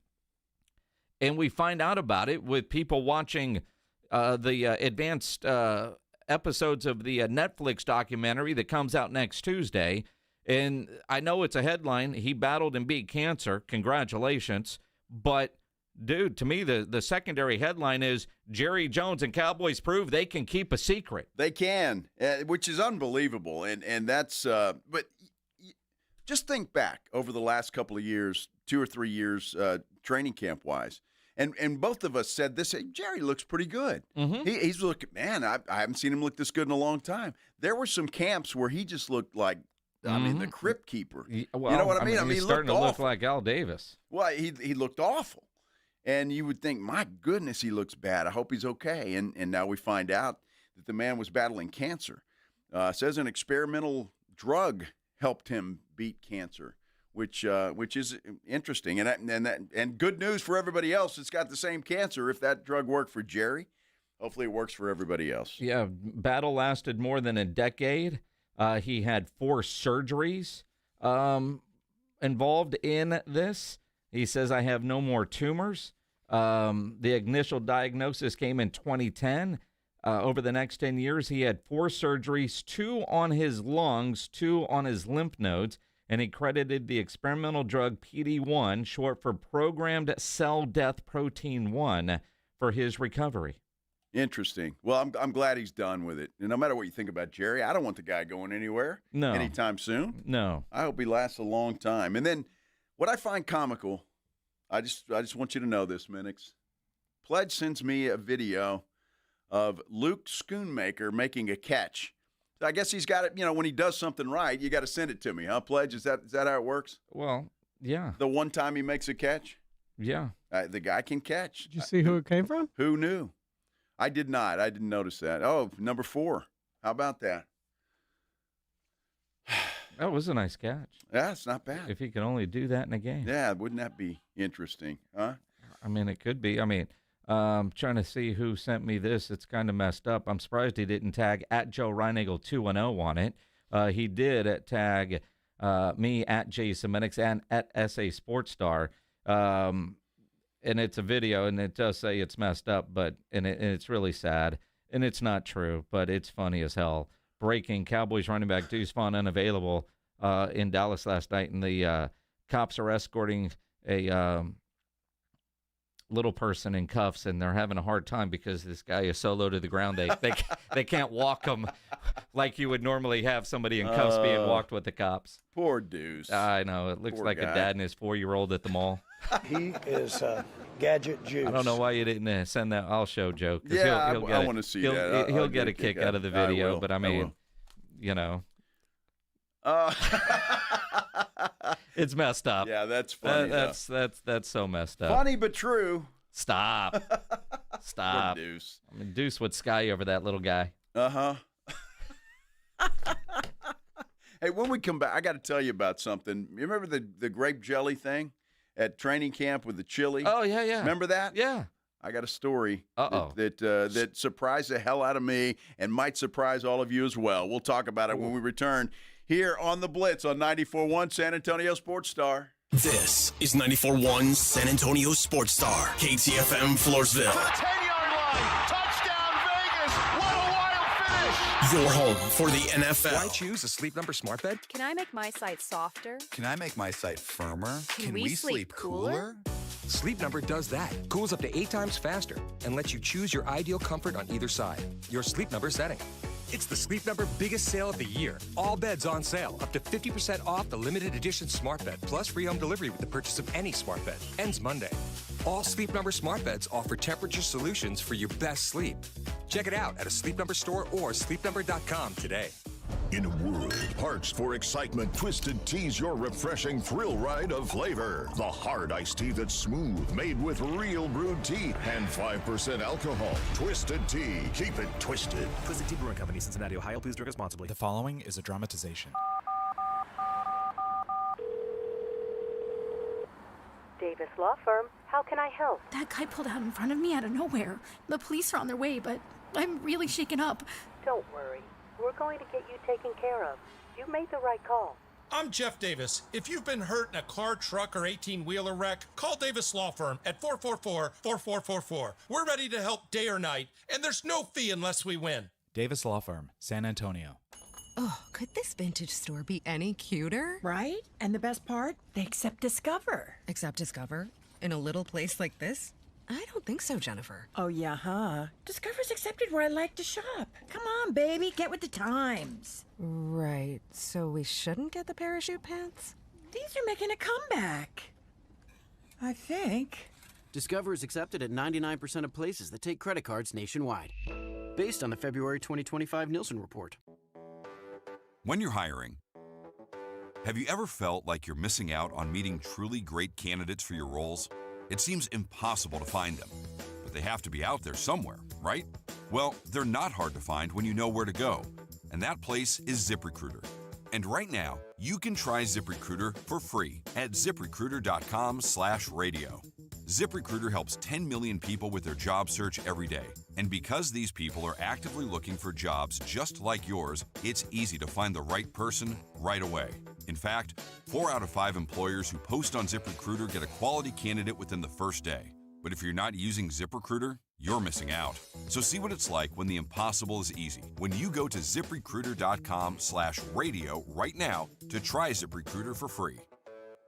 And we find out about it with people watching the advanced episodes of the Netflix documentary that comes out next Tuesday. And I know it's a headline, he battled and beat cancer. Congratulations. But, dude, to me, the secondary headline is Jerry Jones and Cowboys prove they can keep a secret. They can, which is unbelievable. And that's but just think back over the last couple of years, 2 or 3 years, training camp-wise. And both of us said this. Hey, Jerry looks pretty good. He's looking, man, I haven't seen him look this good in a long time. There were some camps where he just looked like, I mean, the crypt keeper. Well, you know what I mean? He's he starting looked to awful. look like Al Davis. Well, he looked awful. And you would think, my goodness, he looks bad. I hope he's okay. And now we find out that the man was battling cancer. Says an experimental drug helped him beat cancer, which is interesting. And good news for everybody else that's got the same cancer. If that drug worked for Jerry, hopefully it works for everybody else. Yeah, battle lasted more than a decade. He had 4 surgeries involved in this. He says, I have no more tumors. The initial diagnosis came in 2010. Over the next 10 years, he had 4 surgeries, 2 on his lungs, 2 on his lymph nodes, and he credited the experimental drug PD-1, short for Programmed Cell Death Protein 1, for his recovery. Interesting. Well, I'm glad he's done with it. And no matter what you think about Jerry, I don't want the guy going anywhere anytime soon. No. I hope he lasts a long time. And then what I find comical, I just want you to know this, Minix. Pledge sends me a video of Luke Schoonmaker making a catch. So I guess he's got it, when he does something right, you got to send it to me, huh, Pledge? Is that how it works? Well, yeah. The one time he makes a catch? Yeah. The guy can catch. Did you see who it came from? Who knew? I did not. I didn't notice that. Oh, number 4. How about that? That was a nice catch. Yeah, it's not bad. If he could only do that in a game. Yeah, wouldn't that be interesting, huh? I mean, it could be. I mean, trying to see who sent me this. It's kind of messed up. I'm surprised he didn't tag at Joe Reinagle 210 on it. He did tag me at Jason Minix and at SA Sports Star. And it's a video, and it does say it's messed up, and it's really sad. And it's not true, but it's funny as hell. Breaking: Cowboys running back Deuce Vaughn unavailable in Dallas last night, and the cops are escorting a little person in cuffs, and they're having a hard time because this guy is so low to the ground. They can't walk him like you would normally have somebody in cuffs being walked with the cops. Poor Deuce. I know. It looks Poor like guy. a dad and his 4-year-old at the mall. He is gadget juice. I don't know why you didn't send that I'll show joke. Yeah, I want to see that. He'll get a kick out of the video, but I mean, it's messed up. Yeah, that's funny. That's so messed up. Funny but true. Stop. Poor Deuce. I mean, Deuce would sky over that little guy. Uh-huh. Hey, when we come back, I got to tell you about something. You remember the grape jelly thing at training camp with the chili? Oh, yeah. Remember that? Yeah. I got a story Uh-oh. that surprised the hell out of me and might surprise all of you as well. We'll talk about it when we return here on the Blitz on 94.1 San Antonio Sports Star. This is 94.1 San Antonio Sports Star, KTFM Floresville. 10-yard line, touchdown Vegas, what a wild finish! Your home for the NFL. Why choose a Sleep Number smart bed? Can I make my site softer? Can I make my site firmer? Can we sleep cooler? Sleep Number does that. Cools up to 8 times faster and lets you choose your ideal comfort on either side. Your Sleep Number setting. It's the Sleep Number biggest sale of the year. All beds on sale, up to 50% off the limited edition smart bed, plus free home delivery with the purchase of any smart bed. Ends Monday. All Sleep Number smart beds offer temperature solutions for your best sleep. Check it out at a Sleep Number store or sleepnumber.com today. In a world parched for excitement, Twisted Tea's your refreshing thrill ride of flavor. The hard iced tea that's smooth, made with real brewed tea and 5% alcohol. Twisted Tea. Keep it twisted. Twisted Tea Brewing Company, Cincinnati, Ohio. Please drink responsibly. The following is a dramatization. Davis Law Firm, how can I help? That guy pulled out in front of me out of nowhere. The police are on their way, but I'm really shaken up. Don't worry. We're going to get you taken care of. You made the right call. I'm Jeff Davis. If you've been hurt in a car, truck, or 18-wheeler wreck, call Davis Law Firm at 444-4444. We're ready to help day or night, and there's no fee unless we win. Davis Law Firm, San Antonio. Oh, could this vintage store be any cuter? Right? And the best part? They accept Discover. Accept Discover? In a little place like this? I don't think so, Jennifer. Oh, yeah, huh? Discover's accepted where I like to shop. Come on, baby, get with the times. Right, so we shouldn't get the parachute pants? These are making a comeback. I think. Discover is accepted at 99% of places that take credit cards nationwide. Based on the February 2025 Nielsen report. When you're hiring, have you ever felt like you're missing out on meeting truly great candidates for your roles? It seems impossible to find them, but they have to be out there somewhere, right? Well, they're not hard to find when you know where to go, and that place is ZipRecruiter. And right now, you can try ZipRecruiter for free at ZipRecruiter.com/radio. ZipRecruiter helps 10 million people with their job search every day. And because these people are actively looking for jobs just like yours, it's easy to find the right person right away. In fact, 4 out of 5 employers who post on ZipRecruiter get a quality candidate within the first day. But if you're not using ZipRecruiter, you're missing out. So see what it's like when the impossible is easy. When you go to ZipRecruiter.com/radio right now to try ZipRecruiter for free.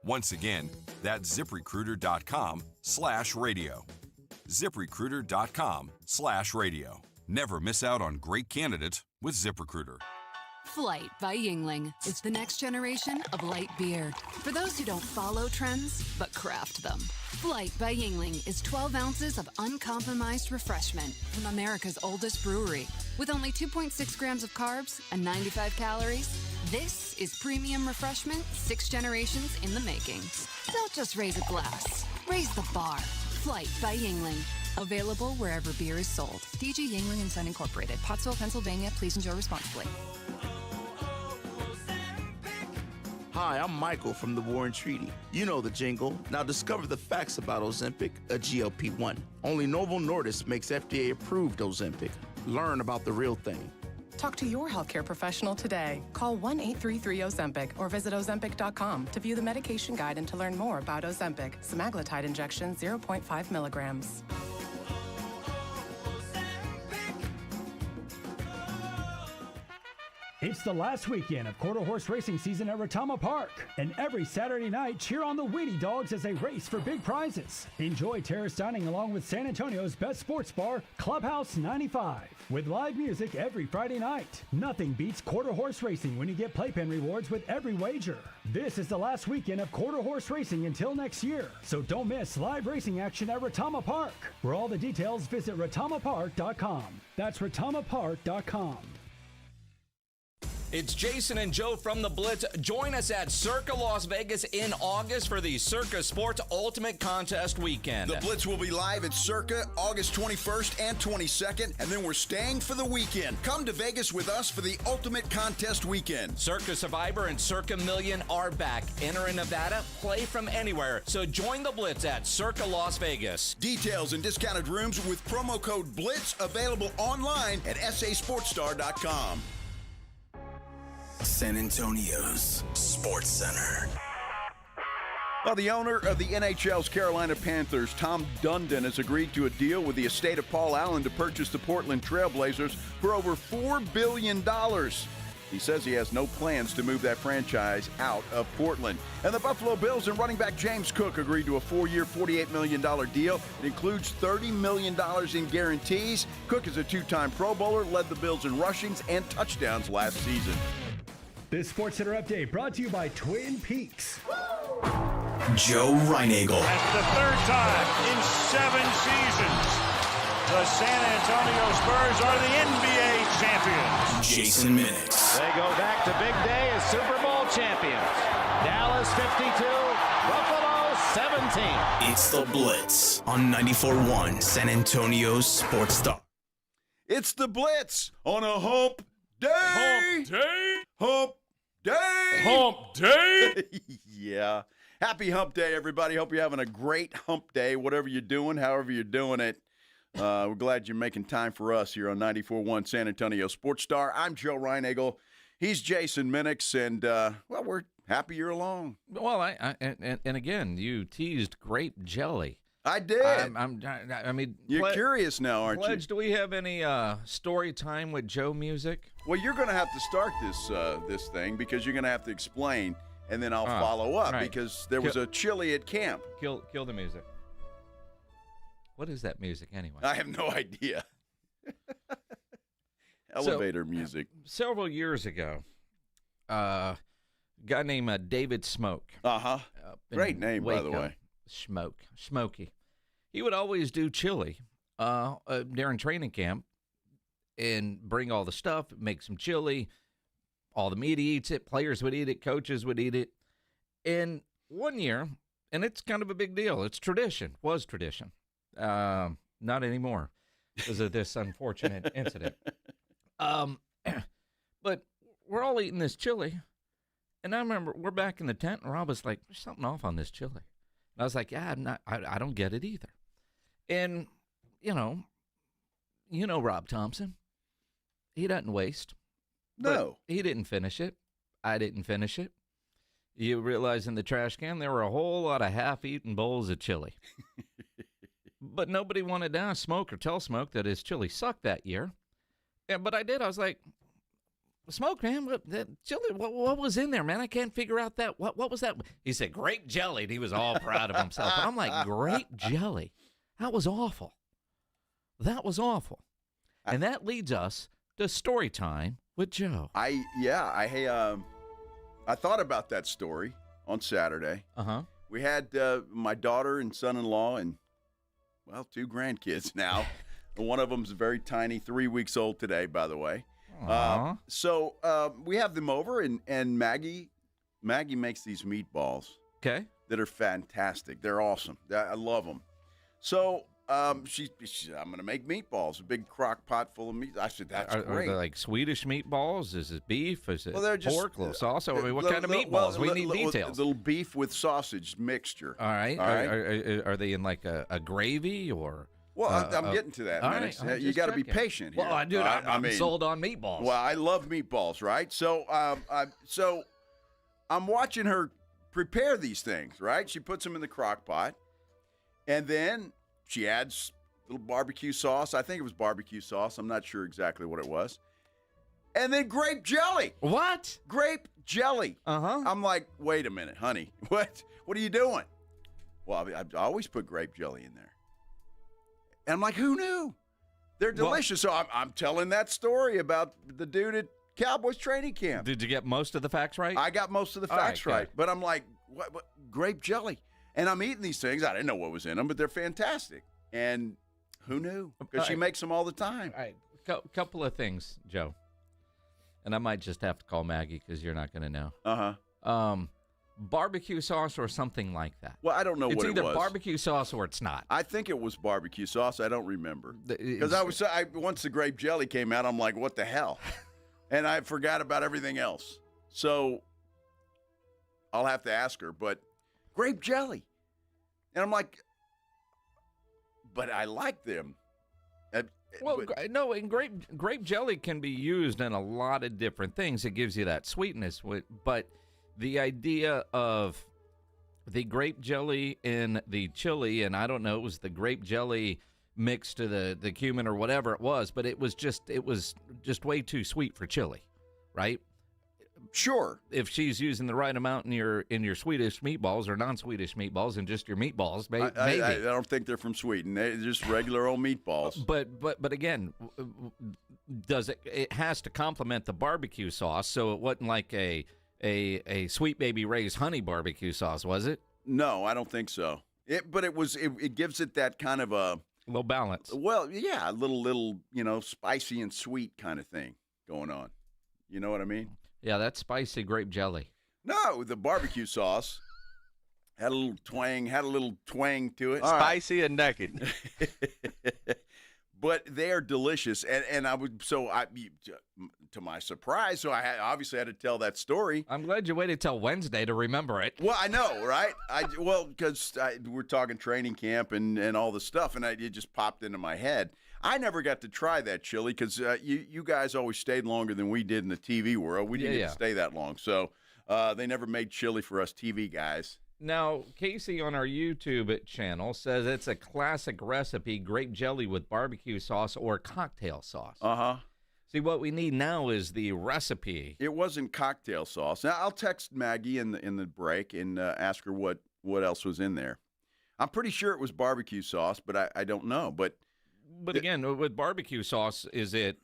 Once again, that's ZipRecruiter.com/radio. ZipRecruiter.com/radio. Never miss out on great candidates with ZipRecruiter. Flight by Yuengling is the next generation of light beer. For those who don't follow trends, but craft them. Flight by Yuengling is 12 ounces of uncompromised refreshment from America's oldest brewery. With only 2.6 grams of carbs and 95 calories, this is premium refreshment 6 generations in the making. Don't just raise a glass, raise the bar. Flight by Yuengling. Available wherever beer is sold. DG Yuengling & Son Incorporated, Pottsville, Pennsylvania. Please enjoy responsibly. Hi, I'm Michael from the War and Treaty. You know the jingle. Now discover the facts about Ozempic, a GLP-1. Only Novo Nordisk makes FDA-approved Ozempic. Learn about the real thing. Talk to your healthcare professional today. Call 1-833-OZEMPIC or visit Ozempic.com to view the medication guide and to learn more about Ozempic, semaglutide injection 0.5 milligrams. It's the last weekend of quarter horse racing season at Retama Park. And every Saturday night, cheer on the Weenie Dogs as they race for big prizes. Enjoy terrace dining along with San Antonio's best sports bar, Clubhouse 95. With live music every Friday night. Nothing beats quarter horse racing when you get playpen rewards with every wager. This is the last weekend of quarter horse racing until next year. So don't miss live racing action at Retama Park. For all the details, visit retamapark.com. That's retamapark.com. It's Jason and Joe from the Blitz. Join us at Circa Las Vegas in August for the Circa Sports Ultimate Contest Weekend. The Blitz will be live at Circa August 21st and 22nd, and then we're staying for the weekend. Come to Vegas with us for the Ultimate Contest Weekend. Circa Survivor and Circa Million are back. Enter in Nevada, play from anywhere. So join the Blitz at Circa Las Vegas. Details and discounted rooms with promo code BLITZ available online at sasportstar.com. San Antonio's Sports Center. Well, the owner of the NHL's Carolina Panthers, Tom Dundon, has agreed to a deal with the estate of Paul Allen to purchase the Portland Trail Blazers for over $4 billion. He says he has no plans to move that franchise out of Portland. And the Buffalo Bills and running back James Cook agreed to a 4-year, $48 million deal. It includes $30 million in guarantees. Cook is a 2-time Pro Bowler, led the Bills in rushings and touchdowns last season. This Sports Center update brought to you by Twin Peaks. Joe Reinagel. That's the third time in 7 seasons, the San Antonio Spurs are the NBA champions. Jason Minix. They go back to big day as Super Bowl champions. Dallas 52, Buffalo 17. It's the Blitz on 94.1 San Antonio's Sports Star. It's the Blitz on a hump day. Hump day. Hump day. Hump day. Yeah. Happy hump day, everybody. Hope you're having a great hump day, whatever you're doing, however you're doing it. We're glad you're making time for us here on 94.1 San Antonio Sports Star. I'm Joe Reinagel. He's Jason Minix, and, well, we're happy you're along. Well, and again, you teased grape jelly. I did. I mean, you're curious now, aren't you? Do we have any story time with Joe music? Well, you're going to have to start this thing because you're going to have to explain, and then I'll follow up because there was a chili at camp. Kill the music. What is that music anyway? I have no idea. Elevator music. Several years ago, a guy named David Smoke. Great name, by the way. Smokey. he would always do chili during training camp and bring all the stuff, make some chili. All the media eats it. Players would eat it. Coaches would eat it. And one year, and it's kind of a big deal. It's tradition. Was tradition. Not anymore because of this unfortunate incident. But we're all eating this chili. And I remember we're back in the tent, and Rob was like, there's something off on this chili. And I was like, yeah, I don't get it either. And, you know Rob Thompson. He doesn't waste. No. He didn't finish it. I didn't finish it. You realize in the trash can there were a whole lot of half-eaten bowls of chili. But nobody wanted to ask Smoke or tell Smoke that his chili sucked that year. Yeah, but I did. I was like, Smoke, man, that chili, what was in there, man? I can't figure out that. What was that? He said, grape jelly, and he was all proud of himself. And I'm like, grape jelly? That was awful. That was awful. And that leads us to story time with Joe. I thought about that story on Saturday. Uh-huh. We had my daughter and son-in-law and, well, 2 grandkids now. One of them's very tiny, 3 weeks old today, by the way. So we have them over, and Maggie makes these meatballs. Okay. That are fantastic. They're awesome. I love them. So I'm going to make meatballs, a big crock pot full of meat. I said, that's great. Are they like Swedish meatballs? Is it beef? Is it pork? Sauce? I mean, what kind of meatballs? We need details. Little beef with sausage mixture. All right. Are they in like a gravy or? Well, I'm getting to that. All right, you got to be patient here. Well, dude, I'm sold on meatballs. Well, I love meatballs, right? So, I'm watching her prepare these things, right? She puts them in the crock pot, and then she adds a little barbecue sauce. I think it was barbecue sauce. I'm not sure exactly what it was. And then grape jelly. What? Grape jelly. Uh-huh. I'm like, wait a minute, honey. What are you doing? Well, I always put grape jelly in there. And I'm like, who knew? They're delicious. So I'm telling that story about the dude at Cowboys training camp. Did you get most of the facts right? I got most of the facts right. But I'm like, what? Grape jelly. And I'm eating these things. I didn't know what was in them, but they're fantastic. And who knew? Because she makes them all the time. All right. Couple of things, Joe. And I might just have to call Maggie because you're not going to know. Uh-huh. Barbecue sauce or something like that. Well, I don't know what it was. It's either barbecue sauce or it's not. I think it was barbecue sauce. I don't remember. Because once the grape jelly came out, I'm like, what the hell? And I forgot about everything else. So I'll have to ask her. But grape jelly. And I'm like, but I like them. Well, no, and grape jelly can be used in a lot of different things. It gives you that sweetness. But the idea of the grape jelly in the chili, and I don't know, it was the grape jelly mixed to the cumin or whatever it was, but it was just way too sweet for chili, right? Sure. If she's using the right amount in your Swedish meatballs or non-Swedish meatballs and just your meatballs, maybe. I don't think they're from Sweden. They're just regular old meatballs. But again, it has to complement the barbecue sauce, so it wasn't like a Sweet Baby Ray's honey barbecue sauce, was it? No, I don't think so. But it gives it that kind of a little balance. Well, yeah, a little spicy and sweet kind of thing going on. You know what I mean? Yeah, that's spicy grape jelly. No, the barbecue sauce had a little twang to it. Spicy and naked. But they are delicious, and to my surprise, so I obviously had to tell that story. I'm glad you waited till Wednesday to remember it. Well, I know, right? Because we're talking training camp and all the stuff, and it just popped into my head. I never got to try that chili because you guys always stayed longer than we did in the TV world. We didn't get to stay that long, so they never made chili for us TV guys. Now, Casey on our YouTube channel says it's a classic recipe, grape jelly with barbecue sauce or cocktail sauce. Uh-huh. See, what we need now is the recipe. It wasn't cocktail sauce. Now, I'll text Maggie in the break and ask her what else was in there. I'm pretty sure it was barbecue sauce, but I don't know. But again, with barbecue sauce, is it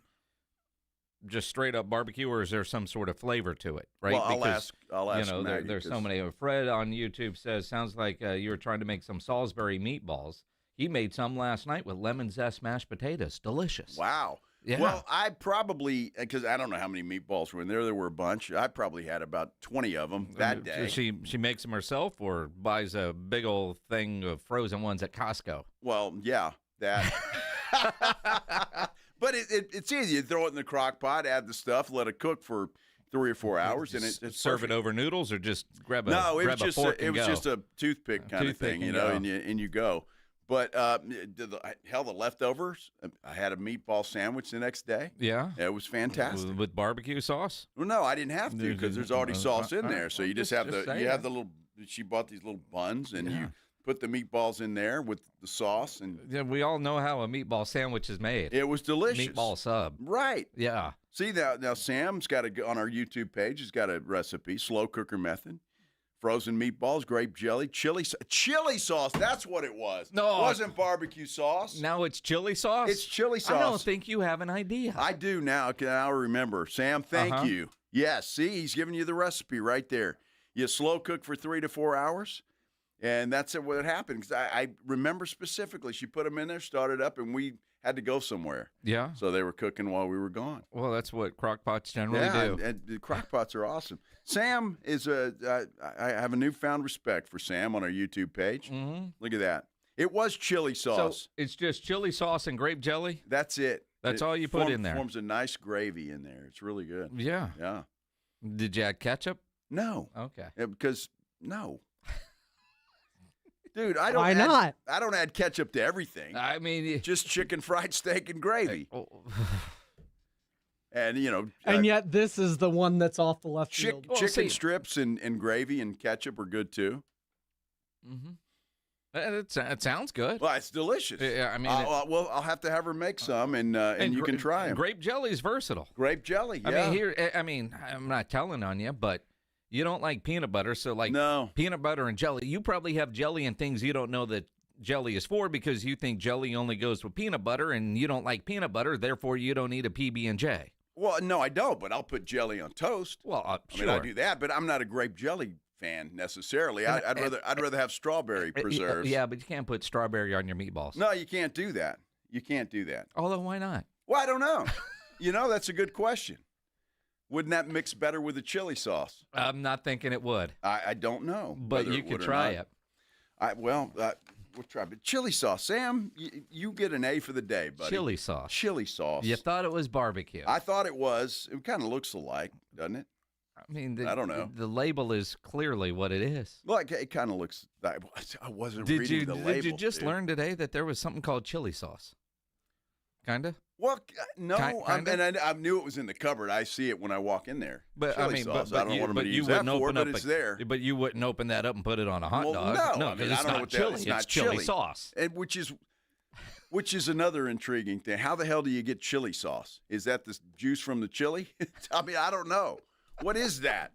just straight up barbecue, or is there some sort of flavor to it? Right? Well, I'll ask Maggie. There's so many. Fred on YouTube says, sounds like you were trying to make some Salisbury meatballs. He made some last night with lemon zest mashed potatoes. Delicious. Wow. Yeah. Well, I probably, because I don't know how many meatballs were in there. There were a bunch. I probably had about 20 of them that day. She makes them herself or buys a big old thing of frozen ones at Costco? Well, yeah, that. But it's easy. You throw it in the crock pot, add the stuff, let it cook for 3 or 4 hours, and it's serve perfect. it over noodles or just grab a No, it grab was a fork it and was go? just a toothpick kind of thing, you know, and you go. But the leftovers. I had a meatball sandwich the next day. Yeah, it was fantastic with barbecue sauce. Well, no, I didn't have to because there's already sauce in there. So you just have you have the little. She bought these little buns, and you put the meatballs in there with the sauce, and yeah, we all know how a meatball sandwich is made. It was delicious. Meatball sub, right? Yeah. See now Sam's got on our YouTube page. He's got a recipe, slow cooker method. Frozen meatballs, grape jelly, chili sauce. That's what it was. No, it wasn't barbecue sauce. Now it's chili sauce? It's chili sauce. I don't think you have an idea. I do now. Now I remember. Sam, thank you. Yes, see, he's giving you the recipe right there. You slow cook for 3 to 4 hours, and that's what happened. Because I remember specifically, she put them in there, started up, and we had to go somewhere. Yeah. So they were cooking while we were gone. Well, that's what crock pots generally do. And the crock pots are awesome. Sam is I have a newfound respect for Sam on our YouTube page. Mm-hmm. Look at that. It was chili sauce. So it's just chili sauce and grape jelly? That's it. That's all you put in there? Forms a nice gravy in there. It's really good. Yeah. Yeah. Did you add ketchup? No. Okay. Because, no. Dude, I don't. Why not? I don't add ketchup to everything. I mean, just chicken fried steak and gravy. And and yet this is the one that's off the left field. Chicken strips and gravy and ketchup are good too. Mm-hmm. It sounds good. Well, it's delicious. Yeah, I mean, well, I'll have to have her make some, and you can try them. Grape jelly is versatile. Grape jelly. Yeah. I mean, I'm not telling on you, but. You don't like peanut butter, so peanut butter and jelly. You probably have jelly and things you don't know that jelly is for because you think jelly only goes with peanut butter, and you don't like peanut butter, therefore you don't eat a PB&J. Well, no, I don't, but I'll put jelly on toast. Well, sure. I do that, but I'm not a grape jelly fan necessarily. I'd rather have strawberry preserves. Yeah, but you can't put strawberry on your meatballs. No, you can't do that. You can't do that. Although, why not? Well, I don't know. That's a good question. Wouldn't that mix better with the chili sauce? I'm not thinking it would. I don't know. But you could try it. We'll try. But chili sauce, Sam, you get an A for the day, buddy. Chili sauce. Chili sauce. You thought it was barbecue. I thought it was. It kind of looks alike, doesn't it? I mean, I don't know. The label is clearly what it is. Well, it kind of looks. I wasn't reading the label. Did you just learn today that there was something called chili sauce? Kinda. Well, no, I knew it was in the cupboard. I see it when I walk in there. But chili sauce. I don't know what I'm going to use that for, but it's there. But you wouldn't open that up and put it on a hot dog. No, because it's not chili. It's chili sauce. And which is another intriguing thing. How the hell do you get chili sauce? Is that the juice from the chili? I mean, I don't know. What is that?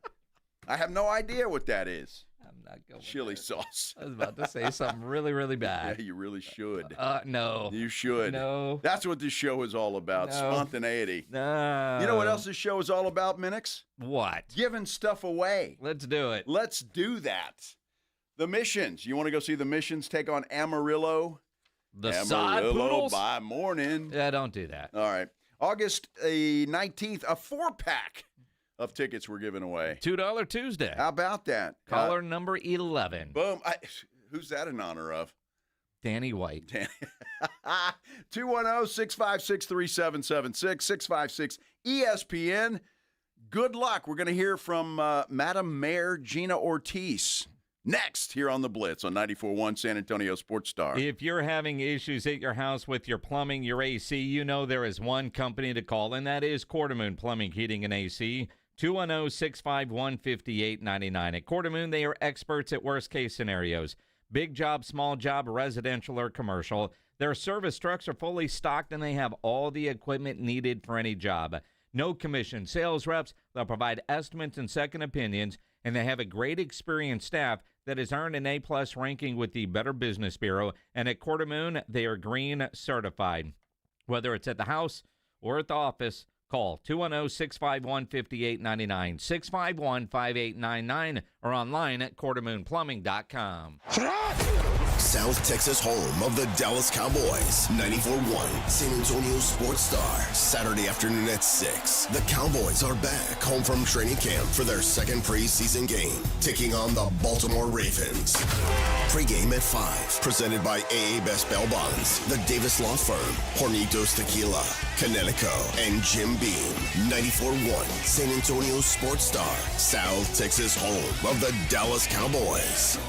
I have no idea what that is. I'm not going chili sauce. I was about to say something really, really bad. Yeah, you really should. No. You should. No. That's what this show is all about, spontaneity. No. You know what else this show is all about, Minix? What? Giving stuff away. Let's do it. Let's do that. The Missions. You want to go see the Missions take on Amarillo? The sod poodles? By morning. Yeah, don't do that. All right. August 19th, a 4-pack of tickets we're giving away. $2 Tuesday. How about that? Caller number 11. Boom. Who's that in honor of? Danny White. 210-656-3776, 656-ESPN. Good luck. We're going to hear from Madam Mayor Gina Ortiz next here on The Blitz on 94.1 San Antonio Sports Star. If you're having issues at your house with your plumbing, your AC, you know there is one company to call, and that is Quartermoon Plumbing, Heating, and AC. 210-651-5899. At Quartermoon, they are experts at worst-case scenarios. Big job, small job, residential or commercial. Their service trucks are fully stocked, and they have all the equipment needed for any job. No commission sales reps. They'll provide estimates and second opinions, and they have a great experienced staff that has earned an A-plus ranking with the Better Business Bureau. And at Quartermoon, they are green certified. Whether it's at the house or at the office, call 210-651-5899, 651-5899, or online at quartermoonplumbing.com. South Texas home of the Dallas Cowboys. 94.1 San Antonio Sports Star. Saturday afternoon at 6. The Cowboys are back home from training camp for their second preseason game, taking on the Baltimore Ravens. Pre-game at 5. Presented by AA Best Bail Bonds, the Davis Law Firm, Hornitos Tequila, Connecticut, and Jim Beam. 94.1 San Antonio Sports Star. South Texas home of the Dallas Cowboys.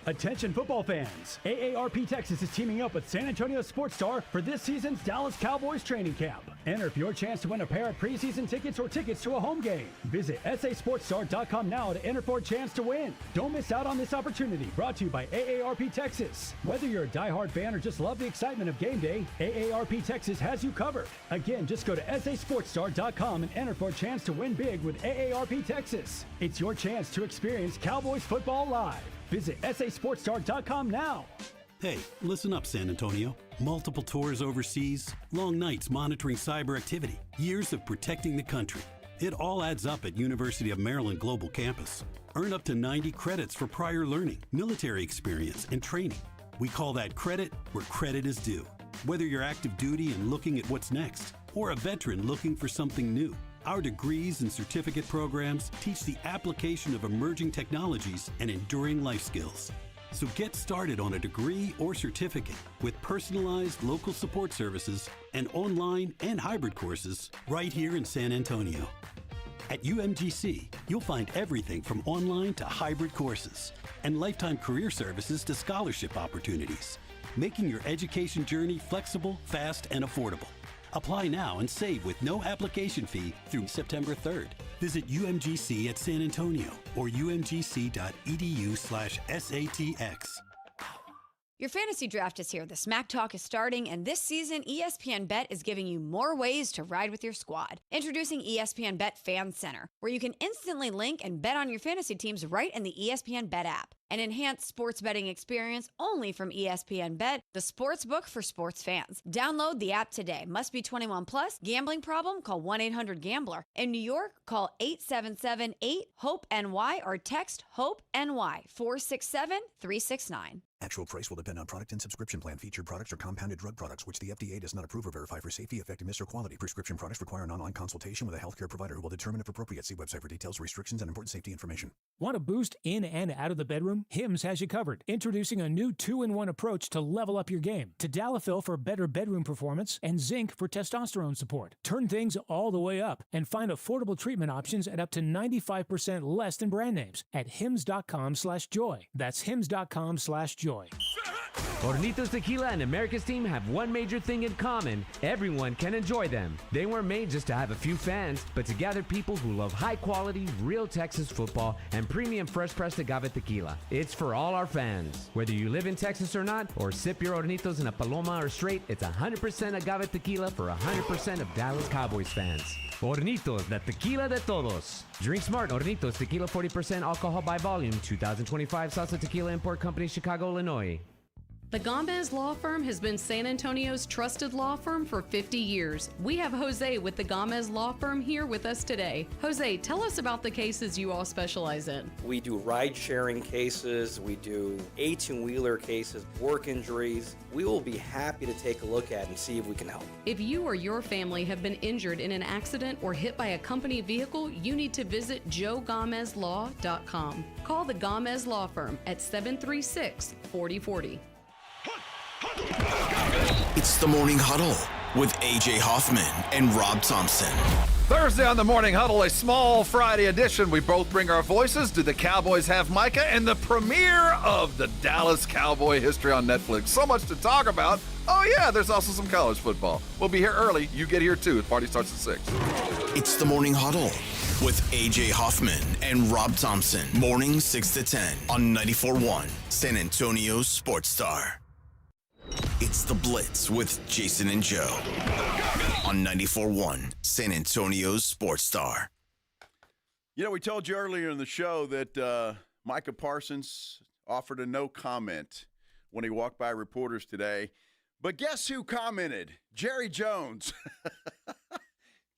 Attention football fans, AARP Texas is teaming up with San Antonio Sports Star for this season's Dallas Cowboys training camp. Enter for your chance to win a pair of preseason tickets or tickets to a home game. Visit sasportsstar.com now to enter for a chance to win. Don't miss out on this opportunity, brought to you by AARP Texas. Whether you're a diehard fan or just love the excitement of game day, AARP Texas has you covered. Again, just go to sasportsstar.com and enter for a chance to win big with AARP Texas. It's your chance to experience Cowboys football live. Visit sasportsstar.com now. Hey, listen up, San Antonio. Multiple tours overseas, long nights monitoring cyber activity, years of protecting the country. It all adds up at University of Maryland Global Campus. Earn up to 90 credits for prior learning, military experience, and training. We call that credit where credit is due. Whether you're active duty and looking at what's next, or a veteran looking for something new, our degrees and certificate programs teach the application of emerging technologies and enduring life skills. So get started on a degree or certificate with personalized local support services and online and hybrid courses right here in San Antonio. At UMGC, you'll find everything from online to hybrid courses and lifetime career services to scholarship opportunities, making your education journey flexible, fast, and affordable. Apply now and save with no application fee through September 3rd. Visit UMGC at San Antonio or umgc.edu/SATX. Your fantasy draft is here. The Smack Talk is starting, and this season, ESPN Bet is giving you more ways to ride with your squad. Introducing ESPN Bet Fan Center, where you can instantly link and bet on your fantasy teams right in the ESPN Bet app. An enhanced sports betting experience only from ESPN Bet, the sports book for sports fans. Download the app today. Must be 21 plus. Gambling problem? Call 1-800-GAMBLER. In New York, call 877-8-HOPE-NY or text HOPE-NY 467-369. Actual price will depend on product and subscription plan. Featured products are compounded drug products, which the FDA does not approve or verify for safety, effectiveness, or quality. Prescription products require an online consultation with a healthcare provider who will determine if appropriate. See website for details, restrictions, and important safety information. Want a boost in and out of the bedroom? Hims has you covered. Introducing a new 2-in-1 approach to level up your game. Tadalafil for better bedroom performance and zinc for testosterone support. Turn things all the way up and find affordable treatment options at up to 95% less than brand names at hims.com/joy. That's hims.com/joy. Hornitos Tequila and America's team have one major thing in common. Everyone can enjoy them. They weren't made just to have a few fans, but to gather people who love high-quality, real Texas football and premium fresh-pressed agave tequila. It's for all our fans. Whether you live in Texas or not, or sip your Hornitos in a Paloma or Strait, it's 100% agave tequila for 100% of Dallas Cowboys fans. Hornitos, the tequila de todos. Drink smart. Hornitos Tequila, 40% alcohol by volume. 2025 Salsa Tequila Import Company, Chicago, Illinois. The Gomez Law Firm has been San Antonio's trusted law firm for 50 years. We have Jose with the Gomez Law Firm here with us today. Jose, tell us about the cases you all specialize in. We do ride-sharing cases, we do 18-wheeler cases, work injuries. We will be happy to take a look at and see if we can help. If you or your family have been injured in an accident or hit by a company vehicle, you need to visit joegomezlaw.com. Call the Gomez Law Firm at 736-4040. It's the Morning Huddle with A.J. Hoffman and Rob Thompson. Thursday on the Morning Huddle, a small Friday edition. We both bring our voices. Do the Cowboys have Micah? And the premiere of the Dallas Cowboy history on Netflix. So much to talk about. Oh, yeah, there's also some college football. We'll be here early. You get here, too. The party starts at 6. It's the Morning Huddle with A.J. Hoffman and Rob Thompson. Morning 6 to 10 on 94.1 San Antonio Sports Star. It's the Blitz with Jason and Joe on 94.1 San Antonio's Sports Star. You know, we told you earlier in the show that Micah Parsons offered a no comment when he walked by reporters today. But guess who commented? Jerry Jones.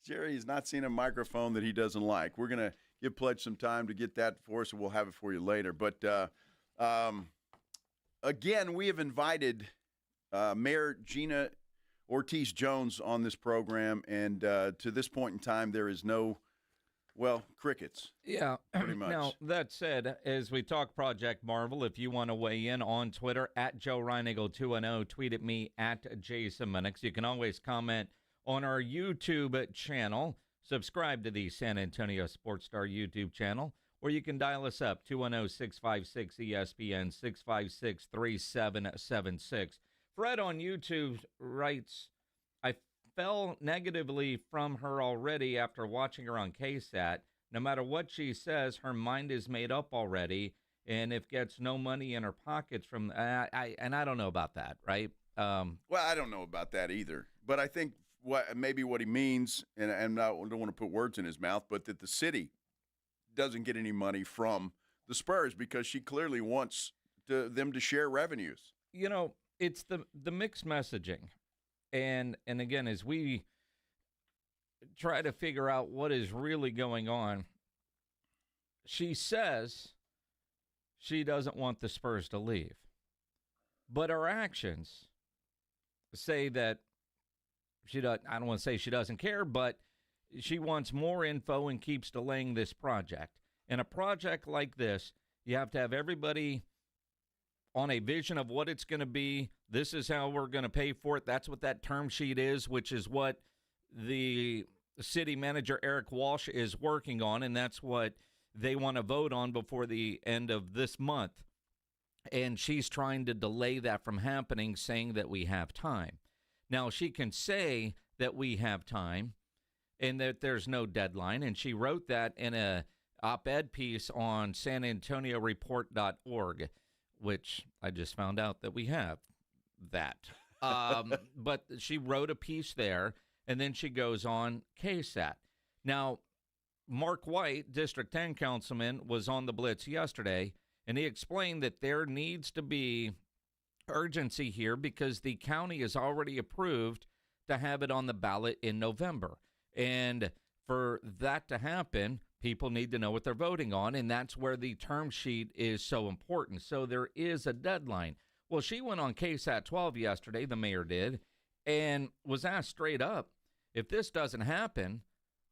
Jerry's not seen a microphone that he doesn't like. We're going to give Pledge some time to get that for us, and we'll have it for you later. But again, we have invited Mayor Gina Ortiz-Jones on this program, and to this point in time, there is no, crickets. Yeah. Pretty much. Now, that said, as we talk Project Marvel, if you want to weigh in on Twitter, at Joe Reinigle 210, tweet at me, at Jason Minix. You can always comment on our YouTube channel. Subscribe to the San Antonio Sports Star YouTube channel, or you can dial us up, 210-656-ESPN, 656-3776. Fred on YouTube writes, I fell negatively from her already after watching her on KSAT. No matter what she says, her mind is made up already, and if gets no money in her pockets from, I don't know about that, right? Well, I don't know about that either, but I think maybe what he means, and I don't want to put words in his mouth, but that the city doesn't get any money from the Spurs because she clearly wants them to share revenues. You know, it's the mixed messaging. And again, as we try to figure out what is really going on, she says she doesn't want the Spurs to leave. But her actions say that she does. I don't want to say she doesn't care, but she wants more info and keeps delaying this project. And a project like this, you have to have everybody on a vision of what it's going to be. This is how we're going to pay for it. That's what that term sheet is, which is what the city manager, Eric Walsh, is working on, and that's what they want to vote on before the end of this month. And she's trying to delay that from happening, saying that we have time. Now, she can say that we have time and that there's no deadline, and she wrote that in a op-ed piece on sanantonioreport.org, which I just found out that we have that. But she wrote a piece there, and then she goes on KSAT. Now, Mark White, District 10 councilman, was on the Blitz yesterday, and he explained that there needs to be urgency here because the county has already approved to have it on the ballot in November. And for that to happen, people need to know what they're voting on, and that's where the term sheet is so important. So there is a deadline. Well, she went on KSAT 12 yesterday, the mayor did, and was asked straight up, if this doesn't happen,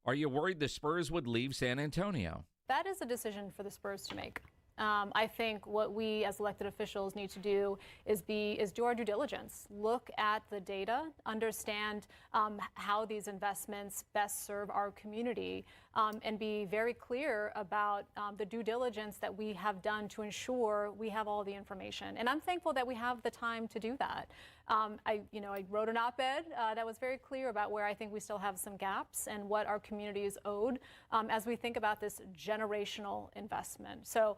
are you worried the Spurs would leave San Antonio? That is a decision for the Spurs to make. I think what we as elected officials need to do is do our due diligence, look at the data, understand how these investments best serve our community, and be very clear about the due diligence that we have done to ensure we have all the information. And I'm thankful that we have the time to do that. I wrote an op-ed that was very clear about where I think we still have some gaps and what our community is owed as we think about this generational investment. So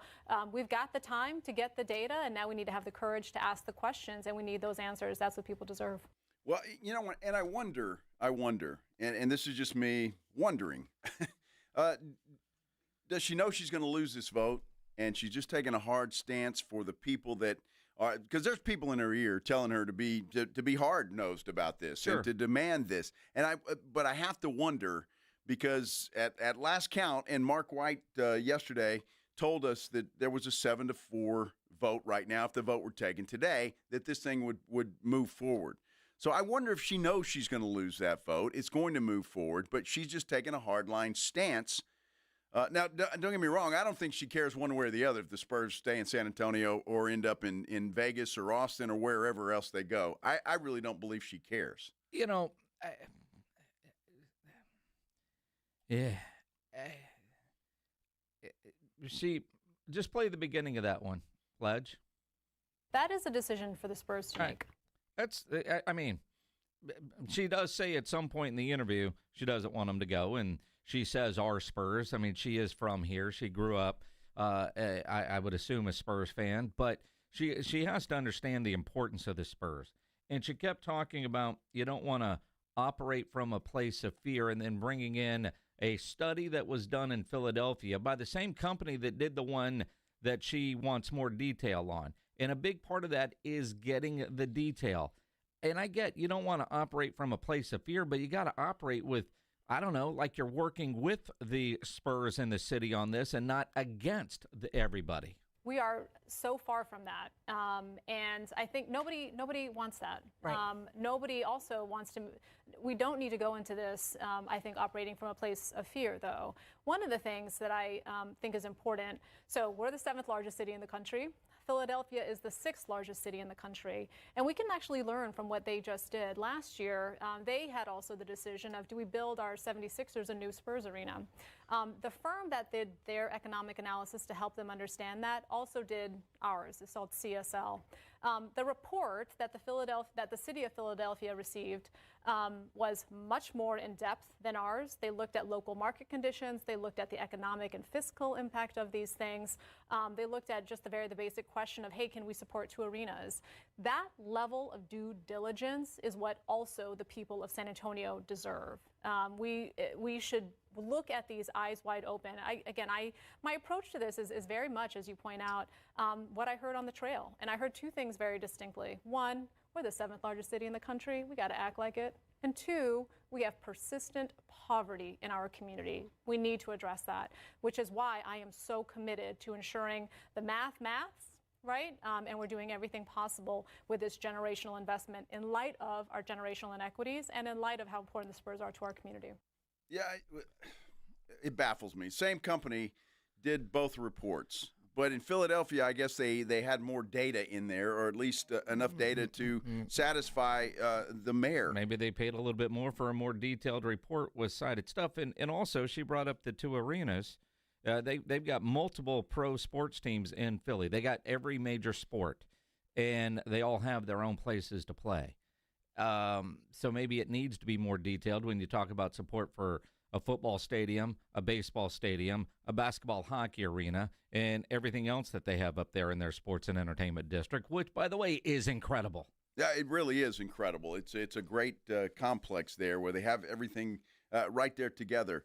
we've got the time to get the data, and now we need to have the courage to ask the questions, and we need those answers. That's what people deserve. Well, you know, and I wonder, and this is just me wondering, does she know she's going to lose this vote, and she's just taking a hard stance for the people that are, because there's people in her ear telling her to be hard-nosed about this and to demand this, but I have to wonder because at last count, and Mark White yesterday told us that there was a 7-4 vote right now. If the vote were taken today, that this thing would move forward. So I wonder if she knows she's going to lose that vote. It's going to move forward, but she's just taking a hardline stance. Now, don't get me wrong. I don't think she cares one way or the other if the Spurs stay in San Antonio or end up in Vegas or Austin or wherever else they go. I really don't believe she cares. You know, see, just play the beginning of that one, Pledge. That is a decision for the Spurs to make. I mean, she does say at some point in the interview she doesn't want them to go, and she says our Spurs. I mean, she is from here. She grew up, I would assume, a Spurs fan, but she has to understand the importance of the Spurs. And she kept talking about you don't want to operate from a place of fear, and then bringing in a study that was done in Philadelphia by the same company that did the one that she wants more detail on. And a big part of that is getting the detail. And I get you don't want to operate from a place of fear, but you got to operate with, I don't know, like you're working with the Spurs and the city on this and not against everybody. We are so far from that, and I think nobody wants that. Right. Nobody also wants to. We don't need to go into this, I think, operating from a place of fear, though. One of the things that I think is important, so we're the 7th largest city in the country. Philadelphia is the 6th largest city in the country, and we can actually learn from what they just did. Last year, they had also the decision of, do we build our 76ers a new Spurs arena? The firm that did their economic analysis to help them understand that also did ours. It's called CSL. The report that the city of Philadelphia received was much more in depth than ours. They looked at local market conditions. They looked at the economic and fiscal impact of these things. They looked at just the basic question of, hey, can we support 2 arenas? That level of due diligence is what also the people of San Antonio deserve. We should look at these eyes wide open. My approach to this is very much, as you point out, what I heard on the trail. And I heard 2 things very distinctly. 1, we're the 7th largest city in the country. We got to act like it. And 2, we have persistent poverty in our community. We need to address that, which is why I am so committed to ensuring the maths, right? And we're doing everything possible with this generational investment in light of our generational inequities and in light of how important the Spurs are to our community. Yeah, it baffles me. Same company did both reports. But in Philadelphia, I guess they had more data in there, or at least enough data to satisfy the mayor. Maybe they paid a little bit more for a more detailed report with cited stuff. And also, she brought up the 2 arenas. They've got multiple pro sports teams in Philly. They got every major sport, and they all have their own places to play. So maybe it needs to be more detailed when you talk about support for a football stadium, a baseball stadium, a basketball hockey arena, and everything else that they have up there in their sports and entertainment district, which, by the way, is incredible. Yeah, it really is incredible. It's a great complex there where they have everything right there together.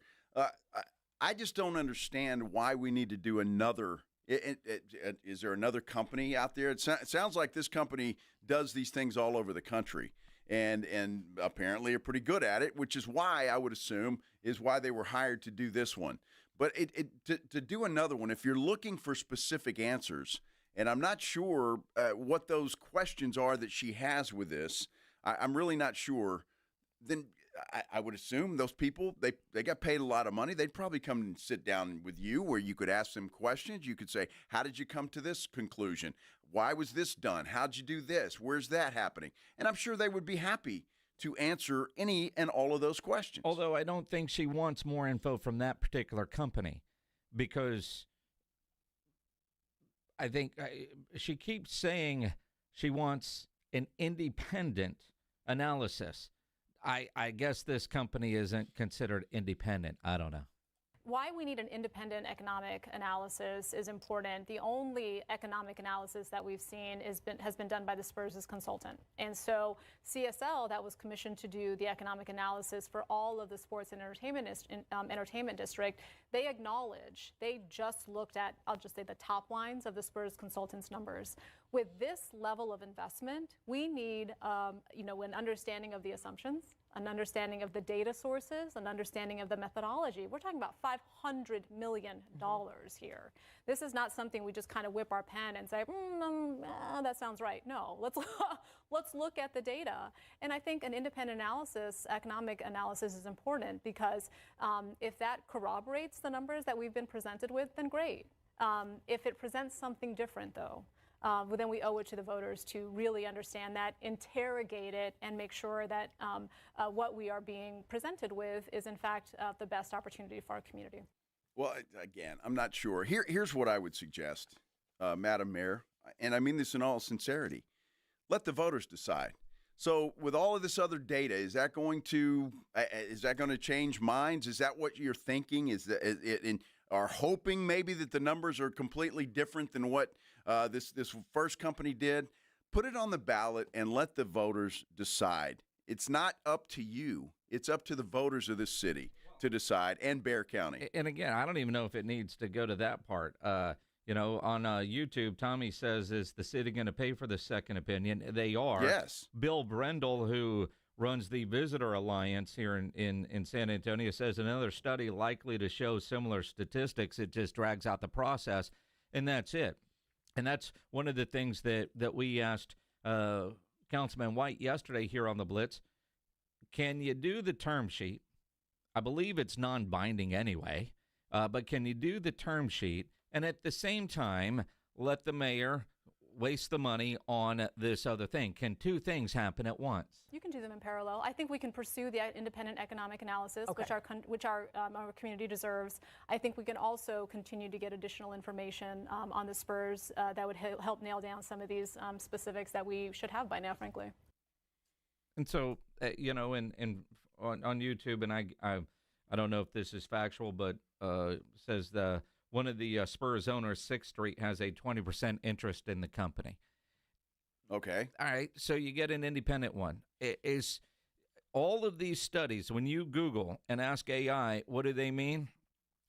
I just don't understand why we need to do another. Is there another company out there? It sounds like this company does these things all over the country. And apparently are pretty good at it, which is why I would assume is why they were hired to do this one. But to do another one, if you're looking for specific answers, and I'm not sure what those questions are that she has with this, I'm really not sure, then I would assume those people, they got paid a lot of money. They'd probably come and sit down with you where you could ask them questions. You could say, how did you come to this conclusion? Why was this done? How'd you do this? Where's that happening? And I'm sure they would be happy to answer any and all of those questions. Although I don't think she wants more info from that particular company, because I think she keeps saying she wants an independent analysis. I guess this company isn't considered independent. I don't know. Why we need an independent economic analysis is important. The only economic analysis that we've seen has been done by the Spurs' consultant. And so CSL, that was commissioned to do the economic analysis for all of the sports and entertainment district, they acknowledge, they just looked at, I'll just say, the top lines of the Spurs consultant's numbers. With this level of investment, we need an understanding of the assumptions, an understanding of the data sources, an understanding of the methodology. We're talking about $500 million here. This is not something we just kind of whip our pen and say, that sounds right. No, let's look at the data. And I think an independent analysis, economic analysis, is important because if that corroborates the numbers that we've been presented with, then great. If it presents something different, though, then we owe it to the voters to really understand that, interrogate it, and make sure that what we are being presented with is, in fact, the best opportunity for our community. Well, again, I'm not sure. Here's what I would suggest, Madam Mayor, and I mean this in all sincerity. Let the voters decide. So with all of this other data, is that going to change minds? Is that what you're thinking? Are hoping maybe that the numbers are completely different than what this first company did? Put it on the ballot and let the voters decide. It's not up to you. It's up to the voters of this city to decide, and Bexar County. And again, I don't even know if it needs to go to that part. On YouTube, Tommy says, is the city going to pay for the second opinion? They are. Yes. Bill Brendel, who runs the Visitor Alliance here in San Antonio, says another study likely to show similar statistics. It just drags out the process, and that's it. And that's one of the things that we asked Councilman White yesterday here on the Blitz. Can you do the term sheet? I believe it's non-binding anyway, but can you do the term sheet and at the same time let the mayor waste the money on this other thing? Can two things happen at once? You can do them in parallel. I think we can pursue the independent economic analysis, which our community deserves. I think we can also continue to get additional information on the Spurs that would help nail down some of these specifics that we should have by now, frankly. And so, on YouTube, and I don't know if this is factual, but says one of the Spurs owners, 6th Street, has a 20% interest in the company. Okay. All right, so you get an independent one. Is all of these studies, when you Google and ask AI, what do they mean?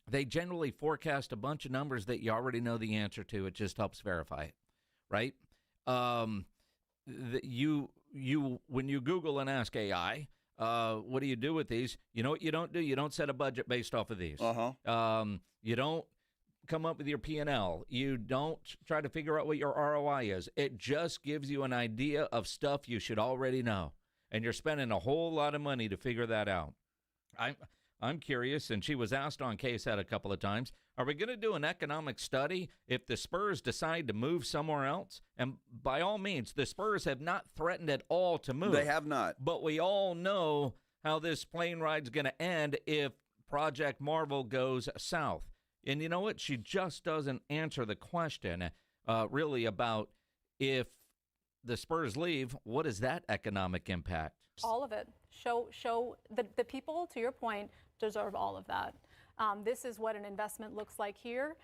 They generally forecast a bunch of numbers that you already know the answer to. It just helps verify it, right? When you Google and ask AI, what do you do with these? You know what you don't do? You don't set a budget based off of these. You don't come up with your P&L. You don't try to figure out what your ROI is. It just gives you an idea of stuff you should already know. And you're spending a whole lot of money to figure that out. I'm curious, and she was asked on KSAT a couple of times, are we going to do an economic study if the Spurs decide to move somewhere else? And by all means, the Spurs have not threatened at all to move. They have not. But we all know how this plane ride's going to end if Project Marvel goes south. And you know what? She just doesn't answer the question really about if the Spurs leave, what is that economic impact? All of it. Show the people, to your point, deserve all of that. This is what an investment looks like here.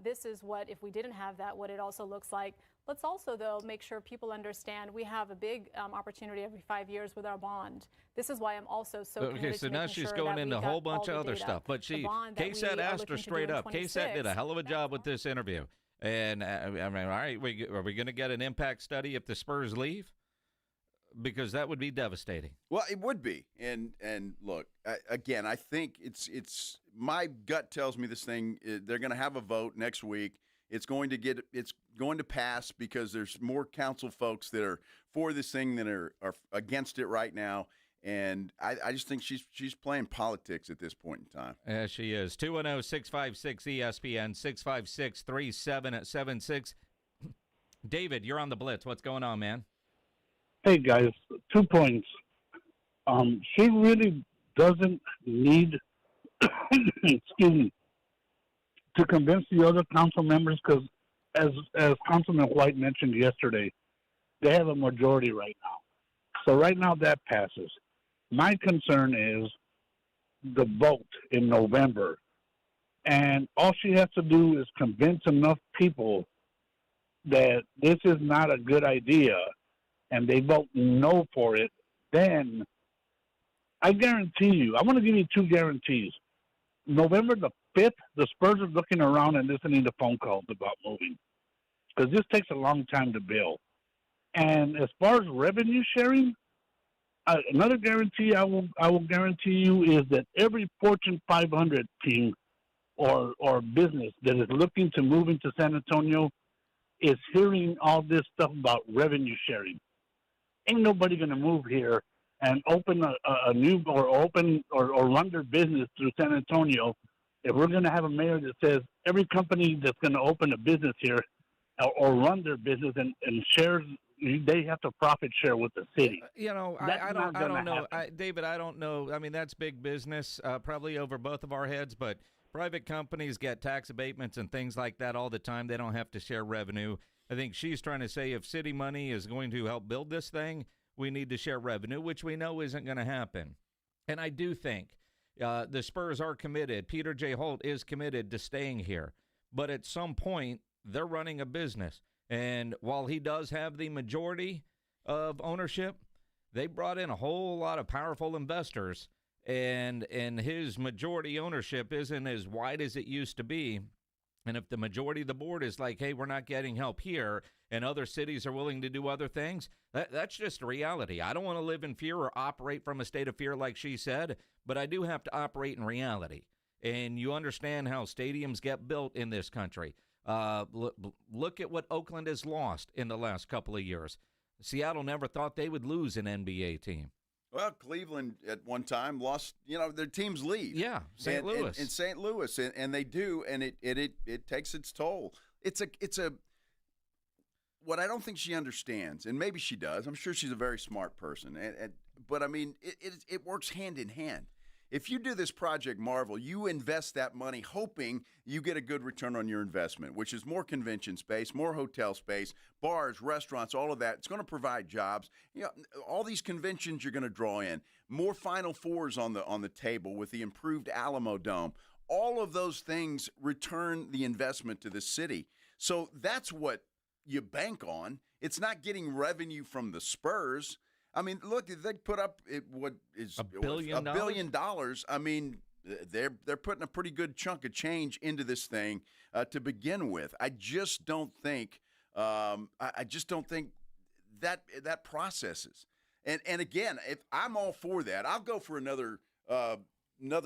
This is what, if we didn't have that, what it also looks like. Let's also, though, make sure people understand we have a big opportunity every 5 years with our bond. This is why I'm also so committed okay, so to now making she's sure going that into a we whole got all bunch of the other data. stuff. But The bond that KSAT we are asked her looking to do straight in up. KSAT did a hell of a job with this interview. And, I mean, all right, are we going to get an impact study if the Spurs leave? Because that would be devastating. Well, it would be. And look, again, I think it's my gut tells me this thing, they're going to have a vote next week. It's going to pass because there's more council folks that are for this thing than are against it right now. And I just think she's playing politics at this point in time. Yeah, she is. 210-656-ESPN, 656-3776. David, you're on the Blitz. What's going on, man? Hey, guys, 2 points. She really doesn't need, excuse me, to convince the other council members because, as Councilman White mentioned yesterday, they have a majority right now. So right now that passes. My concern is the vote in November. And all she has to do is convince enough people that this is not a good idea and they vote no for it, then I guarantee you, I want to give you 2 guarantees. November the 5th, the Spurs are looking around and listening to phone calls about moving because this takes a long time to build. And as far as revenue sharing, another guarantee I will guarantee you is that every Fortune 500 team or business that is looking to move into San Antonio is hearing all this stuff about revenue sharing. Ain't nobody going to move here and open a new or run their business through San Antonio if we're going to have a mayor that says every company that's going to open a business here or run their business and shares, they have to profit share with the city. I don't know. David, I don't know. I mean, that's big business, probably over both of our heads, but private companies get tax abatements and things like that all the time. They don't have to share revenue. I think she's trying to say if city money is going to help build this thing, we need to share revenue, which we know isn't going to happen. And I do think the Spurs are committed. Peter J. Holt is committed to staying here. But at some point, they're running a business. And while he does have the majority of ownership, they brought in a whole lot of powerful investors. And his majority ownership isn't as wide as it used to be. And if the majority of the board is like, hey, we're not getting help here, and other cities are willing to do other things, that's just a reality. I don't want to live in fear or operate from a state of fear like she said, but I do have to operate in reality. And you understand how stadiums get built in this country. Look at what Oakland has lost in the last couple of years. Seattle never thought they would lose an NBA team. Well, Cleveland at one time lost, their teams leave. Yeah, St. Louis. And St. Louis, and they do, and it takes its toll. It's a what I don't think she understands, and maybe she does. I'm sure she's a very smart person, but I mean, it works hand in hand. If you do this Project Marvel, you invest that money hoping you get a good return on your investment, which is more convention space, more hotel space, bars, restaurants, all of that. It's going to provide jobs. All these conventions you're going to draw in, more Final Fours on the table with the improved Alamo Dome. All of those things return the investment to the city. So that's what you bank on. It's not getting revenue from the Spurs. I mean, look, they put up what is $1 billion. $1 billion. I mean, they're putting a pretty good chunk of change into this thing to begin with. I just don't think that processes. And again, if I'm all for that, I'll go for another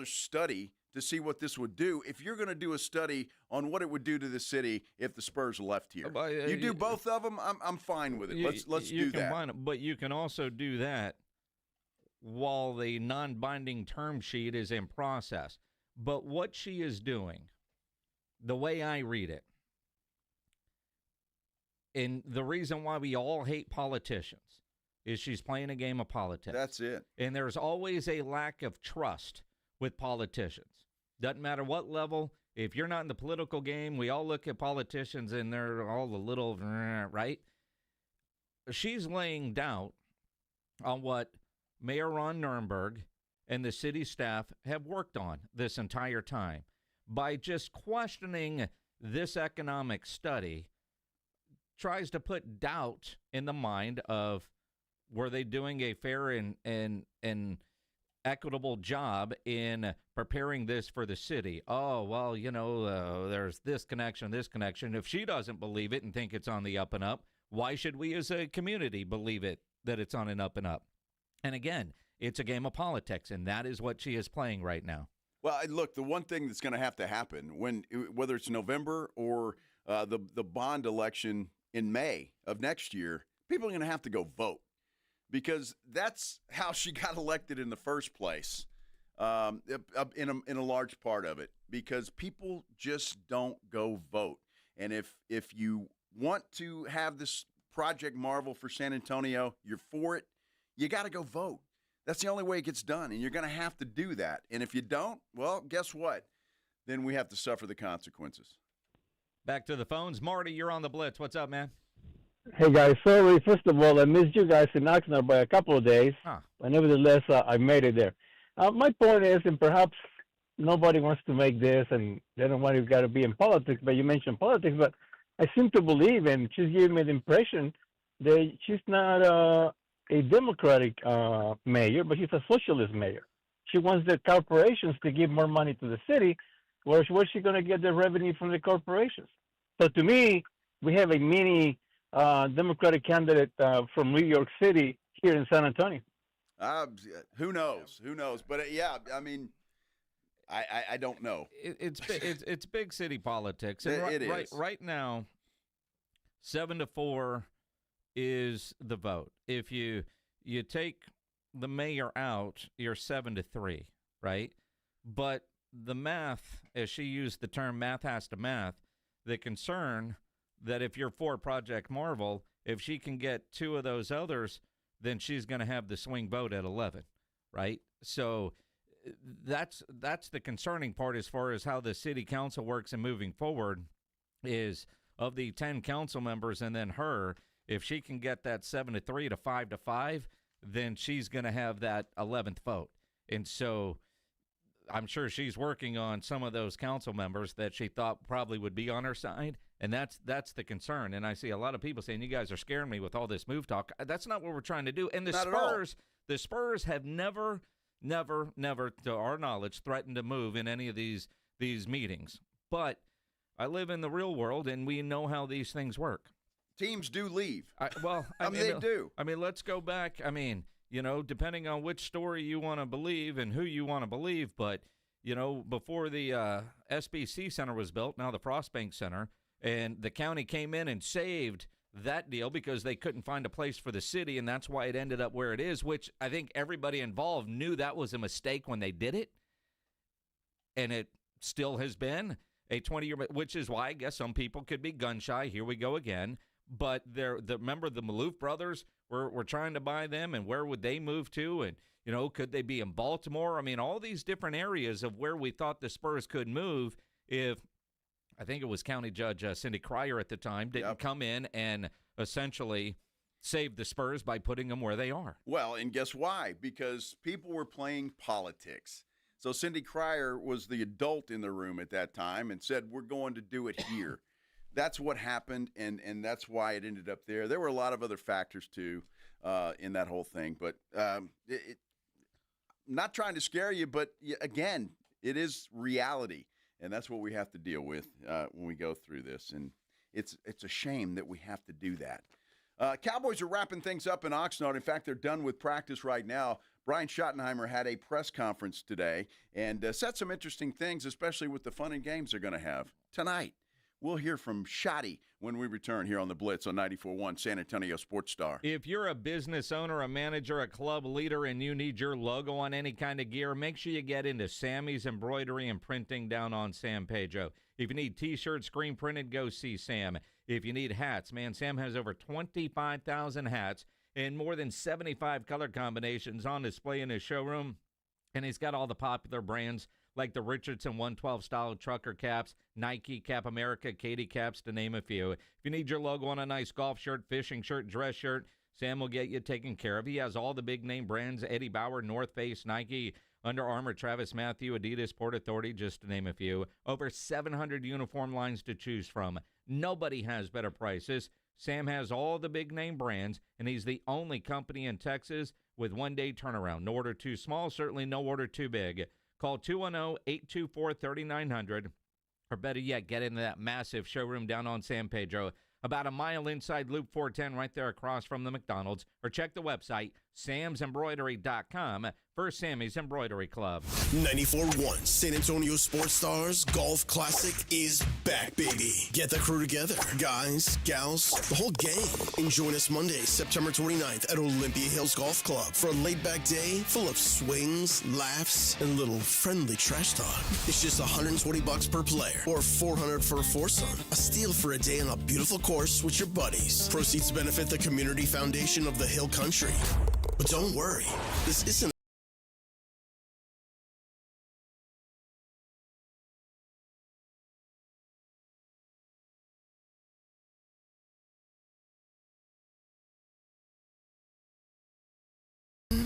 study to see what this would do. If you're going to do a study on what it would do to the city if the Spurs left here, you do both of them. I'm fine with it. Let's do that. But you can also do that while the non-binding term sheet is in process. But what she is doing, the way I read it, and the reason why we all hate politicians is she's playing a game of politics. That's it. And there's always a lack of trust with politicians. Doesn't matter what level. If you're not in the political game, we all look at politicians and they're all a little, right? She's laying doubt on what Mayor Ron Nirenberg and the city staff have worked on this entire time. By just questioning this economic study, tries to put doubt in the mind of, were they doing a fair and equitable job in preparing this for the city? Oh, well, there's this connection. If she doesn't believe it and think it's on the up and up, why should we as a community believe it, that it's on an up and up? And again, it's a game of politics, and that is what she is playing right now. Well, look, the one thing that's going to have to happen, whether it's November or the bond election in May of next year, people are going to have to go vote. Because that's how she got elected in the first place, in a large part of it. Because people just don't go vote. And if you want to have this Project Marvel for San Antonio, you're for it, you got to go vote. That's the only way it gets done, and you're going to have to do that. And if you don't, well, guess what? Then we have to suffer the consequences. Back to the phones. Marty, you're on the Blitz. What's up, man? Hey, guys. Sorry, first of all, I missed you guys in Oxnard by a couple of days. But nevertheless, I made it there. My point is, and perhaps nobody wants to make this, and they don't want to be in politics, but you mentioned politics, but I seem to believe, and she's giving me the impression that she's not a Democratic mayor, but she's a socialist mayor. She wants the corporations to give more money to the city. Where's she going to get the revenue from the corporations? So to me, we have a mini Democratic candidate from New York City here in San Antonio. Who knows? Who knows? But yeah, I mean, I don't know. It's big city politics. And it is. Right now, 7-4 is the vote. If you take the mayor out, you're 7-3, right? But the math, as she used the term, math has to math. The concern that if you're for Project Marvel, if she can get two of those others, then she's going to have the swing vote at 11, right? So that's the concerning part as far as how the city council works and moving forward is of the 10 council members and then her, if she can get that 7-3 to 5-5, then she's going to have that 11th vote. And so I'm sure she's working on some of those council members that she thought probably would be on her side. And that's the concern. And I see a lot of people saying, you guys are scaring me with all this move talk. That's not what we're trying to do. And the Spurs have never, to our knowledge, threatened to move in any of these meetings. But I live in the real world, and we know how these things work. Teams do leave. They do. I mean, let's go back. I mean, depending on which story you want to believe and who you want to believe. But, before the SBC Center was built, now the Frostbank Center, And the county came in and saved that deal because they couldn't find a place for the city, and that's why it ended up where it is, which I think everybody involved knew that was a mistake when they did it. And it still has been a 20-year, which is why I guess some people could be gun-shy. Here we go again. But remember the Maloof brothers were trying to buy them, and where would they move to? And, could they be in Baltimore? I mean, all these different areas of where we thought the Spurs could move if – I think it was County Judge Cindy Cryer at the time, didn't come in and essentially save the Spurs by putting them where they are. Well, and guess why? Because people were playing politics. So Cindy Cryer was the adult in the room at that time and said, we're going to do it here. That's what happened, and that's why it ended up there. There were a lot of other factors, too, in that whole thing. But not trying to scare you, but, again, it is reality. And that's what we have to deal with when we go through this. And it's a shame that we have to do that. Cowboys are wrapping things up in Oxnard. In fact, they're done with practice right now. Brian Schottenheimer had a press conference today and said some interesting things, especially with the fun and games they're going to have tonight. We'll hear from Shotty when we return here on the Blitz on 94.1 San Antonio Sports Star. If you're a business owner, a manager, a club leader, and you need your logo on any kind of gear, make sure you get into Sammy's Embroidery and Printing down on San Pedro. If you need T-shirts, screen printed, go see Sam. If you need hats, man, Sam has over 25,000 hats and more than 75 color combinations on display in his showroom. And he's got all the popular brands like the Richardson 112 style trucker caps, Nike, Cap America, Katie caps, to name a few. If you need your logo on a nice golf shirt, fishing shirt, dress shirt, Sam will get you taken care of. He has all the big name brands, Eddie Bauer, North Face, Nike, Under Armour, Travis Matthew, Adidas, Port Authority, just to name a few. Over 700 uniform lines to choose from. Nobody has better prices. Sam has all the big name brands, and he's the only company in Texas with one-day turnaround. No order too small, certainly no order too big. Call 210-824-3900, or better yet, get into that massive showroom down on San Pedro, about a mile inside Loop 410 right there across from the McDonald's, or check the website, samsembroidery.com, for Sammy's Embroidery Club. 94.1 San Antonio Sports Stars Golf Classic is back, baby. Get the crew together. Guys, gals, the whole gang. And join us Monday, September 29th at Olympia Hills Golf Club for a laid-back day full of swings, laughs, and little friendly trash talk. It's just $120 per player or $400 for a foursome. A steal for a day on a beautiful course with your buddies. Proceeds benefit the Community Foundation of the Hill Country. But don't worry, this isn't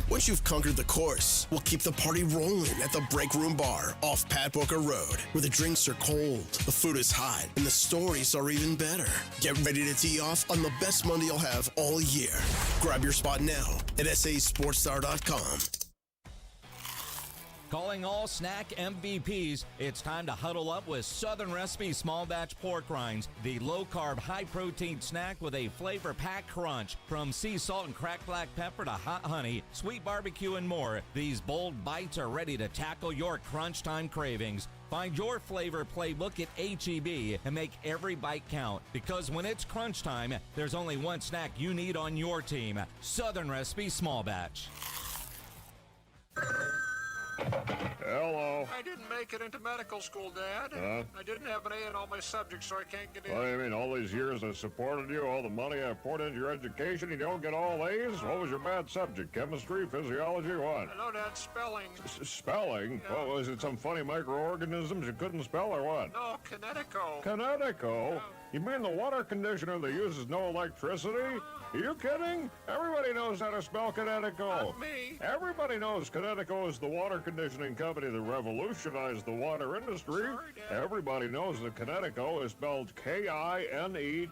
Once you've conquered the course, we'll keep the party rolling at the Break Room Bar off Pat Booker Road, where the drinks are cold, the food is hot, and the stories are even better. Get ready to tee off on the best Monday you'll have all year. Grab your spot now at sasportstar.com. Calling all snack MVPs, it's time to huddle up with Southern Recipe Small Batch Pork Rinds, the low-carb, high-protein snack with a flavor-packed crunch. From sea salt and cracked black pepper to hot honey, sweet barbecue, and more, these bold bites are ready to tackle your crunch time cravings. Find your flavor playbook at H-E-B and make every bite count. Because when it's crunch time, there's only one snack you need on your team. Southern Recipe Small Batch. Hello. I didn't make it into medical school, Dad. I didn't have an A in all my subjects, so I can't get in. What do you mean, all these years I supported you, all the money I poured into your education, you don't get all A's? What was your bad subject? Chemistry, physiology, what? No, Dad, spelling. Spelling? Yeah. What, was it some funny microorganisms you couldn't spell or what? No, Kinetico. Kinetico? Yeah. You mean the water conditioner that uses no electricity? Are you kidding? Everybody knows how to spell Kinetico. Not me. Everybody knows Kinetico is the water conditioning company that revolutionized the water industry. Sorry, Dad. Everybody knows that Kinetico is spelled K-I-N-E-T-I-C-O.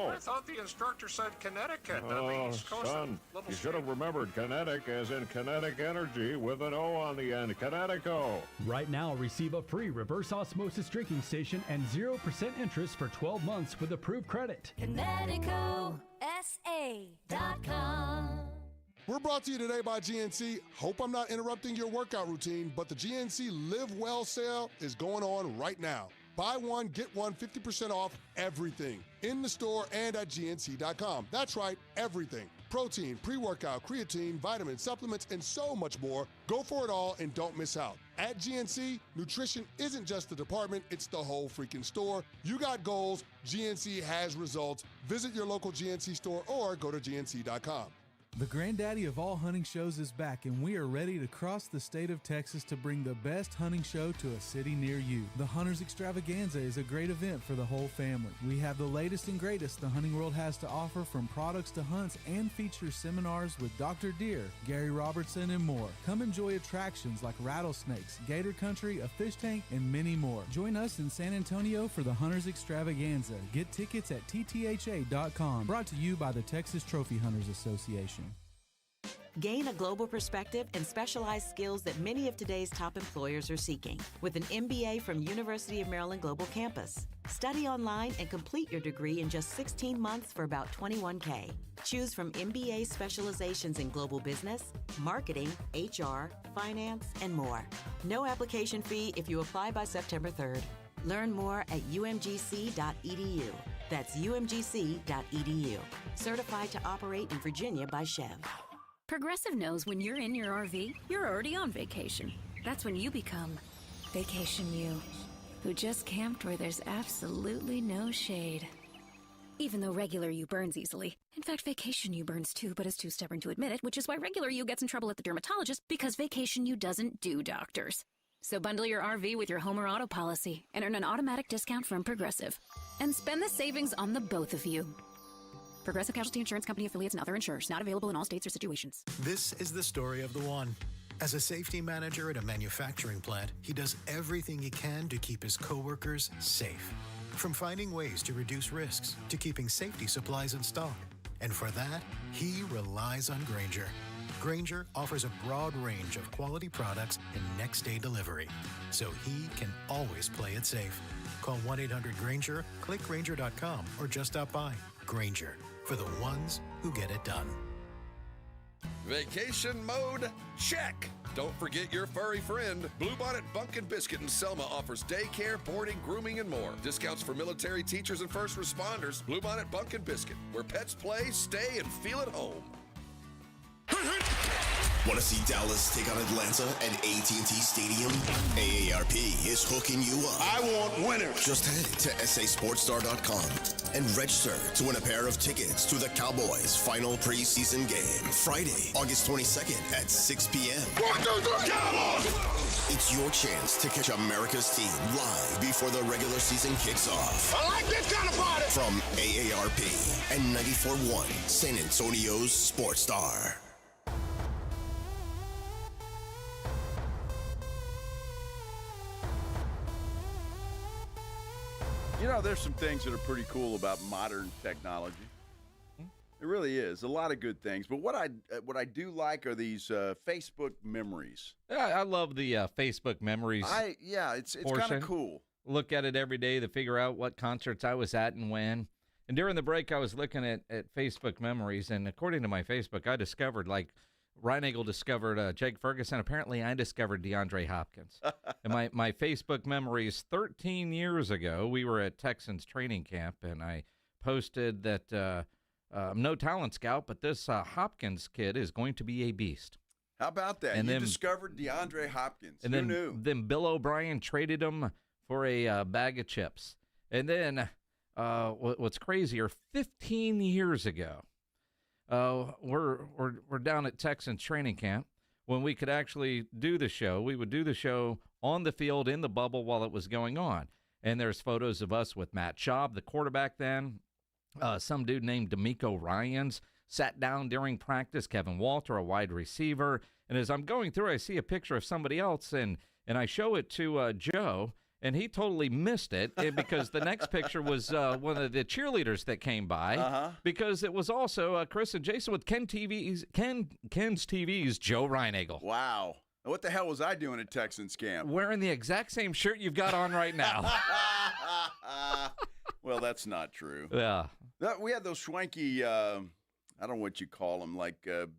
I thought the instructor said Connecticut. Oh, son, you should have remembered kinetic as in kinetic energy with an O on the end. Kinetico. Right now, receive a free reverse osmosis drinking station and 0% interest for 12 months with approved credit. ConnecticalSA.com. We're brought to you today by GNC. Hope I'm not interrupting your workout routine, but the GNC Live Well sale is going on right now. Buy one, get one 50% off everything in the store and at GNC.com. That's right, everything. Protein, pre-workout, creatine, vitamins, supplements, and so much more. Go for it all and don't miss out. At GNC, nutrition isn't just the department, it's the whole freaking store. You got goals, GNC has results. Visit your local GNC store or go to GNC.com. The granddaddy of all hunting shows is back, and we are ready to cross the state of Texas to bring the best hunting show to a city near you. The Hunters Extravaganza is a great event for the whole family. We have the latest and greatest the hunting world has to offer, from products to hunts, and features seminars with Dr. Deer, Gary Robertson, and more. Come enjoy attractions like rattlesnakes, gator country, a fish tank, and many more. Join us in San Antonio for the Hunters Extravaganza. Get tickets at ttha.com. Brought to you by the Texas Trophy Hunters Association. Gain a global perspective and specialized skills that many of today's top employers are seeking with an MBA from University of Maryland Global Campus. Study online and complete your degree in just 16 months for about $21K. Choose from MBA specializations in global business, marketing, HR, finance, and more. No application fee if you apply by September 3rd. Learn more at umgc.edu. That's umgc.edu. Certified to operate in Virginia by Chev. Progressive knows when you're in your RV, you're already on vacation. That's when you become Vacation You, who just camped where there's absolutely no shade. Even though regular you burns easily. In fact, Vacation You burns too, but is too stubborn to admit it, which is why regular you gets in trouble at the dermatologist, because Vacation You doesn't do doctors. So bundle your RV with your home or auto policy and earn an automatic discount from Progressive. And spend the savings on the both of you. Progressive Casualty Insurance Company affiliates and other insurers. Not available in all states or situations. This is the story of the one. As a safety manager at a manufacturing plant, he does everything he can to keep his coworkers safe. From finding ways to reduce risks to keeping safety supplies in stock. And for that, he relies on Grainger. Grainger offers a broad range of quality products and next-day delivery, so he can always play it safe. Call 1-800-GRAINGER, click Grainger.com, or just stop by. Grainger, for the ones who get it done. Vacation mode? Check! Don't forget your furry friend. Bluebonnet Bunk and Biscuit in Selma offers daycare, boarding, grooming, and more. Discounts for military, teachers, and first responders. Bluebonnet Bunk and Biscuit, where pets play, stay, and feel at home. Want to see Dallas take on Atlanta at AT&T Stadium? AARP is hooking you up. I want winners. Just head to sasportstar.com and register to win a pair of tickets to the Cowboys' final preseason game, Friday, August 22nd at 6 p.m. 1, 2, 3, Cowboys! It's your chance to catch America's team live before the regular season kicks off. I like this kind of party! From AARP and 94.1, San Antonio's Sports Star. You know, there's some things that are pretty cool about modern technology. It really is. A lot of good things. But what I do like are these Facebook memories. Yeah, I love the Facebook memories. It's kind of cool. Look at it every day to figure out what concerts I was at and when. And during the break, I was looking at Facebook memories, and according to my Facebook, I discovered, like, Reinagle discovered Jake Ferguson. Apparently, I discovered DeAndre Hopkins. And my Facebook memories 13 years ago, we were at Texans training camp, and I posted that I'm no talent scout, but this Hopkins kid is going to be a beast. How about that? And you discovered DeAndre Hopkins. And Who knew? Then Bill O'Brien traded him for a bag of chips. And then what's crazier, 15 years ago, we're down at Texans training camp when we could actually do the show. We would do the show on the field in the bubble while it was going on. And there's photos of us with Matt Schaub, the quarterback then, some dude named D'Amico Ryans sat down during practice, Kevin Walter, a wide receiver. And as I'm going through, I see a picture of somebody else, and I show it to Joe, and he totally missed it because the next picture was one of the cheerleaders that came by, because it was also Chris and Jason with Ken's TV's Joe Reinagle. Wow. What the hell was I doing at Texans camp? Wearing the exact same shirt you've got on right now. Well, that's not true. Yeah. We had those swanky, I don't know what you call them, like, the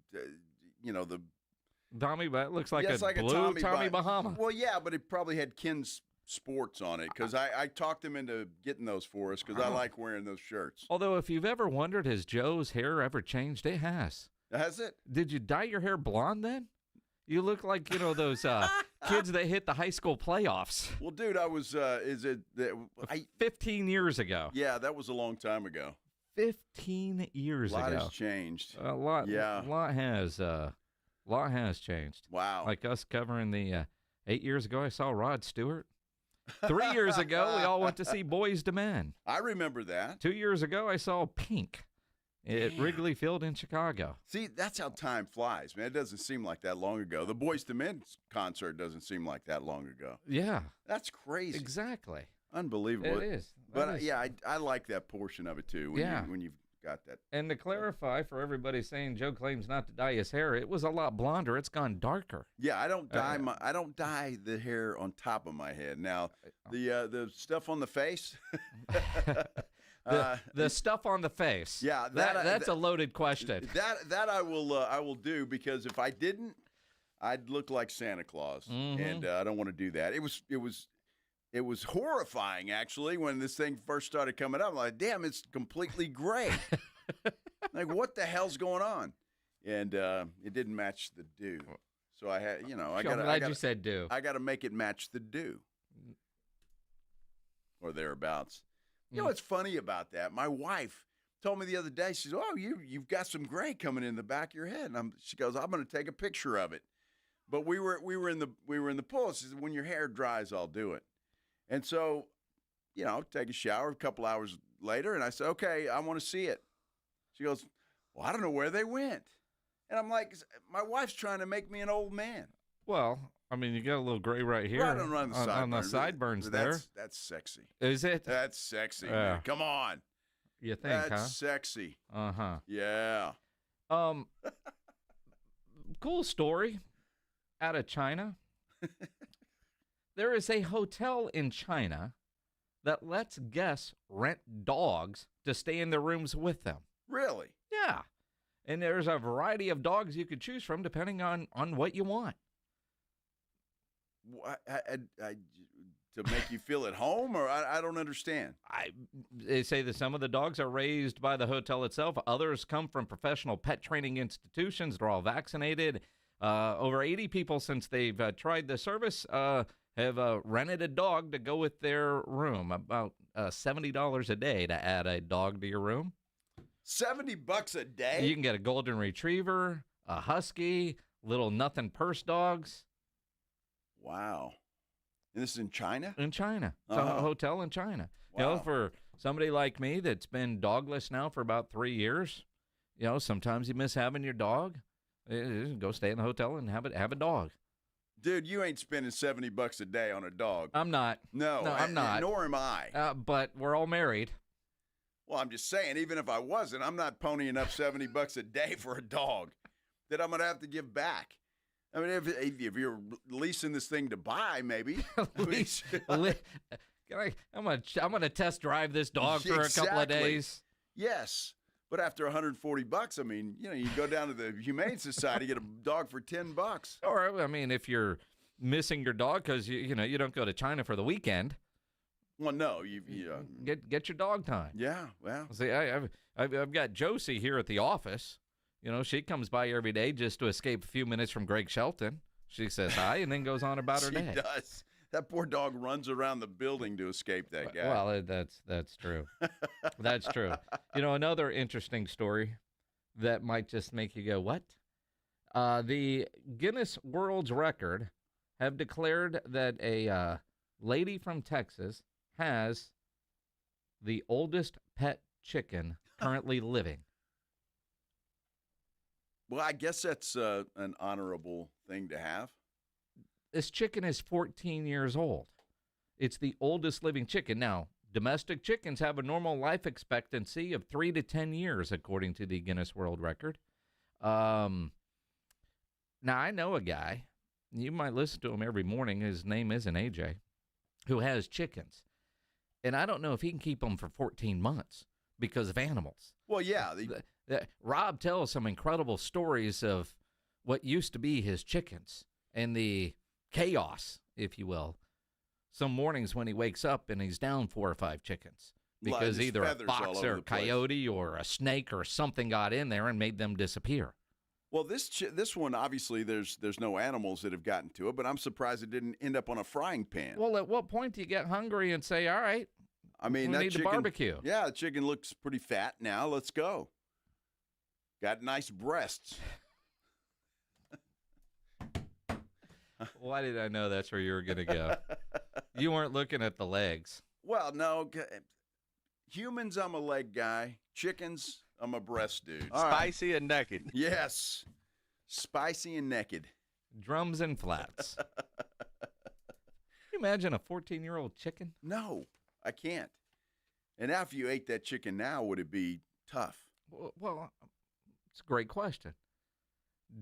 Tommy, looks like yes, a blue Tommy Bahama. Well, yeah, but it probably had Ken's sports on it because I talked him into getting those for us because I like wearing those shirts. Although, if you've ever wondered, has Joe's hair ever changed? It has. Has it? Did you dye your hair blonde then? You look like, those kids that hit the high school playoffs. Well, dude, I was, 15 years ago. Yeah, that was a long time ago. 15 years ago. A lot has changed. A lot. Yeah. A lot has changed. Wow. Like us covering the 8 years ago, I saw Rod Stewart. 3 years ago, we all went to see Boys to Men. I remember that. 2 years ago, I saw Pink at Wrigley Field in Chicago. See, that's how time flies, man. It doesn't seem like that long ago. The Boys to Men concert doesn't seem like that long ago. Yeah. That's crazy. Exactly. Unbelievable. It is. But, I like that portion of it, too, when you've got that. And to clarify for everybody saying Joe claims not to dye his hair, it was a lot blonder. It's gone darker. Yeah, I don't dye the hair on top of my head. Now, the stuff on the face. The stuff on the face. Yeah, that's a loaded question. That I will do because if I didn't, I'd look like Santa Claus, and I don't want to do that. It was horrifying actually when this thing first started coming up. I'm like, damn, it's completely gray. Like, what the hell's going on? And it didn't match the do. So I had, I'm glad you said do. I got to make it match the do, or thereabouts. You know what's funny about that? My wife told me the other day. She said, "Oh, you've got some gray coming in the back of your head." And she goes, "I'm going to take a picture of it." But we were in the pool. She said, "When your hair dries, I'll do it." And so, take a shower a couple hours later, and I said, "Okay, I want to see it." She goes, "Well, I don't know where they went." And I'm like, "My wife's trying to make me an old man." Well, I mean, you got a little gray right here. Right on the sideburns there. That's sexy. Is it? That's sexy. Man. Come on. You think, That's sexy. Uh-huh. Yeah. Cool story out of China. There is a hotel in China that lets guests rent dogs to stay in their rooms with them. Really? Yeah. And there's a variety of dogs you could choose from depending on what you want. To make you feel at home, or I don't understand. They say that some of the dogs are raised by the hotel itself. Others come from professional pet training institutions. They're all vaccinated. Over 80 people since they've tried the service have rented a dog to go with their room. About $70 a day to add a dog to your room. $70 a day? You can get a golden retriever, a husky, little nothing purse dogs. Wow. And this is in China? In China. It's a hotel in China. Wow. For somebody like me that's been dogless now for about 3 years, sometimes you miss having your dog. Go stay in the hotel and have a dog. Dude, you ain't spending $70 a day on a dog. I'm not. No, I'm not. Nor am I. But we're all married. Well, I'm just saying, even if I wasn't, I'm not ponying up $70 a day for a dog that I'm going to have to give back. I mean, if you're leasing this thing to buy, maybe. I'm gonna test drive this dog for a couple of days. Yes, but after $140, I mean, you go down to the Humane Society, get a dog for $10. Or I mean, if you're missing your dog because you don't go to China for the weekend. Well, no, you get your dog time. Yeah, well, see, I've got Josie here at the office. She comes by every day just to escape a few minutes from Greg Shelton. She says hi and then goes on about her day. She does. That poor dog runs around the building to escape that guy. Well, that's true. That's true. Another interesting story that might just make you go, what? The Guinness World Record have declared that a lady from Texas has the oldest pet chicken currently living. Well, I guess that's an honorable thing to have. This chicken is 14 years old. It's the oldest living chicken. Now, domestic chickens have a normal life expectancy of 3 to 10 years, according to the Guinness World Record. Now, I know a guy, you might listen to him every morning, his name isn't AJ, who has chickens. And I don't know if he can keep them for 14 months because of animals. Well, yeah. Rob tells some incredible stories of what used to be his chickens and the chaos, if you will. some mornings when he wakes up and he's down 4 or 5 chickens because His either a feathers all fox over or the a place. coyote or a snake or something got in there and made them disappear. Well, this one, obviously, there's no animals that have gotten to it, but I'm surprised it didn't end up on a frying pan. Well, at what point do you get hungry and say, all right, I mean, we that need to chicken, barbecue? Yeah, the chicken looks pretty fat now. Let's go. Got nice breasts. Why did I know that's where you were going to go? You weren't looking at the legs. Well, no. Humans, I'm a leg guy. Chickens, I'm a breast dude. Spicy and naked. Yes. Spicy and naked. Drums and flats. Can you imagine a 14-year-old chicken? No, I can't. And after you ate that chicken now, would it be tough? Well, it's a great question.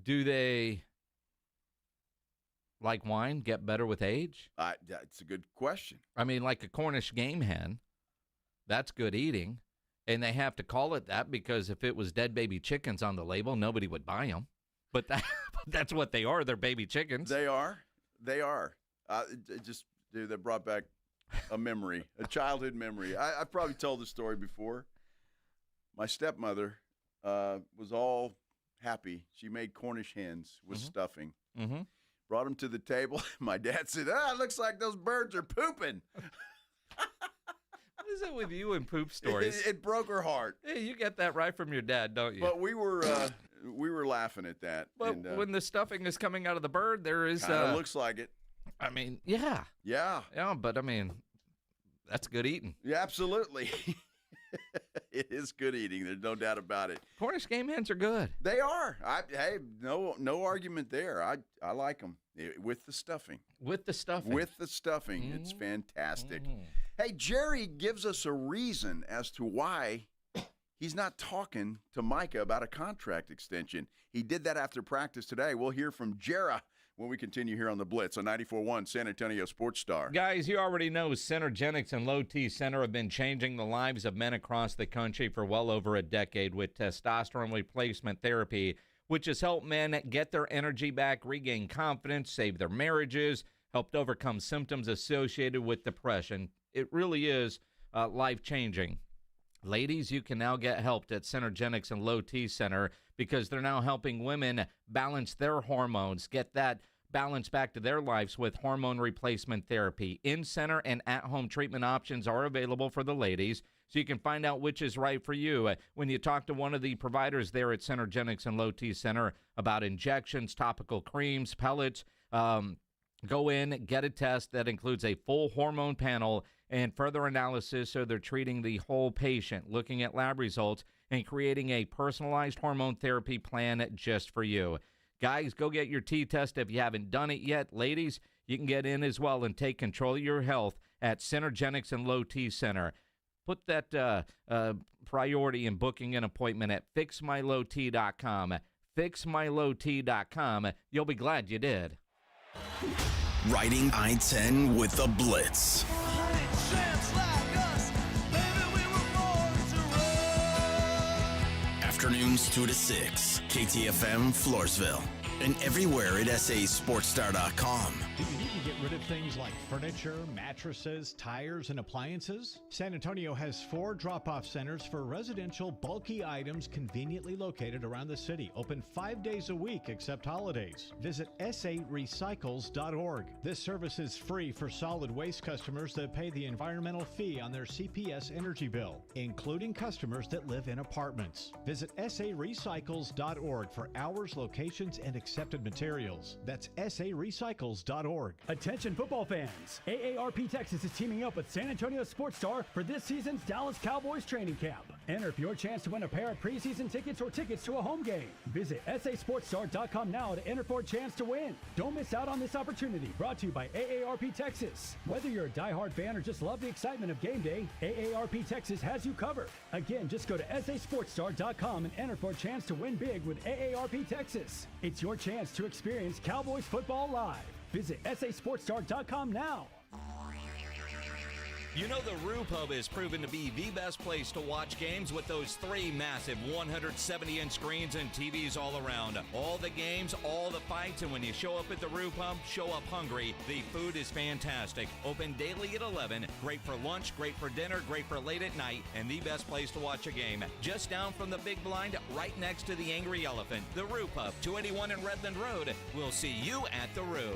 Do they, like wine, get better with age? That's a good question. I mean, like a Cornish game hen, that's good eating. And they have to call it that because if it was dead baby chickens on the label, nobody would buy them. But that's what they are. They're baby chickens. They are. They are. That brought back a memory, a childhood memory. I've probably told this story before. My stepmother was all happy. She made Cornish hens with stuffing. Mm-hmm. Brought them to the table. My dad said, it looks like those birds are pooping. What is it with you and poop stories? It broke her heart. Hey, you get that right from your dad, don't you? But we were laughing at that. But when the stuffing is coming out of the bird, there is looks like it. I mean, yeah. Yeah. Yeah, but I mean, that's good eating. Yeah, absolutely. It is good eating. There's no doubt about it. Cornish game hens are good. They are. Hey, no argument there. I like them with the stuffing. With the stuffing. With the stuffing. It's fantastic. Hey, Jerry gives us a reason as to why he's not talking to Micah about a contract extension. He did that after practice today. We'll hear from Jera when we continue here on the Blitz on 94.1 San Antonio Sports Star. Guys, you already know Synergenics and Low T Center have been changing the lives of men across the country for well over a decade with testosterone replacement therapy, which has helped men get their energy back, regain confidence, save their marriages, helped overcome symptoms associated with depression. It really is life-changing. Ladies, you can now get helped at Synergenics and Low T Center because they're now helping women balance their hormones, get that balance back to their lives with hormone replacement therapy. In-center and at-home treatment options are available for the ladies, so you can find out which is right for you. When you talk to one of the providers there at Synergenics and Low T Center about injections, topical creams, pellets, go in, get a test that includes a full hormone panel and further analysis, so they're treating the whole patient, looking at lab results, and creating a personalized hormone therapy plan just for you. Guys, go get your T-test if you haven't done it yet. Ladies, you can get in as well and take control of your health at Synergenics and Low T Center. Put that priority in booking an appointment at fixmylowt.com. Fixmylowt.com. You'll be glad you did. Riding I-10 with the Blitz. Afternoons 2 to 6, KTFM Floresville, and everywhere at sasportstar.com. Do you need to get rid of things like furniture, mattresses, tires, and appliances? San Antonio has 4 drop-off centers for residential bulky items conveniently located around the city. Open 5 days a week except holidays. Visit sarecycles.org. This service is free for solid waste customers that pay the environmental fee on their CPS energy bill, including customers that live in apartments. Visit sarecycles.org for hours, locations, and accepted materials. That's sarecycles.org. Attention football fans. AARP Texas is teaming up with San Antonio Sports Star for this season's Dallas Cowboys training camp. Enter for your chance to win a pair of preseason tickets or tickets to a home game. Visit sasportstar.com now to enter for a chance to win. Don't miss out on this opportunity. Brought to you by AARP Texas. Whether you're a diehard fan or just love the excitement of game day, AARP Texas has you covered. Again, just go to sasportstar.com and enter for a chance to win big with AARP Texas. It's your chance to experience Cowboys football live. Visit sasportstar.com now. You know the Roo Pub is proven to be the best place to watch games with those 3 massive 170-inch screens and TVs all around. All the games, all the fights, and when you show up at the Roo Pub, show up hungry. The food is fantastic. Open daily at 11. Great for lunch, great for dinner, great for late at night, and the best place to watch a game. Just down from the big blind, right next to the Angry Elephant. The Roo Pub, 281 in Redland Road. We'll see you at the Roo.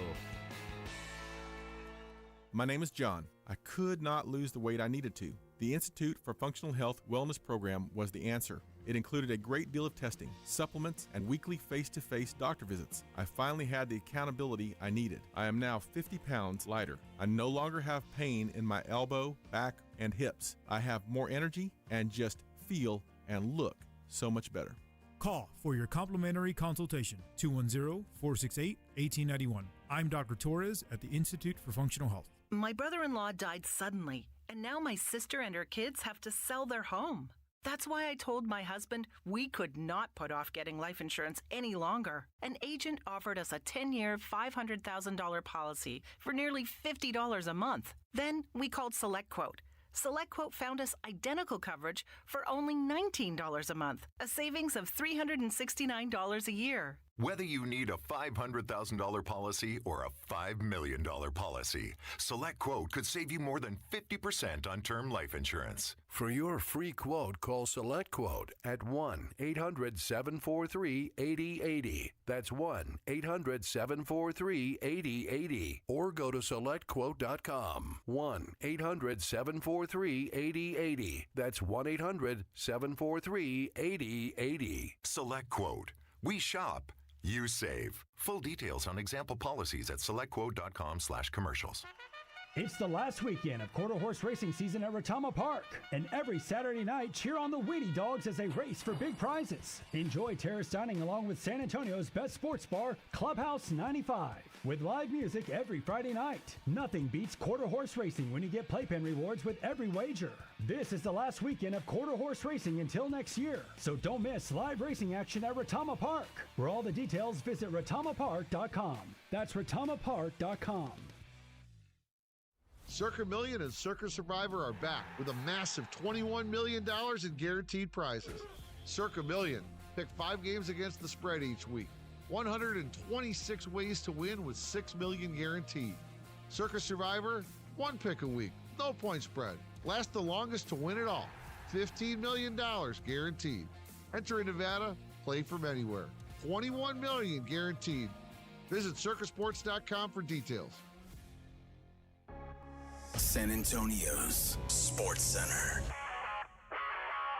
My name is John. I could not lose the weight I needed to. The Institute for Functional Health Wellness program was the answer. It included a great deal of testing, supplements, and weekly face-to-face doctor visits. I finally had the accountability I needed. I am now 50 pounds lighter. I no longer have pain in my elbow, back, and hips. I have more energy and just feel and look so much better. Call for your complimentary consultation, 210-468-1891. I'm Dr. Torres at the Institute for Functional Health. My brother-in-law died suddenly, and now my sister and her kids have to sell their home. That's why I told my husband we could not put off getting life insurance any longer. An agent offered us a 10-year, $500,000 policy for nearly $50 a month. Then we called SelectQuote. SelectQuote found us identical coverage for only $19 a month, a savings of $369 a year. Whether you need a $500,000 policy or a $5 million policy, SelectQuote could save you more than 50% on term life insurance. For your free quote, call SelectQuote at 1-800-743-8080. That's 1-800-743-8080. Or go to SelectQuote.com. 1-800-743-8080. That's 1-800-743-8080. SelectQuote. We shop. You save. Full details on example policies at selectquote.com/commercials. It's the last weekend of quarter horse racing season at Retama Park. And every Saturday night, cheer on the Weedy Dogs as they race for big prizes. Enjoy terrace dining along with San Antonio's best sports bar, Clubhouse 95. With live music every Friday night. Nothing beats quarter horse racing when you get playpen rewards with every wager. This is the last weekend of quarter horse racing until next year. So don't miss live racing action at Retama Park. For all the details, visit retamapark.com. That's retamapark.com. Circa Million and Circa Survivor are back with a massive $21 million in guaranteed prizes. Circa Million, pick 5 games against the spread each week. 126 ways to win with $6 million guaranteed. Circa Survivor, 1 pick a week, no point spread. Last the longest to win it all. $15 million guaranteed. Enter in Nevada, play from anywhere. $21 million guaranteed. Visit circasports.com for details. San Antonio's Sports Center.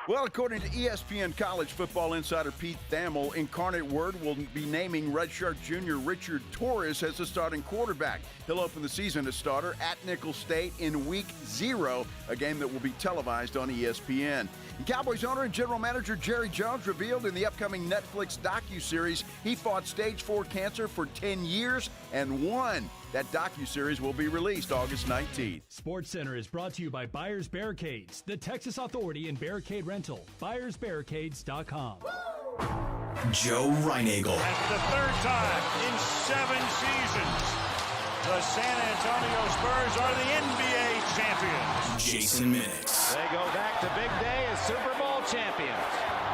Well, according to ESPN college football insider Pete Thamel, Incarnate Word will be naming redshirt junior Richard Torres as the starting quarterback. He'll open the season as starter at Nicholls State in Week 0, a game that will be televised on ESPN. And Cowboys owner and general manager Jerry Jones revealed in the upcoming Netflix docuseries he fought stage 4 cancer for 10 years and won. That docuseries will be released August 19th. Sports Center is brought to you by Buyers Barricades, the Texas authority in barricade rental. BuyersBarricades.com. Joe Reinagel. That's the 3rd time in 7 seasons, the San Antonio Spurs are the NBA champions. Jason Minix. They go back to big day as Super Bowl champions.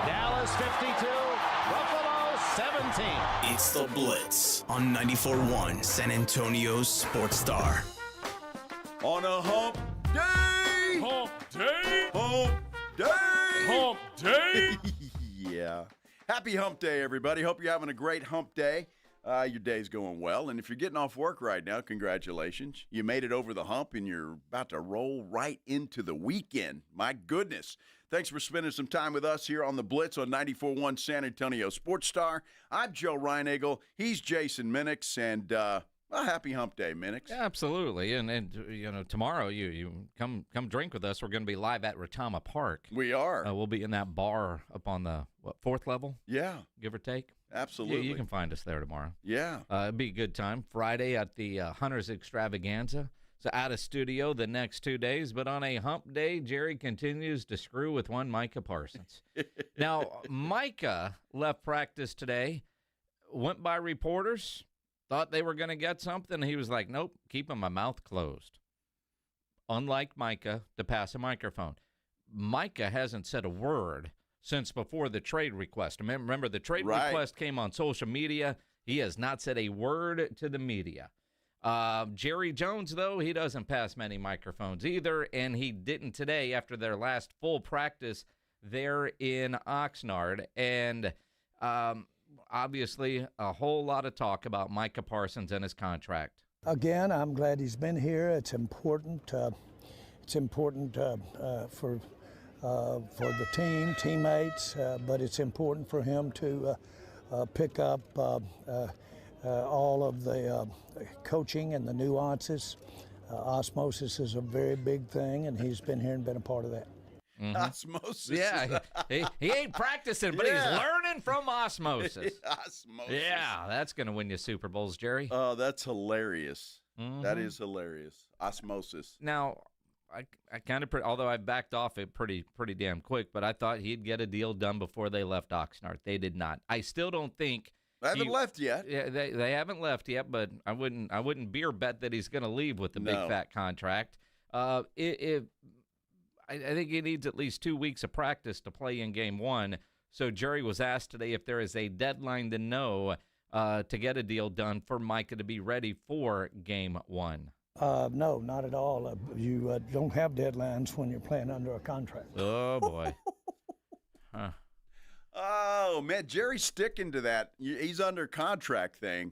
Dallas 52, Buffalo 17. It's the Blitz on 94.1 San Antonio's Sports Star. On a hump day! Hump day! Hump day! Hump day! Yeah. Happy hump day, everybody. Hope you're having a great hump day. Your day's going well. And if you're getting off work right now, congratulations. You made it over the hump and you're about to roll right into the weekend. My goodness. Thanks for spending some time with us here on the Blitz on 94.1 San Antonio Sports Star. I'm Joe Reinagel. He's Jason Minix. And happy hump day, Minix. Yeah, absolutely. And you know, tomorrow you come drink with us. We're going to be live at Retama Park. We are. We'll be in that bar up on the 4th level? Yeah. Give or take. Absolutely. Yeah, you can find us there tomorrow. Yeah. It'd be a good time. Friday at the Hunters Extravaganza. So out of studio the next 2 days, but on a hump day, Jerry continues to screw with one Micah Parsons. Now, Micah left practice today, went by reporters, thought they were going to get something. He was like, nope, keeping my mouth closed. unlike Micah, to pass a microphone. Micah hasn't said a word since before the trade request. Remember, the trade request came on social media. He has not said a word to the media. Jerry Jones, though, he doesn't pass many microphones either, and he didn't today after their last full practice there in Oxnard. And obviously a whole lot of talk about Micah Parsons and his contract. Again, I'm glad he's been here. It's important. It's important for the team, teammates, but it's important for him to pick up all of the coaching and the nuances. Osmosis is a very big thing, and he's been here and been a part of that. Mm-hmm. Osmosis. Yeah, he ain't practicing, but he's learning from osmosis. Osmosis. Yeah, that's going to win you Super Bowls, Jerry. Oh, that's hilarious. Mm-hmm. That is hilarious. Osmosis. Now, I kind of, although I backed off it pretty damn quick, but I thought he'd get a deal done before they left Oxnard. They did not. I still don't think. They haven't left yet. Yeah, they haven't left yet, but I wouldn't beer bet that he's going to leave with the big fat contract. I think he needs at least 2 weeks of practice to play in Game 1. So Jerry was asked today if there is a deadline to know to get a deal done for Micah to be ready for Game 1. No, not at all. You don't have deadlines when you're playing under a contract. Oh, boy. Huh. Oh, man, Jerry's sticking to that. He's under contract thing.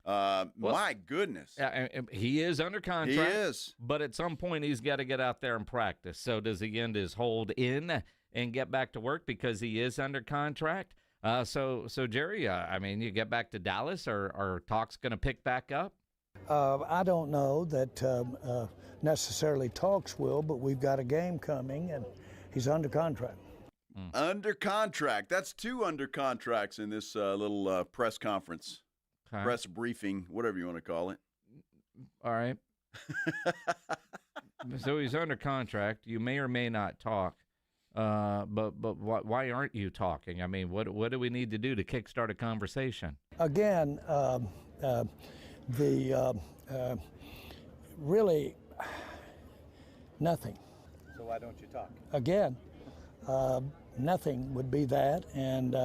My goodness. He is under contract. He is. But at some point, he's got to get out there and practice. So does he end his hold in and get back to work because he is under contract? So Jerry, you get back to Dallas, or talk's going to pick back up? I don't know that necessarily talks will, but we've got a game coming, and he's under contract. Under contract. That's 2 under contracts in this little press conference. Okay. Press briefing, whatever you want to call it. All right. So he's under contract. You may or may not talk, but why aren't you talking? I mean, what do we need to do to kickstart a conversation? Again, really nothing. So why don't you talk? Again, nothing would be that, and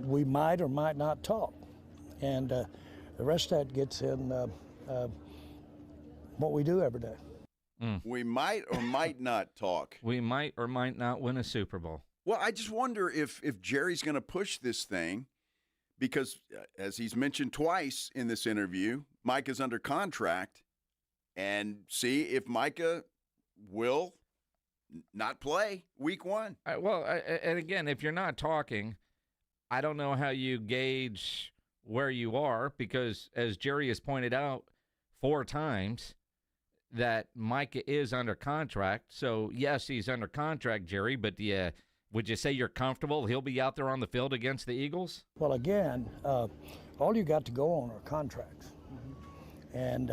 we might or might not talk, and the rest of that gets in what we do every day. We might or might not talk. We might or might not win a Super Bowl. Well, I just wonder if Jerry's going to push this thing because, as he's mentioned twice in this interview, Micah's under contract, and see if Micah will not play week 1. And again, if you're not talking, I don't know how you gauge where you are because, as Jerry has pointed out 4 times, that Micah is under contract. So, yes, he's under contract, Jerry, but would you say you're comfortable he'll be out there on the field against the Eagles? Well, again, all you got to go on are contracts. And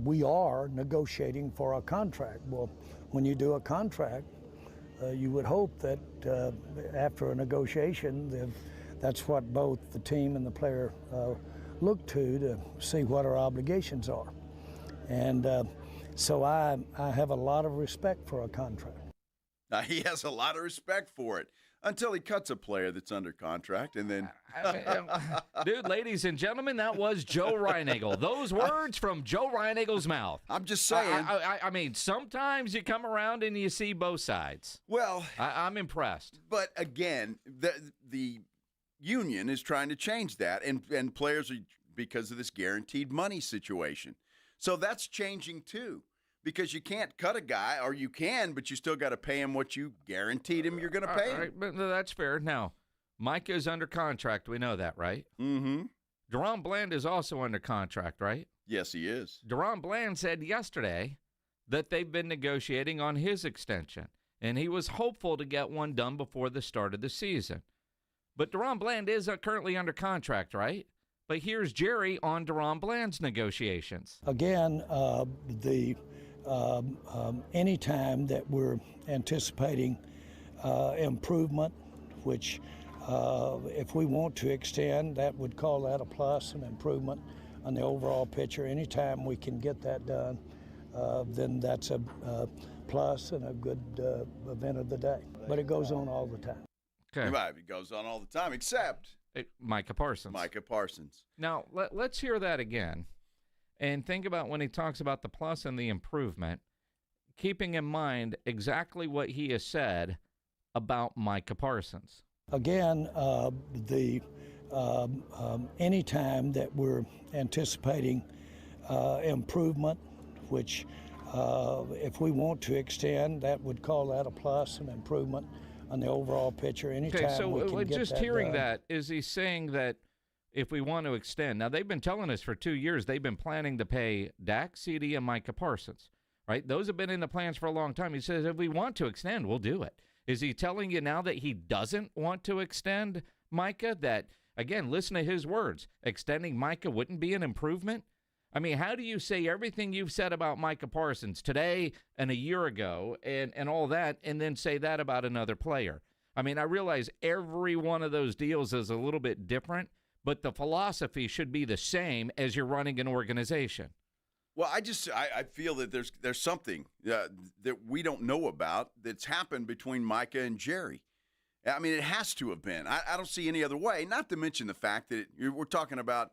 we are negotiating for a contract. Well, when you do a contract, you would hope that after a negotiation, that's what both the team and the player look to see what our obligations are. And so I have a lot of respect for a contract. He has a lot of respect for it until he cuts a player that's under contract, and then... Dude, ladies and gentlemen, that was Joe Reinagle. Those words from Joe Reinagle's mouth. I'm just saying. I mean, sometimes you come around and you see both sides. Well... I'm impressed. But, again, the union is trying to change that, and players are, because of this guaranteed money situation. So that's changing, too. Because you can't cut a guy, or you can, but you still got to pay him what you guaranteed him you're going to pay him. Right, but that's fair. Now, Micah is under contract. We know that, right? Mm-hmm. Deron Bland is also under contract, right? Yes, he is. Deron Bland said yesterday that they've been negotiating on his extension, and he was hopeful to get one done before the start of the season. But Deron Bland is currently under contract, right? But here's Jerry on Deron Bland's negotiations. Again, any time that we're anticipating improvement, which if we want to extend, that would call that a plus, an improvement. on the overall picture. Anytime we can get that done, then that's a plus and a good event of the day. But it goes on all the time. Okay. Right, it goes on all the time, except Micah Parsons. Micah Parsons. Now, let's hear that again. And think about when he talks about the plus and the improvement, keeping in mind exactly what he has said about Micah Parsons. Again, any time that we're anticipating improvement, which if we want to extend, that would call that a plus, an improvement on the overall picture. Anytime okay, so we can get just that hearing done. that, is he saying that if we want to extend, now they've been telling us for 2 years they've been planning to pay Dak, CD, and Micah Parsons, right? Those have been in the plans for a long time. He says if we want to extend, we'll do it. Is he telling you now that he doesn't want to extend Micah? That, again, listen to his words, extending Micah wouldn't be an improvement? I mean, how do you say everything you've said about Micah Parsons today and a year ago and all that, and then say that about another player? I mean, I realize every one of those deals is a little bit different, but the philosophy should be the same as you're running an organization. Well, I feel that there's something that we don't know about that's happened between Micah and Jerry. I mean, it has to have been. I don't see any other way, not to mention the fact that we're talking about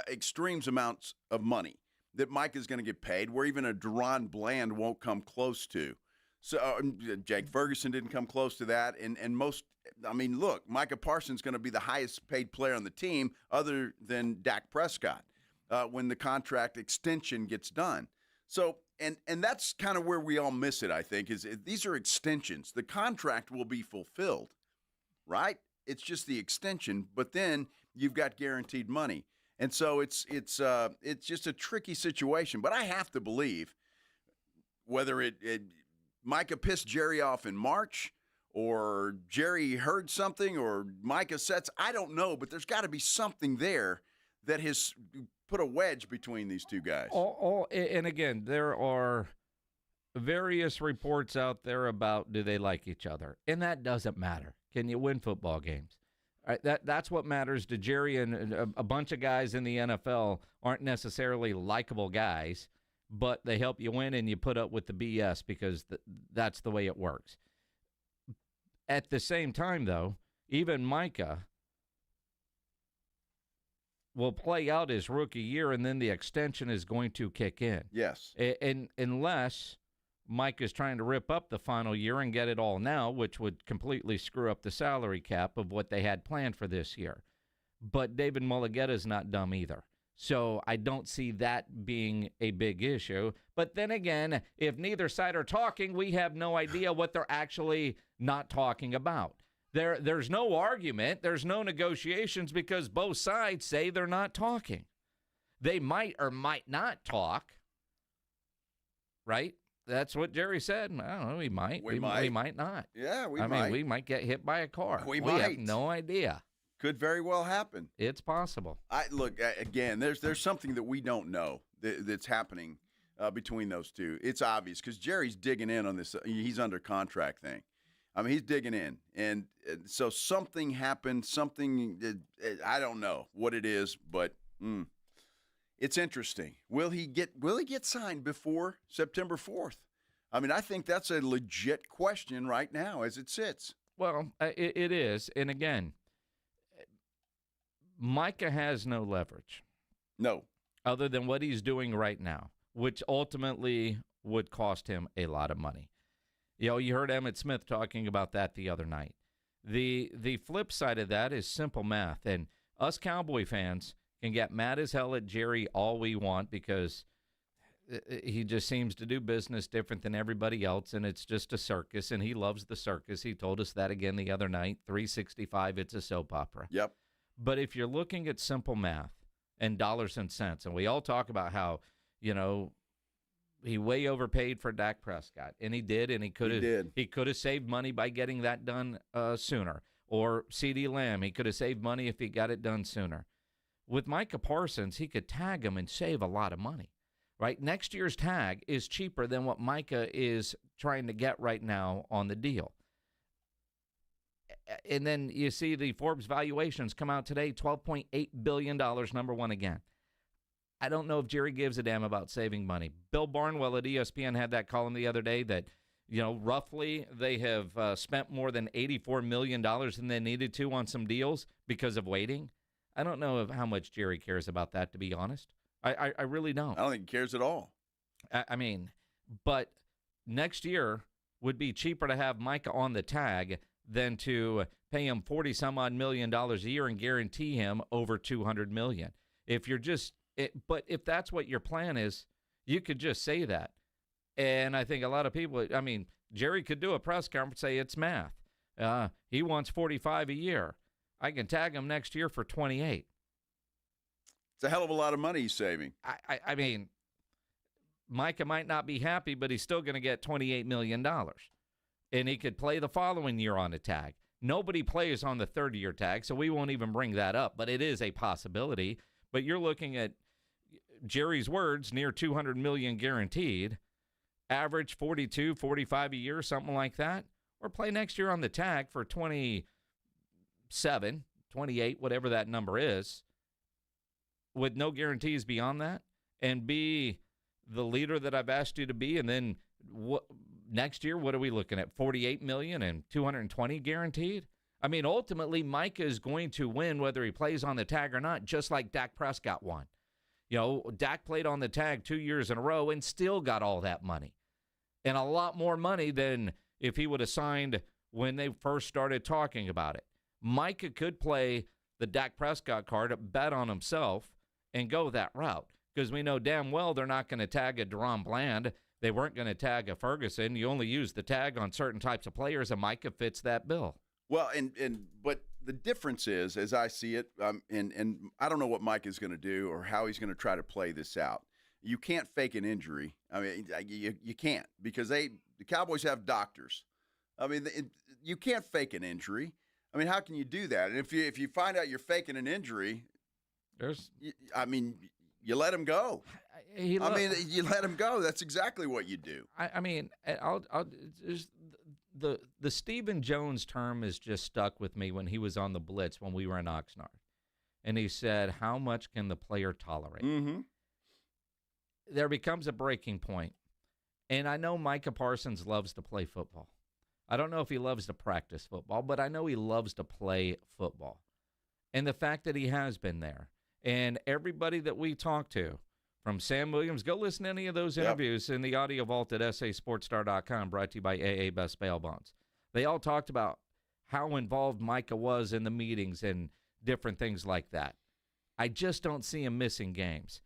extremes amounts of money that Micah's going to get paid, where even a Deron Bland won't come close to. So Jake Ferguson didn't come close to that, and most. I mean, look, Micah Parsons is going to be the highest paid player on the team, other than Dak Prescott, when the contract extension gets done. So, and that's kind of where we all miss it. I think is these are extensions. The contract will be fulfilled, right? It's just the extension, but then you've got guaranteed money. And so it's just a tricky situation. But I have to believe whether Micah pissed Jerry off in March or Jerry heard something or Micah sets, I don't know, but there's got to be something there that has put a wedge between these two guys. And again, there are various reports out there about do they like each other, and that doesn't matter. Can you win football games? All right, that's what matters to Jerry, and a bunch of guys in the NFL aren't necessarily likable guys, but they help you win and you put up with the BS because that's the way it works. At the same time, though, even Micah will play out his rookie year, and then the extension is going to kick in. Yes. And unless Micah's trying to rip up the final year and get it all now, which would completely screw up the salary cap of what they had planned for this year. But David Mulligetta's not dumb either. So I don't see that being a big issue. But then again, if neither side are talking, we have no idea what they're actually not talking about. There's no argument. There's no negotiations because both sides say they're not talking. They might or might not talk, right? That's what Jerry said. I don't know. We might. We might not. Yeah, we might. I mean, we might get hit by a car. We have might. No idea. Could very well happen. It's possible. Look, again, there's something that we don't know that's happening between those two. It's obvious because Jerry's digging in on this. He's under contract thing. I mean, he's digging in. And so something happened, I don't know what it is, but it's interesting. Will he get signed before September 4th? I mean, I think that's a legit question right now as it sits. Well, it is. And again, Micah has no leverage. No. Other than what he's doing right now, which ultimately would cost him a lot of money. You know, you heard Emmitt Smith talking about that the other night. The flip side of that is simple math. And us Cowboy fans can get mad as hell at Jerry all we want because he just seems to do business different than everybody else, and it's just a circus, and he loves the circus. He told us that again the other night. 365, it's a soap opera. Yep. But if you're looking at simple math and dollars and cents, and we all talk about how, you know, he way overpaid for Dak Prescott, and he did, and he could have saved money by getting that done sooner. Or CeeDee Lamb, he could have saved money if he got it done sooner. With Micah Parsons, he could tag him and save a lot of money, right? Next year's tag is cheaper than what Micah is trying to get right now on the deal. And then you see the Forbes valuations come out today, $12.8 billion, number one again. I don't know if Jerry gives a damn about saving money. Bill Barnwell at ESPN had that column the other day that, roughly they have spent more than $84 million than they needed to on some deals because of waiting. I don't know how much Jerry cares about that, to be honest. I really don't. I don't think he cares at all. I mean, but next year would be cheaper to have Micah on the tag than to pay him $40-some-odd million a year and guarantee him over $200 million. But if that's what your plan is, you could just say that. And I think a lot of people, Jerry could do a press conference, say it's math. He wants $45 a year. I can tag him next year for $28. It's a hell of a lot of money he's saving. I mean, Micah might not be happy, but he's still going to get $28 million. And he could play the following year on a tag. Nobody plays on the third-year tag, so we won't even bring that up. But it is a possibility. But you're looking at Jerry's words, near $200 million guaranteed, average 42, 45 a year, something like that. Or play next year on the tag for 27, 28, whatever that number is, with no guarantees beyond that, and be the leader that I've asked you to be. And then next year, what are we looking at? $48 million and $220 guaranteed? I mean, ultimately, Micah is going to win whether he plays on the tag or not, just like Dak Prescott won. Dak played on the tag 2 years in a row and still got all that money. And a lot more money than if he would have signed when they first started talking about it. Micah could play the Dak Prescott card, bet on himself, and go that route. Because we know damn well they're not going to tag a Deron Bland. They weren't going to tag a Ferguson. You only use the tag on certain types of players, and Micah fits that bill. Well, but the difference is, as I see it, and I don't know what Mike is going to do or how he's going to try to play this out. You can't fake an injury. I mean, you can't, because the Cowboys have doctors. I mean, you can't fake an injury. I mean, how can you do that? And if you find out you're faking an injury, you let him go. You let him go. That's exactly what you do. The Stephen Jones term is just stuck with me when he was on the Blitz when we were in Oxnard. And he said, how much can the player tolerate? Mm-hmm. There becomes a breaking point. And I know Micah Parsons loves to play football. I don't know if he loves to practice football, but I know he loves to play football. And the fact that he has been there, and everybody that we talk to, from Sam Williams, go listen to any of those interviews in the audio vault at sasportstar.com, brought to you by AA Best Bail Bonds. They all talked about how involved Micah was in the meetings and different things like that. I just don't see him missing games.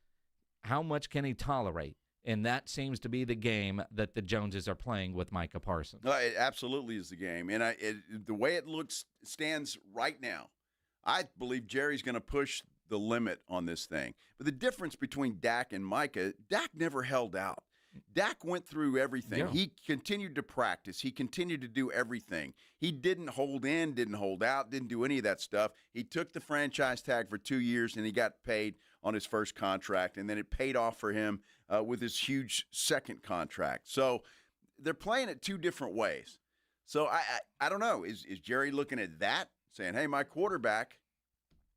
How much can he tolerate? And that seems to be the game that the Joneses are playing with Micah Parsons. No, it absolutely is the game. And the way it stands right now, I believe Jerry's going to push the limit on this thing. But the difference between Dak and Micah, Dak never held out. Dak went through everything. Yeah. He continued to practice. He continued to do everything. He didn't hold in, didn't hold out, didn't do any of that stuff. He took the franchise tag for 2 years, and he got paid on his first contract, and then it paid off for him with his huge second contract. So they're playing it two different ways. So I don't know. Is Jerry looking at that, saying, hey, my quarterback,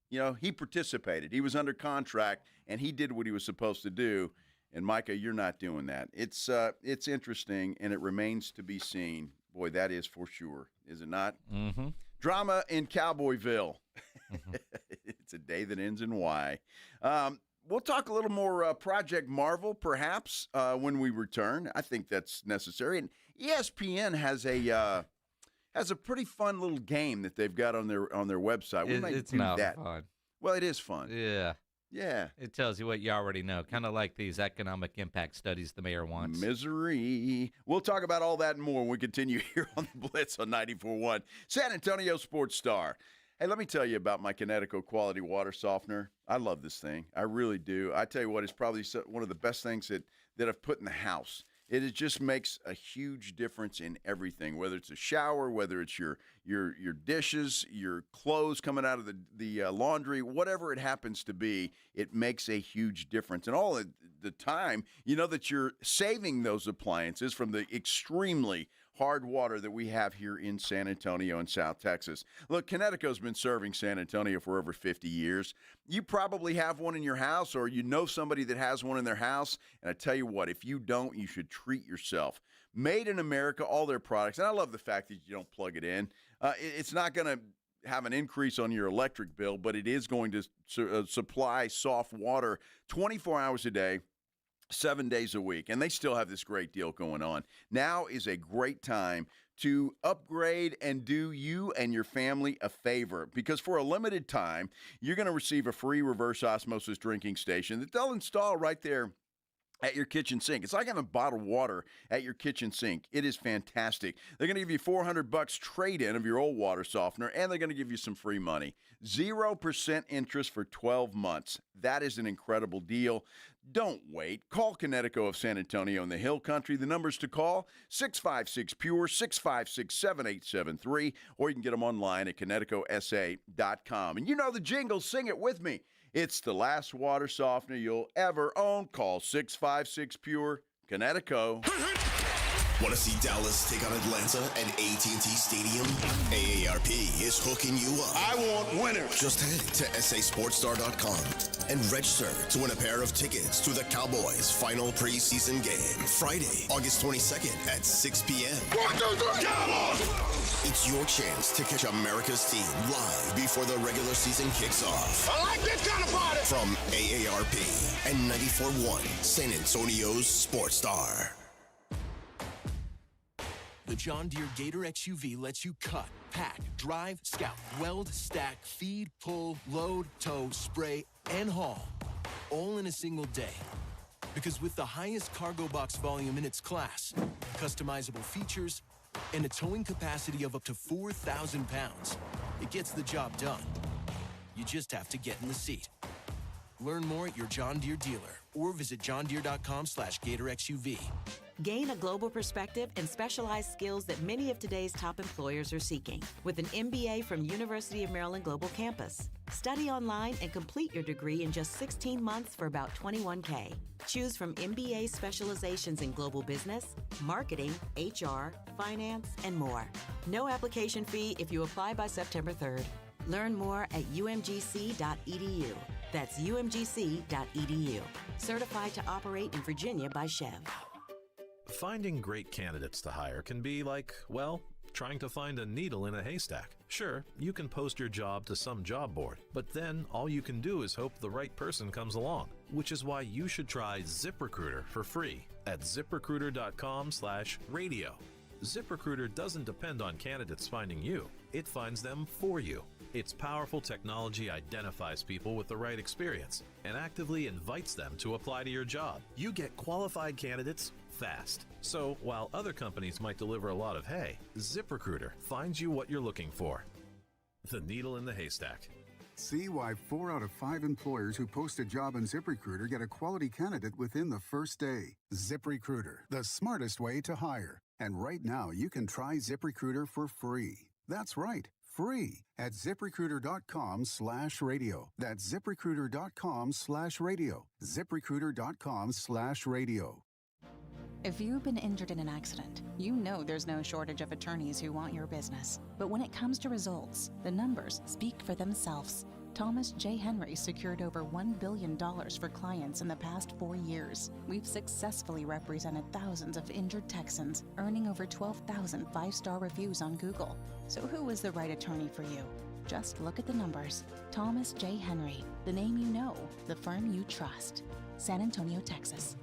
he participated. He was under contract, and he did what he was supposed to do. And, Micah, you're not doing that. It's interesting, and it remains to be seen. Boy, that is for sure, is it not? Mm-hmm. Drama in Cowboyville. Mm-hmm. It's a day that ends in Y. We'll talk a little more Project Marvel, perhaps, when we return. I think that's necessary. And ESPN has a pretty fun little game that they've got on their website. It's not fun. Well, it is fun. Yeah. Yeah. It tells you what you already know, kind of like these economic impact studies the mayor wants. Misery. We'll talk about all that and more when we continue here on the Blitz on 94.1. San Antonio Sports Star. Hey, let me tell you about my Kinetico Quality Water Softener. I love this thing. I really do. I tell you what, it's probably one of the best things that I've put in the house. It just makes a huge difference in everything, whether it's a shower, whether it's your dishes, your clothes coming out of the laundry, whatever it happens to be, it makes a huge difference. And all the time, you know that you're saving those appliances from the extremely hard water that we have here in San Antonio and South Texas. Look, Connecticut's been serving San Antonio for over 50 years. You probably have one in your house, or you know somebody that has one in their house. And I tell you what, if you don't, you should treat yourself. Made in America, all their products. And I love the fact that you don't plug it in. It's not going to have an increase on your electric bill, but it is going to supply soft water 24 hours a day, 7 days a week, and they still have this great deal going on. Now is a great time to upgrade and do you and your family a favor, because for a limited time, you're going to receive a free reverse osmosis drinking station that they'll install right there at your kitchen sink. It's like having bottled water at your kitchen sink. It is fantastic. They're going to give you $400 trade-in of your old water softener, and they're going to give you some free money. 0% interest for 12 months. That is an incredible deal. Don't wait. Call Connecticut of San Antonio in the Hill Country. The numbers to call, 656-PURE, 656-7873, or you can get them online at connecticutsa.com. And you know the jingle. Sing it with me. It's the last water softener you'll ever own. Call 656-PURE, Connecticut. Want to see Dallas take on Atlanta at AT&T Stadium? AARP is hooking you up. I want winners. Just head to sasportstar.com and register to win a pair of tickets to the Cowboys' final preseason game, Friday, August 22nd at 6 p.m. 1, 2, 3, Cowboys! It's your chance to catch America's team live before the regular season kicks off. I like this kind of party! From AARP and 94.1, San Antonio's Sports Star. The John Deere Gator XUV lets you cut, pack, drive, scout, weld, stack, feed, pull, load, tow, spray, and haul, all in a single day. Because with the highest cargo box volume in its class, customizable features, and a towing capacity of up to 4,000 pounds, it gets the job done. You just have to get in the seat. Learn more at your John Deere dealer or visit johndeere.com/GatorXUV. Gain a global perspective and specialized skills that many of today's top employers are seeking with an MBA from University of Maryland Global Campus. Study online and complete your degree in just 16 months for about $21K. Choose from MBA specializations in global business, marketing, HR, finance, and more. No application fee if you apply by September 3rd. Learn more at umgc.edu. That's umgc.edu. Certified to operate in Virginia by Chev. Finding great candidates to hire can be like, well, trying to find a needle in a haystack. Sure, you can post your job to some job board, but then all you can do is hope the right person comes along, which is why you should try ZipRecruiter for free at ziprecruiter.com/radio. ZipRecruiter doesn't depend on candidates finding you. It finds them for you. Its powerful technology identifies people with the right experience and actively invites them to apply to your job. You get qualified candidates fast. So while other companies might deliver a lot of hay, ZipRecruiter finds you what you're looking for. The needle in the haystack. See why 4 out of 5 employers who post a job on ZipRecruiter get a quality candidate within the first day. ZipRecruiter, the smartest way to hire. And right now, you can try ZipRecruiter for free. That's right, free at ZipRecruiter.com/radio. That's ZipRecruiter.com/radio. ZipRecruiter.com/radio. If you've been injured in an accident, you know there's no shortage of attorneys who want your business. But when it comes to results, the numbers speak for themselves. Thomas J. Henry secured over $1 billion for clients in the past 4 years. We've successfully represented thousands of injured Texans, earning over 12,000 5-star reviews on Google. So who is the right attorney for you? Just look at the numbers. Thomas J. Henry, the name you know, the firm you trust. San Antonio, Texas.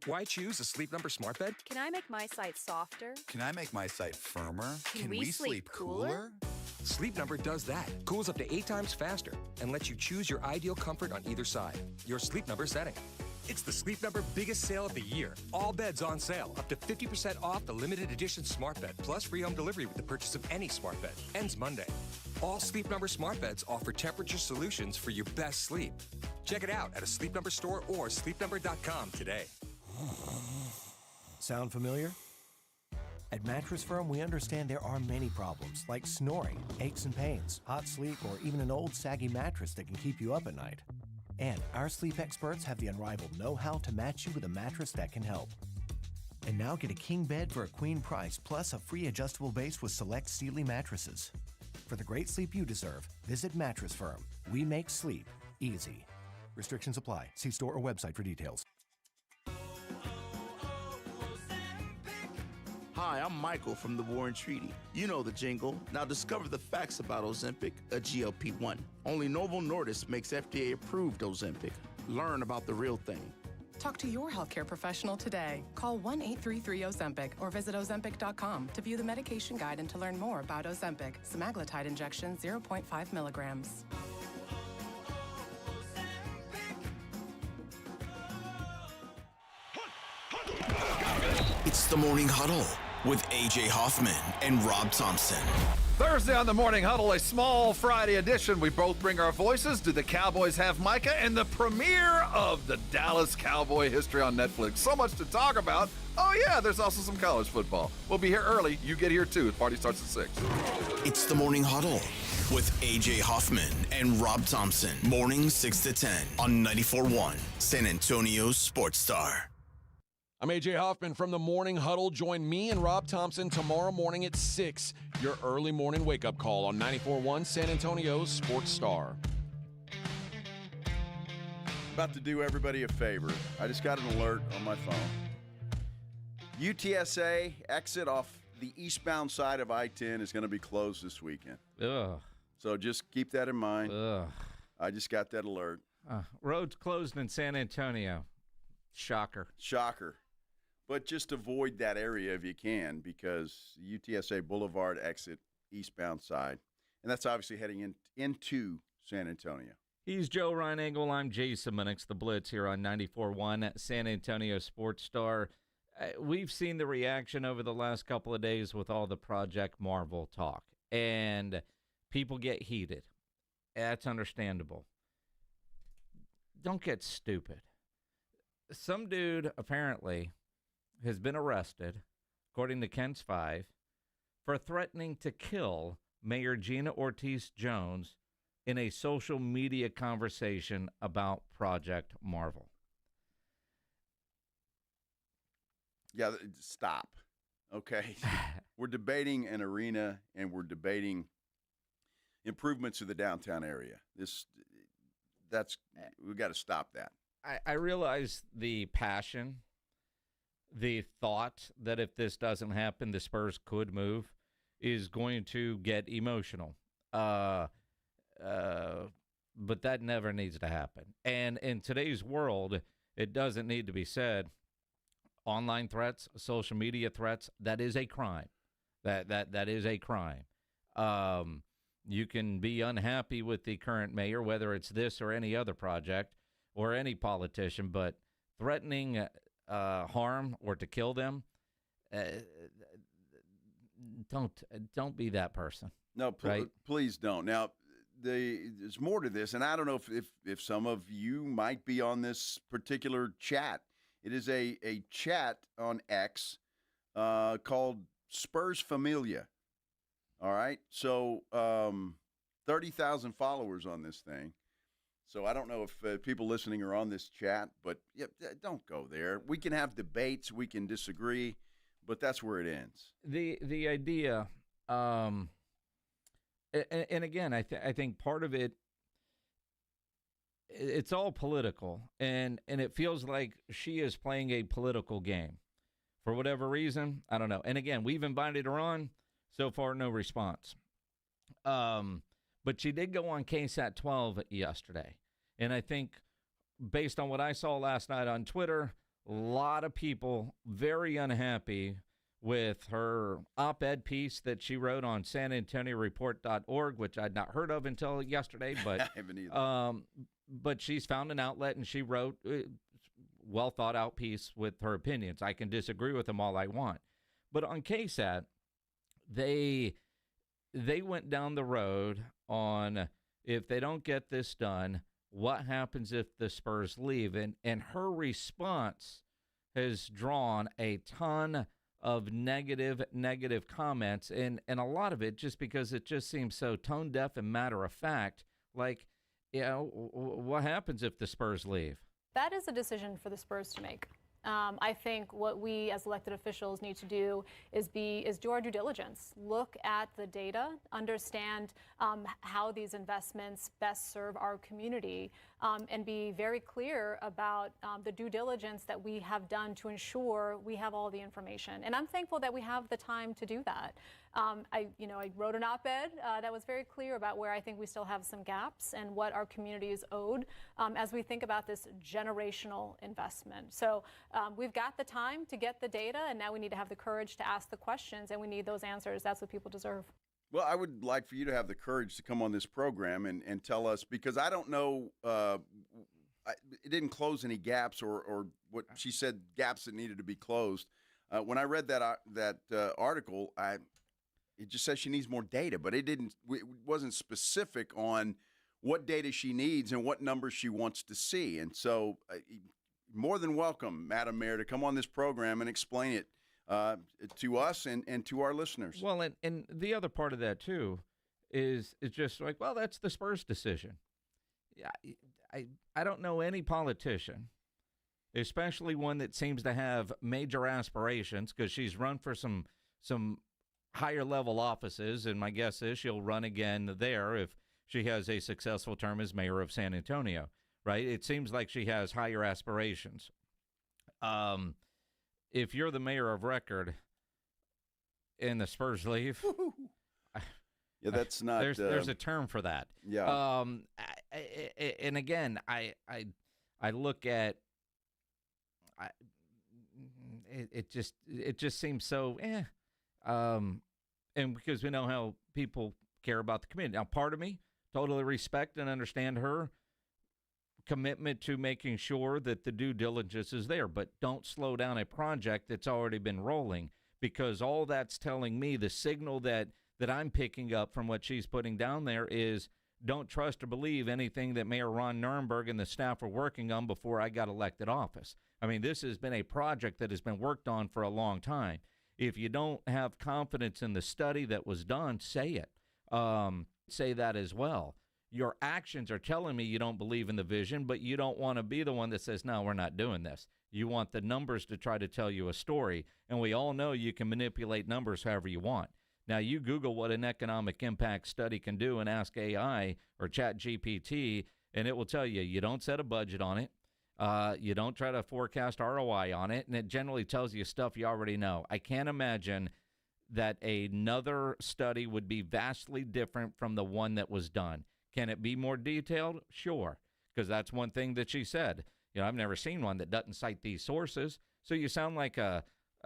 Why choose a Sleep Number smart bed? Can I make my site softer? Can I make my site firmer? Can we sleep cooler? Sleep Number does that. Cools up to 8 times faster and lets you choose your ideal comfort on either side. Your Sleep Number setting. It's the Sleep Number biggest sale of the year. All beds on sale. Up to 50% off the limited edition smart bed, plus free home delivery with the purchase of any smart bed. Ends Monday. All Sleep Number smart beds offer temperature solutions for your best sleep. Check it out at a Sleep Number store or sleepnumber.com today. Sound familiar? At Mattress Firm, we understand there are many problems, like snoring, aches and pains, hot sleep, or even an old saggy mattress that can keep you up at night. And our sleep experts have the unrivaled know-how to match you with a mattress that can help. And now get a king bed for a queen price, plus a free adjustable base with select Sealy mattresses. For the great sleep you deserve, visit Mattress Firm. We make sleep easy. Restrictions apply. See store or website for details. Hi, I'm Michael from the War and Treaty. You know the jingle. Now discover the facts about Ozempic, a GLP-1. Only Novo Nordisk makes FDA-approved Ozempic. Learn about the real thing. Talk to your healthcare professional today. Call 1-833-OZEMPIC or visit Ozempic.com to view the medication guide and to learn more about Ozempic, semaglutide injection 0.5 milligrams. It's the Morning Huddle with A.J. Hoffman and Rob Thompson. Thursday on the Morning Huddle, a small Friday edition. We both bring our voices. Do the Cowboys have Micah? And the premiere of the Dallas Cowboy history on Netflix. So much to talk about. Oh, yeah, there's also some college football. We'll be here early. You get here, too. The party starts at 6. It's the Morning Huddle with A.J. Hoffman and Rob Thompson. Morning 6 to 10 on 94.1 San Antonio's Sports Star. I'm A.J. Hoffman from the Morning Huddle. Join me and Rob Thompson tomorrow morning at 6. Your early morning wake-up call on 94.1 San Antonio's Sports Star. About to do everybody a favor. I just got an alert on my phone. UTSA exit off the eastbound side of I-10 is going to be closed this weekend. Ugh. So just keep that in mind. Ugh. I just got that alert. Roads closed in San Antonio. Shocker. But just avoid that area if you can, because UTSA Boulevard exit eastbound side. And that's obviously heading into San Antonio. He's Joe Reinagel. I'm Jason Minix, the Blitz here on 94.1 San Antonio Sports Star. We've seen the reaction over the last couple of days with all the Project Marvel talk. And people get heated. That's understandable. Don't get stupid. Some dude apparently has been arrested, according to Kent's 5, for threatening to kill Mayor Gina Ortiz-Jones in a social media conversation about Project Marvel. Yeah, stop. Okay. We're debating an arena, and we're debating improvements to the downtown area. We've got to stop that. I realize the passion, the thought that if this doesn't happen, the Spurs could move, is going to get emotional. But that never needs to happen. And in today's world, it doesn't need to be said. Online threats, social media threats, that is a crime. That is a crime. You can be unhappy with the current mayor, whether it's this or any other project or any politician, but threatening harm or to kill them, don't be that person. No, please don't. Now, there's more to this, and I don't know if some of you might be on this particular chat. It is a chat on X called Spurs Familia. All right, so 30,000 followers on this thing. So I don't know if people listening are on this chat, but yeah, don't go there. We can have debates, we can disagree, but that's where it ends. The idea, and again, I think part of it, it's all political, and it feels like she is playing a political game. For whatever reason, I don't know. And again, we've invited her on. So far, no response. But she did go on KSAT 12 yesterday. And I think based on what I saw last night on Twitter, a lot of people very unhappy with her op-ed piece that she wrote on SanAntonioReport.org, which I'd not heard of until yesterday. But I haven't either. But she's found an outlet, and she wrote a well-thought-out piece with her opinions. I can disagree with them all I want. But on KSAT, they went down the road on if they don't get this done, what happens if the Spurs leave? And her response has drawn a ton of negative comments, and a lot of it just because it just seems so tone deaf and matter of fact. Like, you know, what happens if the Spurs leave? That is a decision for the Spurs to make. I think what we as elected officials need to do is do our due diligence, look at the data, understand how these investments best serve our community, and be very clear about the due diligence that we have done to ensure we have all the information. And I'm thankful that we have the time to do that. I wrote an op-ed that was very clear about where I think we still have some gaps and what our community is owed as we think about this generational investment. So we've got the time to get the data, and now we need to have the courage to ask the questions, and we need those answers. That's what people deserve. Well, I would like for you to have the courage to come on this program and tell us, because I don't know, it didn't close any gaps or what she said, gaps that needed to be closed. When I read that article, it just says she needs more data, but it wasn't specific on what data she needs and what numbers she wants to see. And so more than welcome, Madam Mayor, to come on this program and explain it to us and to our listeners. Well, and the other part of that, too, is just like, well, that's the Spurs decision. I don't know any politician, especially one that seems to have major aspirations, because she's run for some higher level offices, and my guess is she'll run again there if she has a successful term as mayor of San Antonio, right? It seems like she has higher aspirations. If you're the mayor of record and the Spurs leave, yeah, that's not. There's a term for that. Yeah. And again, I look at it just seems so and because we know how people care about the community. Now, part of me totally respect and understand her commitment to making sure that the due diligence is there, but don't slow down a project that's already been rolling, because all that's telling me, the signal that I'm picking up from what she's putting down there is, don't trust or believe anything that Mayor Ron Nirenberg and the staff are working on before I got elected office. I mean, this has been a project that has been worked on for a long time. If you don't have confidence in the study that was done, say it. Say that as well. Your actions are telling me you don't believe in the vision, but you don't want to be the one that says, no, we're not doing this. You want the numbers to try to tell you a story, and we all know you can manipulate numbers however you want. Now, you Google what an economic impact study can do and ask AI or ChatGPT, and it will tell you, you don't set a budget on it. You don't try to forecast ROI on it, and it generally tells you stuff you already know. I can't imagine that another study would be vastly different from the one that was done. Can it be more detailed? Sure, because that's one thing that she said. You know, I've never seen one that doesn't cite these sources. So you sound like a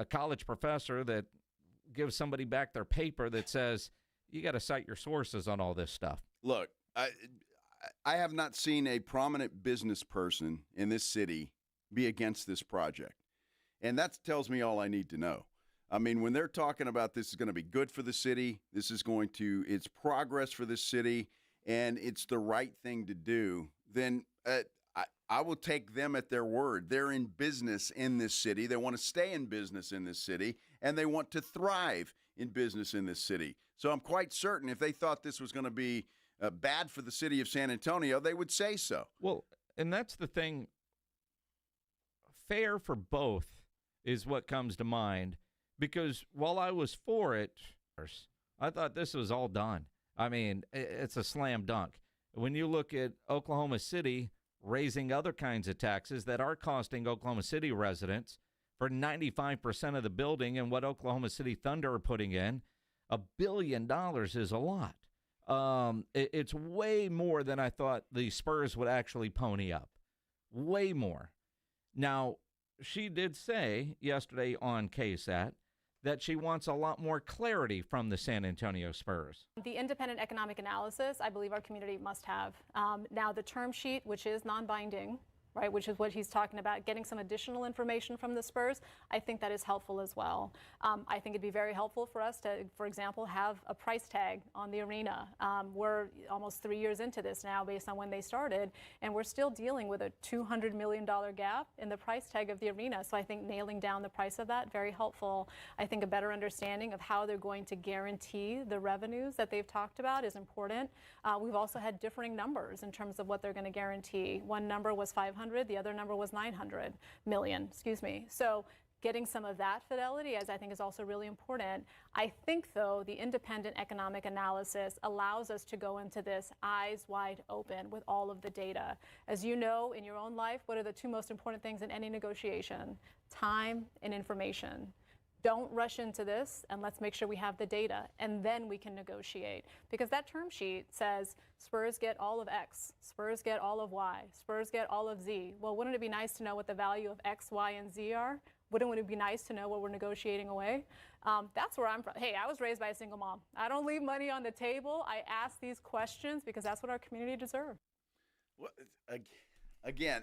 college professor that gives somebody back their paper that says, you got to cite your sources on all this stuff. Look, I have not seen a prominent business person in this city be against this project. And that tells me all I need to know. I mean, when they're talking about this is going to be good for the city, it's progress for this city, and it's the right thing to do, then I will take them at their word. They're in business in this city. They want to stay in business in this city, and they want to thrive in business in this city. So I'm quite certain if they thought this was going to be bad for the city of San Antonio, they would say so. Well, and that's the thing. Fair for both is what comes to mind, because while I was for it, I thought this was all done. I mean, it's a slam dunk. When you look at Oklahoma City raising other kinds of taxes that are costing Oklahoma City residents for 95% of the building, and what Oklahoma City Thunder are putting in, $1 billion is a lot. It's way more than I thought the Spurs would actually pony up. Way more. Now, she did say yesterday on KSAT that she wants a lot more clarity from the San Antonio Spurs. The independent economic analysis, I believe our community must have. Now, the term sheet, which is non-binding, right, which is what he's talking about, getting some additional information from the Spurs, I think that is helpful as well. I think it'd be very helpful for us to, for example, have a price tag on the arena. We're almost 3 years into this now based on when they started, and we're still dealing with a $200 million gap in the price tag of the arena. So I think nailing down the price of that, very helpful. I think a better understanding of how they're going to guarantee the revenues that they've talked about is important. We've also had differing numbers in terms of what they're going to guarantee. One number was $500 500. The other number was 900 million, excuse me. So getting some of that fidelity, as I think is also really important. I think, though, the independent economic analysis allows us to go into this eyes wide open with all of the data. As you know, in your own life, what are the two most important things in any negotiation? Time and information. Don't rush into this, and let's make sure we have the data, and then we can negotiate. Because that term sheet says Spurs get all of X, Spurs get all of Y, Spurs get all of Z. Well, wouldn't it be nice to know what the value of X, Y, and Z are? Wouldn't it be nice to know what we're negotiating away? That's where I'm from. Hey, I was raised by a single mom. I don't leave money on the table. I ask these questions because that's what our community deserves. Well, again,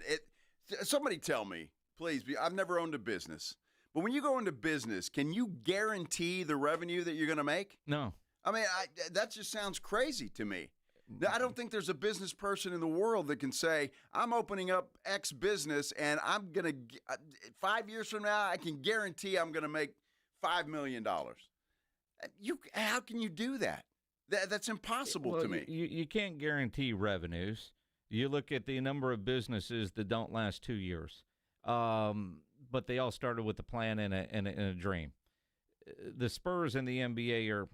somebody tell me, please. I've never owned a business. But when you go into business, can you guarantee the revenue that you're going to make? No. I mean, that just sounds crazy to me. I don't think there's a business person in the world that can say, I'm opening up X business and I'm going to, 5 years from now, I can guarantee I'm going to make $5 million. How can you do that? That's impossible to me. You can't guarantee revenues. You look at the number of businesses that don't last 2 years. But they all started with a plan and a dream. The Spurs and the NBA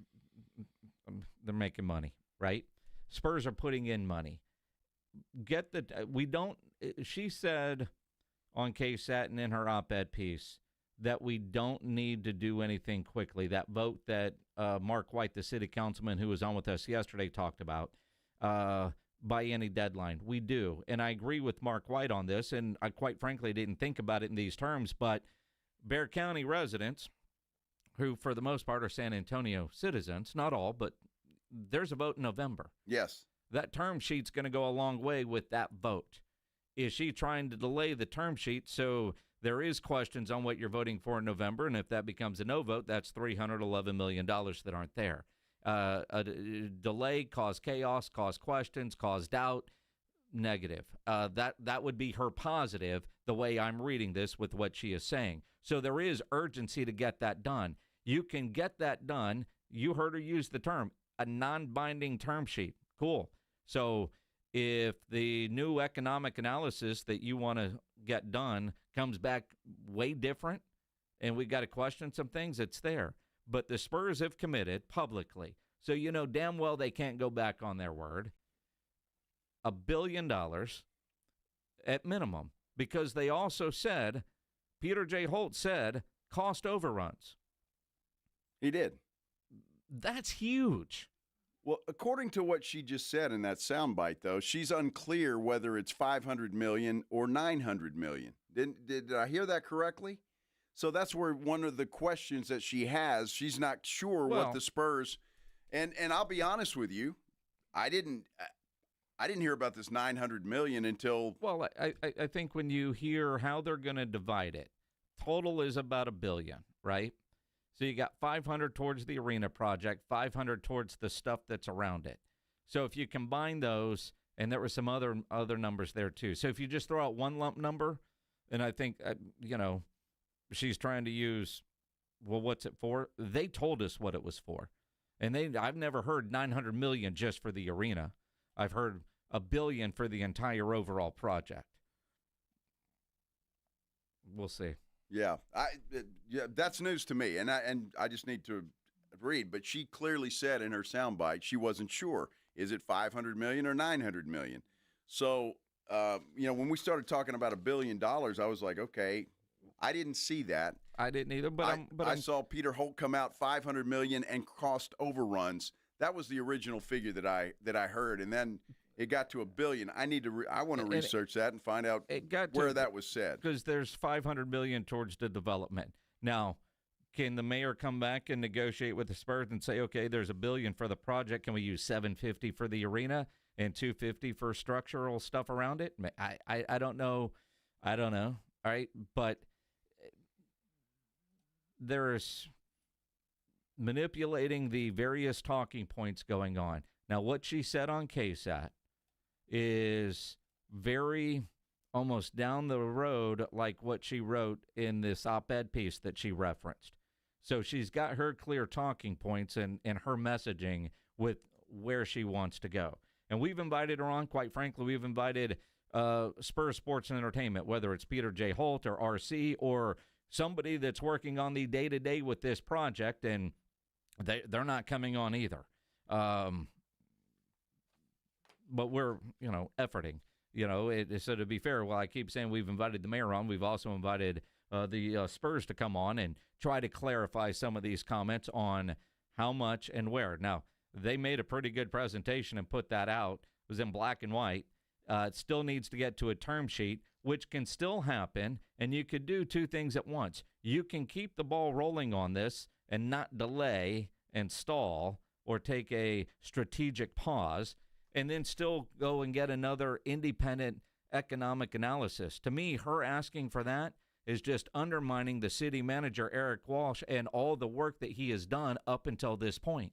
they're making money, right? Spurs are putting in money. She said on KSAT and in her op-ed piece that we don't need to do anything quickly. That vote that Mark White, the city councilman who was on with us yesterday, talked about, by any deadline. We do. And I agree with Mark White on this, and I quite frankly didn't think about it in these terms, but Bexar County residents, who for the most part are San Antonio citizens, not all, but there's a vote in November. Yes. That term sheet's going to go a long way with that vote. Is she trying to delay the term sheet so there is questions on what you're voting for in November, and if that becomes a no vote, that's $311 million that aren't there. A delay caused chaos, caused questions, caused doubt, negative. That would be her positive, the way I'm reading this with what she is saying. So there is urgency to get that done. You can get that done. You heard her use the term, a non-binding term sheet. Cool. So if the new economic analysis that you want to get done comes back way different and we got to question some things, it's there. But the Spurs have committed publicly, so you know damn well they can't go back on their word, $1 billion at minimum, because they also said, Peter J. Holt said, cost overruns. He did. That's huge. Well, according to what she just said in that soundbite, though, she's unclear whether it's $500 million or $900 million. Did I hear that correctly? So that's where one of the questions that she has, she's not sure what the Spurs, and I'll be honest with you, I didn't hear about this $900 million until. Well, I think when you hear how they're going to divide it, total is about $1 billion, right? So you got 500 towards the arena project, 500 towards the stuff that's around it. So if you combine those, and there were some other numbers there too. So if you just throw out one lump number, and I think she's trying to use, well, what's it for? They told us what it was for. And I've never heard $900 million just for the arena. I've heard $1 billion for the entire overall project. We'll see. Yeah, that's news to me, and I just need to read. But she clearly said in her soundbite she wasn't sure. Is it $500 million or $900 million? So, when we started talking about $1 billion, I was like, okay. I didn't see that. I didn't either, but I saw Peter Holt come out $500 million and cost overruns. That was the original figure that I heard, and then it got to $1 billion. I want to research that and find out where that was said. Because there's $500 million towards the development. Now, can the mayor come back and negotiate with the Spurs and say, okay, there's $1 billion for the project. Can we use $750 for the arena and $250 for structural stuff around it? I don't know. I don't know. All right, but there's manipulating the various talking points going on. Now, what she said on KSAT is very almost down the road like what she wrote in this op-ed piece that she referenced. So she's got her clear talking points and her messaging with where she wants to go. And we've invited her on. Quite frankly, we've invited Spurs Sports and Entertainment, whether it's Peter J. Holt or RC or somebody that's working on the day-to-day with this project, and they're not coming on either. But we're, efforting. So to be fair, while I keep saying we've invited the mayor on, we've also invited the Spurs to come on and try to clarify some of these comments on how much and where. Now, they made a pretty good presentation and put that out. It was in black and white. It still needs to get to a term sheet, which can still happen, and you could do two things at once. You can keep the ball rolling on this and not delay and stall or take a strategic pause, and then still go and get another independent economic analysis. To me, her asking for that is just undermining the city manager, Eric Walsh, and all the work that he has done up until this point.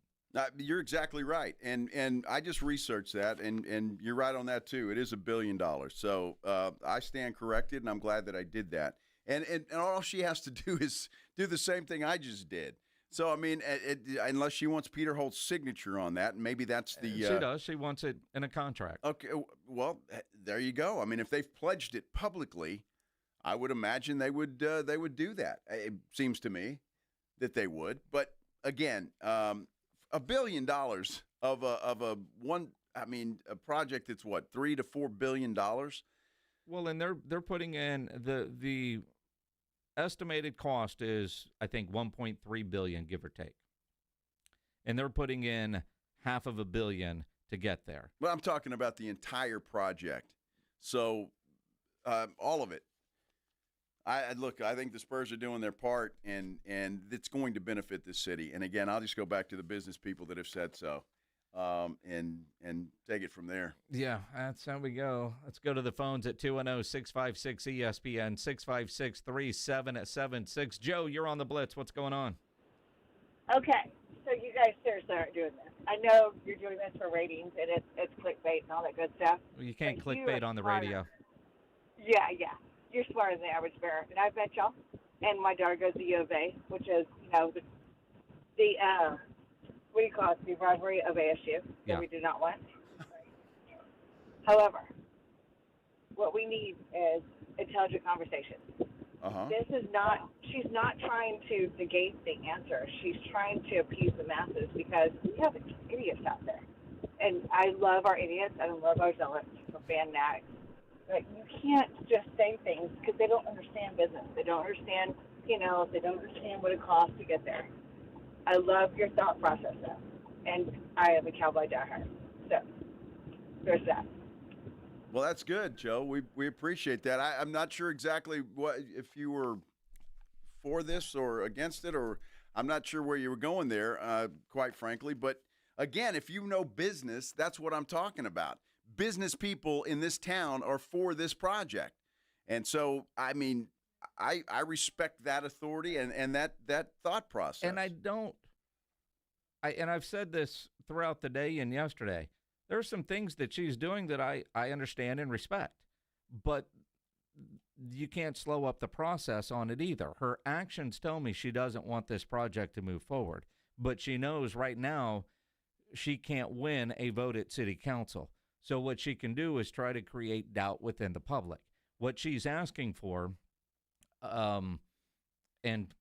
You're exactly right. And I just researched that, and you're right on that, too. It is $1 billion. So I stand corrected, and I'm glad that I did that. And all she has to do is do the same thing I just did. So, I mean, unless she wants Peter Holt's signature on that, and maybe that's the she does. She wants it in a contract. Okay, well, there you go. I mean, if they've pledged it publicly, I would imagine they would do that. It seems to me that they would. But, again, $1 billion of a project that's what, $3 to $4 billion? Well, and they're putting in the estimated cost is, I think, $1.3 billion, give or take, and they're putting in $500 million to get there. Well, I'm talking about the entire project, so all of it. I think the Spurs are doing their part, and it's going to benefit this city. And again, I'll just go back to the business people that have said so, and take it from there. Yeah, that's how we go. Let's go to the phones at 210-656-ESPN, 656-3776. Joe, you're on the Blitz. What's going on? Okay, so you guys seriously aren't doing this. I know you're doing this for ratings, and it's clickbait and all that good stuff. Well, you can't clickbait on the radio. Yeah. You're smarter than the average bear, and I bet y'all. And my daughter goes to U of A, which is, the what do you call it, the rivalry of ASU that we do not want. However, what we need is intelligent conversation. She's not trying to negate the answer. She's trying to appease the masses because we have idiots out there. And I love our idiots, and I love our zealots for fanatics. But you can't just say things because they don't understand business. They don't understand, they don't understand what it costs to get there. I love your thought process, though. And I am a Cowboy diehard. So there's that. Well, that's good, Joe. We appreciate that. I'm not sure exactly if you were for this or against it, or I'm not sure where you were going there, quite frankly. But, again, if you know business, that's what I'm talking about. Business people in this town are for this project. And so, I mean, I respect that authority and that thought process. And I've said this throughout the day and yesterday. There are some things that she's doing that I understand and respect, but you can't slow up the process on it either. Her actions tell me she doesn't want this project to move forward, but she knows right now she can't win a vote at city council. So what she can do is try to create doubt within the public. What she's asking for and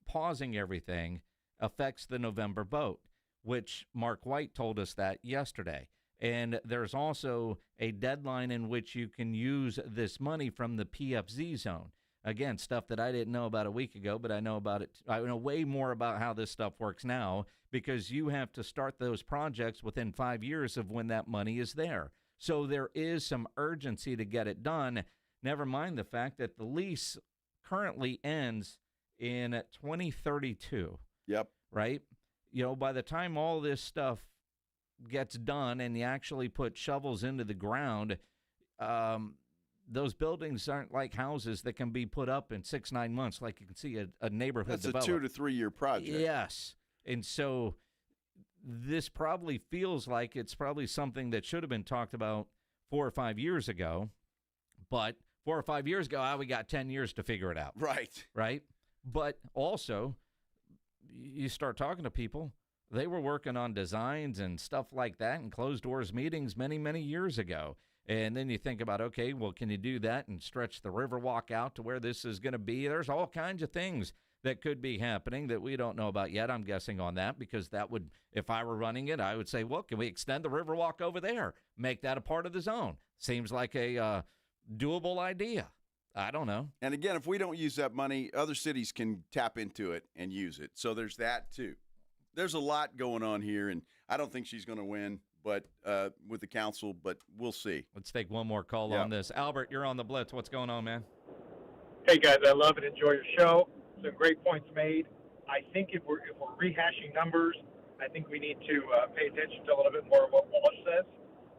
pausing everything affects the November vote, which Mark White told us that yesterday. And there's also a deadline in which you can use this money from the PFZ zone. Again, stuff that I didn't know about a week ago, but I know about it. I know way more about how this stuff works now because you have to start those projects within 5 years of when that money is there. So there is some urgency to get it done. Never mind the fact that the lease currently ends in 2032. Yep. Right? By the time all this stuff gets done and you actually put shovels into the ground, those buildings aren't like houses that can be put up in 6-9 months like you can see a neighborhood develop. That's a 2 to 3 year project. Yes. And so this probably feels like it's probably something that should have been talked about 4 or 5 years ago, but 4 or 5 years ago, we got 10 years to figure it out. Right. Right? But also, you start talking to people, They were working on designs and stuff like that in closed-doors meetings many, many years ago. And then you think about, okay, well, can you do that and stretch the Riverwalk out to where this is going to be? There's all kinds of things that could be happening that we don't know about yet, I'm guessing, on that, because that would, if I were running it, I would say, well, can we extend the Riverwalk over there? Make that a part of the zone. Seems like a doable idea. I don't know. And again, if we don't use that money, other cities can tap into it and use it. So there's that, too. There's a lot going on here, and I don't think she's going to win but with the council, but we'll see. Let's take one more call on this. Albert, you're on the Blitz. What's going on, man? Hey, guys, I love and enjoy your show. Some great points made. I think if we're rehashing numbers, I think we need to pay attention to a little bit more of what Walsh says.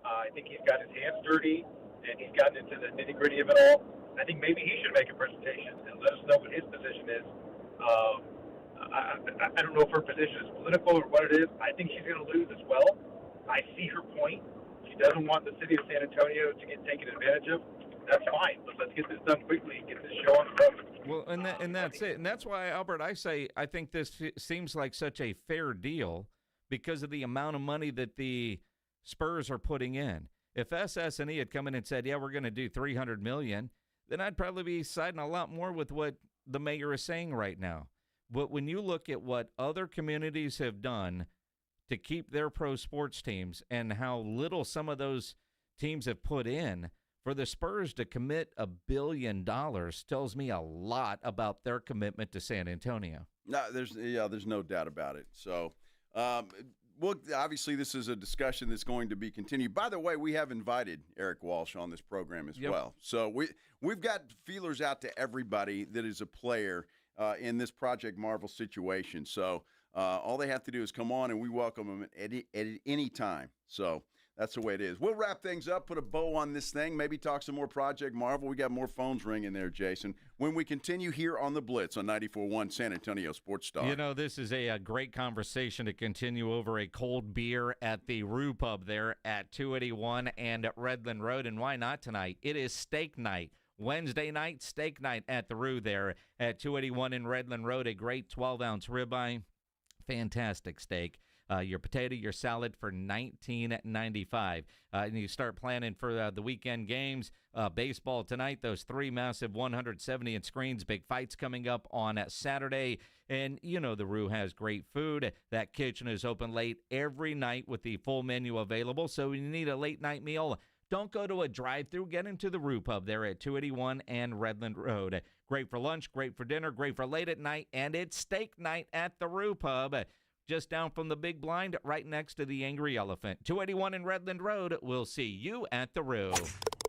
I think he's got his hands dirty, and he's gotten into the nitty-gritty of it all. I think maybe he should make a presentation and let us know what his position is. I don't know if her position is political or what it is. I think she's going to lose as well. I see her point. She doesn't want the city of San Antonio to get taken advantage of. That's fine, but let's get this done quickly and get this show on the road. Well, and that's it. And that's why, Albert, I say I think this seems like such a fair deal because of the amount of money that the Spurs are putting in. If SS&E had come in and said, yeah, we're going to do $300 million, then I'd probably be siding a lot more with what the mayor is saying right now. But when you look at what other communities have done to keep their pro sports teams and how little some of those teams have put in, for the Spurs to commit $1 billion tells me a lot about their commitment to San Antonio. No, there's no doubt about it. So, well, obviously this is a discussion that's going to be continued. By the way, we have invited Eric Walsh on this program as well. So we've got feelers out to everybody that is a player in this Project Marvel situation. So all they have to do is come on, and we welcome them at any time. So that's the way it is. We'll wrap things up, put a bow on this thing, maybe talk some more Project Marvel. We got more phones ringing there, Jason, when we continue here on the Blitz on 94.1 San Antonio Sports Star. You know, this is a great conversation to continue over a cold beer at the Rue Pub there at 281 and at Redland Road. And why not tonight? It is steak night. Wednesday night, steak night at the Rue there at 281 in Redland Road. A great 12-ounce ribeye. Fantastic steak. Your potato, your salad for $19.95. And you start planning for the weekend games. Baseball tonight, those three massive 170-inch screens. Big fights coming up on Saturday. And you know the Rue has great food. That kitchen is open late every night with the full menu available. So when you need a late-night meal, don't go to a drive-thru. Get into the Rue Pub there at 281 and Redland Road. Great for lunch, great for dinner, great for late at night. And it's steak night at the Rue Pub. Just down from the big blind, right next to the Angry Elephant. 281 in Redland Road. We'll see you at the Rue.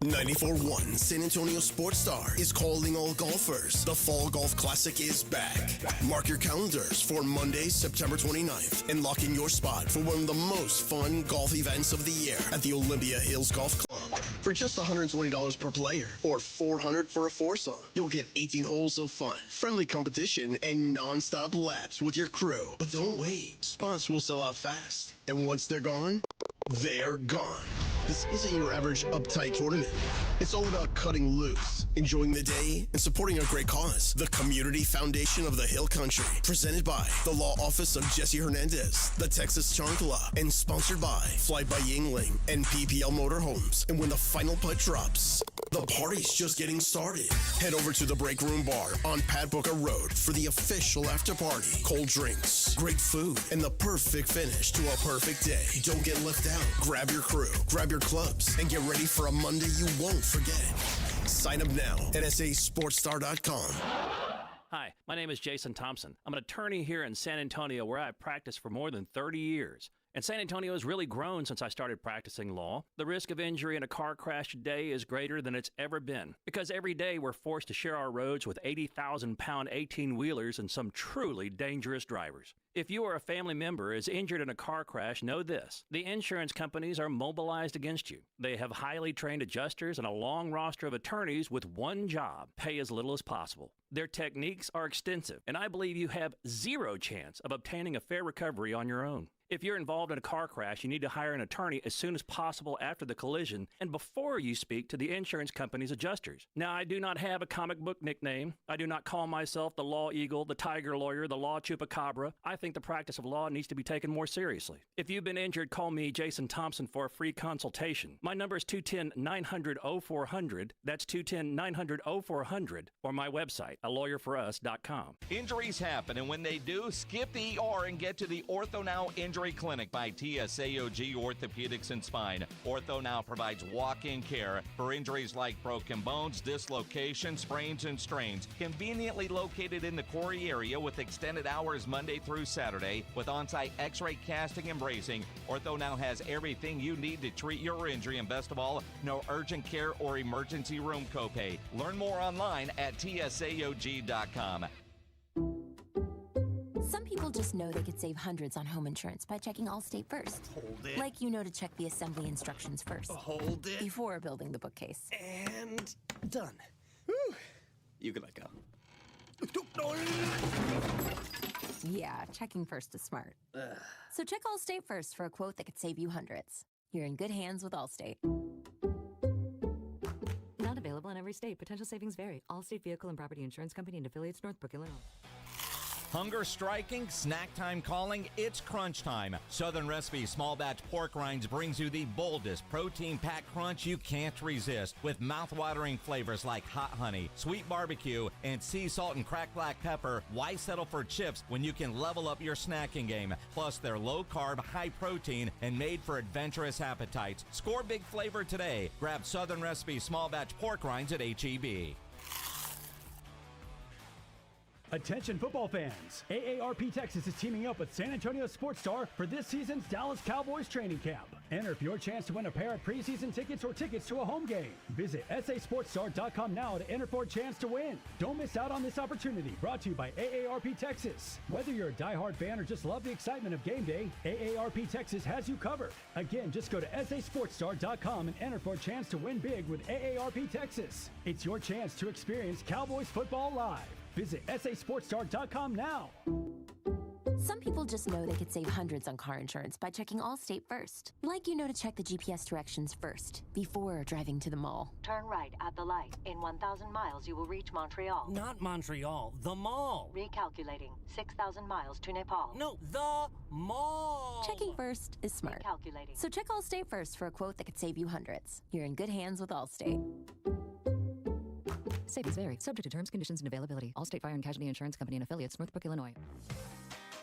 94.1 San Antonio Sports Star is calling all golfers. The Fall Golf Classic is back. Mark your calendars for Monday, September 29th, and lock in your spot for one of the most fun golf events of the year at the Olympia Hills Golf Club. For just $120 per player, or $400 for a foursome, you'll get 18 holes of fun, friendly competition, and non-stop laps with your crew. But don't wait. Spots will sell out fast. And once they're gone, they're gone. This isn't your average uptight tournament. It's all about cutting loose, enjoying the day, and supporting a great cause. The Community Foundation of the Hill Country, presented by the Law Office of Jesse Hernandez, the Texas Charm Club, and sponsored by Fly by Yingling and PPL Motorhomes. And when the final putt drops, the party's just getting started. Head over to the Break Room Bar on Pat Booker Road for the official after party. Cold drinks, great food, and the perfect finish to a perfect day. Don't get left out. Grab your crew, grab your clubs, and get ready for a Monday you won't forget. Sign up now at sasportstar.com. Hi, my name is Jason Thompson. I'm an attorney here in San Antonio where I've practiced for more than 30 years. And San Antonio has really grown since I started practicing law. The risk of injury in a car crash today is greater than it's ever been, because every day we're forced to share our roads with 80,000-pound 18-wheelers and some truly dangerous drivers. If you or a family member is injured in a car crash, know this: the insurance companies are mobilized against you. They have highly trained adjusters and a long roster of attorneys with one job: pay as little as possible. Their techniques are extensive, and I believe you have zero chance of obtaining a fair recovery on your own. If you're involved in a car crash, you need to hire an attorney as soon as possible after the collision and before you speak to the insurance company's adjusters. Now, I do not have a comic book nickname. I do not call myself the Law Eagle, the Tiger Lawyer, the Law Chupacabra. I think the practice of law needs to be taken more seriously. If you've been injured, call me, Jason Thompson, for a free consultation. My number is 210-900-0400. That's 210-900-0400. Or my website, alawyerforus.com. Injuries happen, and when they do, skip the ER and get to the OrthoNow Injury Clinic by TSAOG Orthopedics and Spine. OrthoNow provides walk-in care for injuries like broken bones, dislocations, sprains, and strains. Conveniently located in the Quarry area with extended hours Monday through Saturday with on-site x-ray casting and bracing, OrthoNow has everything you need to treat your injury, and best of all, no urgent care or emergency room copay. Learn more online at tsaog.com. Some people just know they could save hundreds on home insurance by checking Allstate first. Hold it. Like you know to check the assembly instructions first. Hold it. Before building the bookcase. And done. Whew. You can let go. Yeah, checking first is smart. So check Allstate first for a quote that could save you hundreds. You're in good hands with Allstate. Not available in every state. Potential savings vary. Allstate Vehicle and Property Insurance Company and affiliates, Northbrook, Illinois. Hunger striking, snack time calling, it's crunch time. Southern Recipe Small Batch Pork Rinds brings you the boldest protein-packed crunch you can't resist with mouth-watering flavors like hot honey, sweet barbecue, and sea salt and cracked black pepper. Why settle for chips when you can level up your snacking game? Plus, they're low-carb, high-protein, and made for adventurous appetites. Score big flavor today. Grab Southern Recipe Small Batch Pork Rinds at H-E-B. Attention football fans, AARP Texas is teaming up with San Antonio Sports Star for this season's Dallas Cowboys training camp. Enter for your chance to win a pair of preseason tickets or tickets to a home game. Visit sasportstar.com now to enter for a chance to win. Don't miss out on this opportunity. Brought to you by AARP Texas. Whether you're a diehard fan or just love the excitement of game day, AARP Texas has you covered. Again, just go to sasportstar.com and enter for a chance to win big with AARP Texas. It's your chance to experience Cowboys football live. Visit sasportstar.com now. Some people just know they could save hundreds on car insurance by checking Allstate first. Like you know to check the GPS directions first, before driving to the mall. Turn right at the light. In 1,000 miles, you will reach Montreal. Not Montreal, the mall. Recalculating. 6,000 miles to Nepal. No, the mall. Checking first is smart. Recalculating. So check Allstate first for a quote that could save you hundreds. You're in good hands with Allstate. Savings vary. Subject to terms, conditions, and availability. Allstate Fire and Casualty Insurance Company and affiliates, Northbrook, Illinois.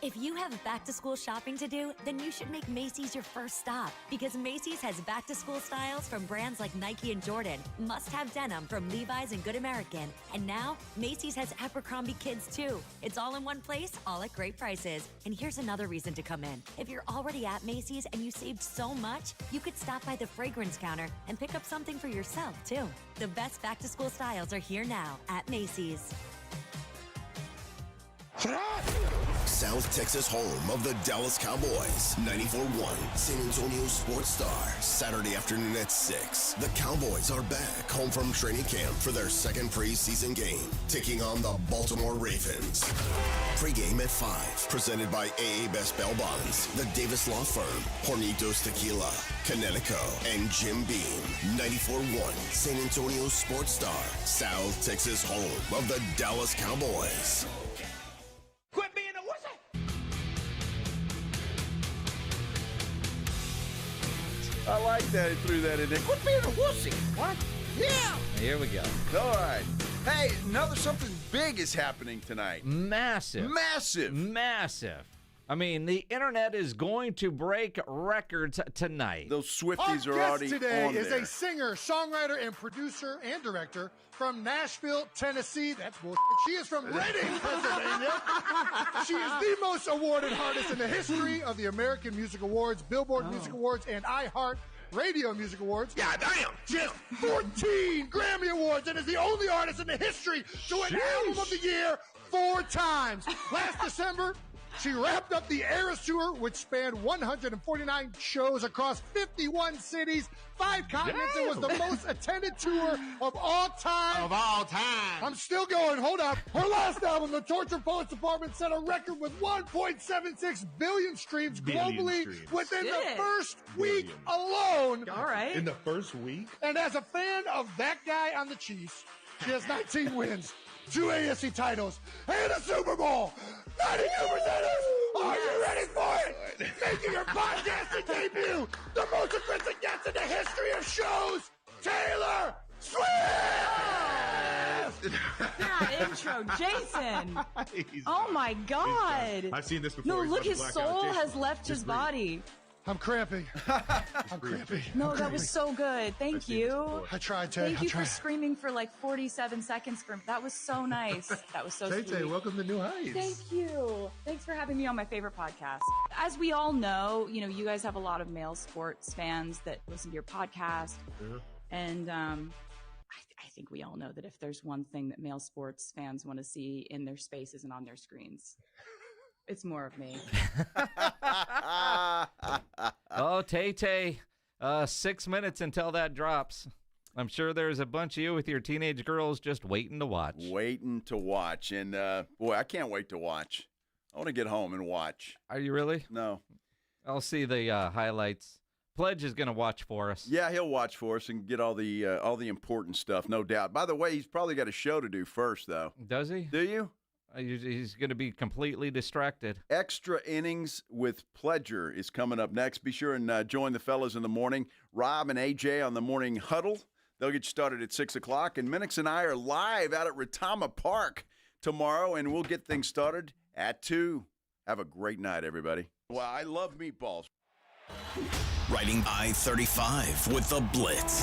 If you have back-to-school shopping to do, then you should make Macy's your first stop, because Macy's has back-to-school styles from brands like Nike and Jordan, must-have denim from Levi's and Good American, and now Macy's has Abercrombie Kids too. It's all in one place, all at great prices. And here's another reason to come in. If you're already at Macy's and you saved so much, you could stop by the fragrance counter and pick up something for yourself too. The best back-to-school styles are here now at Macy's. South Texas home of the Dallas Cowboys. 94.1 San Antonio Sports Star. Saturday afternoon at 6. The Cowboys are back home from training camp for their second preseason game, taking on the Baltimore Ravens. Pre-game at 5. Presented by AA Best Bail Bonds, the Davis Law Firm, Hornitos Tequila, Connecticut, and Jim Beam. 94.1 San Antonio Sports Star. South Texas home of the Dallas Cowboys. Quit being a wussy. I like that he threw that in there. Quit being a wussy. What? Yeah. Here we go. All right. Hey, something big is happening tonight. Massive. I mean, the internet is going to break records tonight. Those Swifties are already today on is there. a singer, songwriter, and producer and director from Nashville, Tennessee. That's bullshit. She is from Reading, Pennsylvania. She is the most awarded artist in the history of the American Music Awards, Billboard Music Awards, and iHeart Radio Music Awards. God damn! Just 14 Grammy Awards, and is the only artist in the history to win Album of the Year 4 times. Last December, She wrapped up the Eras Tour, which spanned 149 shows across 51 cities, 5 continents, and was the most attended tour of all time. Of all time. I'm still going. Hold up. Her last album, The Torture Poets Department, set a record with 1.76 billion streams globally within the first week alone. All right. In the first week? And as a fan of that guy on the Chiefs, she has 19 wins, 2 AFC titles, and a Super Bowl. 92%. Are you ready for it? Making her podcasting debut, the most aggressive guest in the history of shows, Taylor Swift! That intro, Jason. Oh my God. I've seen this before. No, He's look, about to his black soul out. has Jason, left his body. I'm cramping. I'm cramping. No, that was so good. Thank you. I tried, Tay. Thank you for screaming for like 47 seconds. That was so nice. That was so Tay, sweet. welcome to New Heights. Thank you. Thanks for having me on my favorite podcast. As we all know, you guys have a lot of male sports fans that listen to your podcast. And I think we all know that if there's one thing that male sports fans want to see in their spaces and on their screens, it's more of me. Oh, Tay-Tay, 6 minutes until that drops. I'm sure there's a bunch of you with your teenage girls just waiting to watch. Waiting to watch. And, boy, I can't wait to watch. I want to get home and watch. Are you really? No. I'll see the highlights. Pledge is going to watch for us. Yeah, he'll watch for us and get all the important stuff, no doubt. By the way, he's probably got a show to do first, though. Does he? Do you? He's going to be completely distracted. Extra Innings with Pledger is coming up next. Be sure and join the fellas in the morning. Rob and AJ on the Morning Huddle. They'll get you started at 6 o'clock. And Minix and I are live out at Retama Park tomorrow, and we'll get things started at 2. Have a great night, everybody. Well, I love meatballs. Riding I-35 with the Blitz.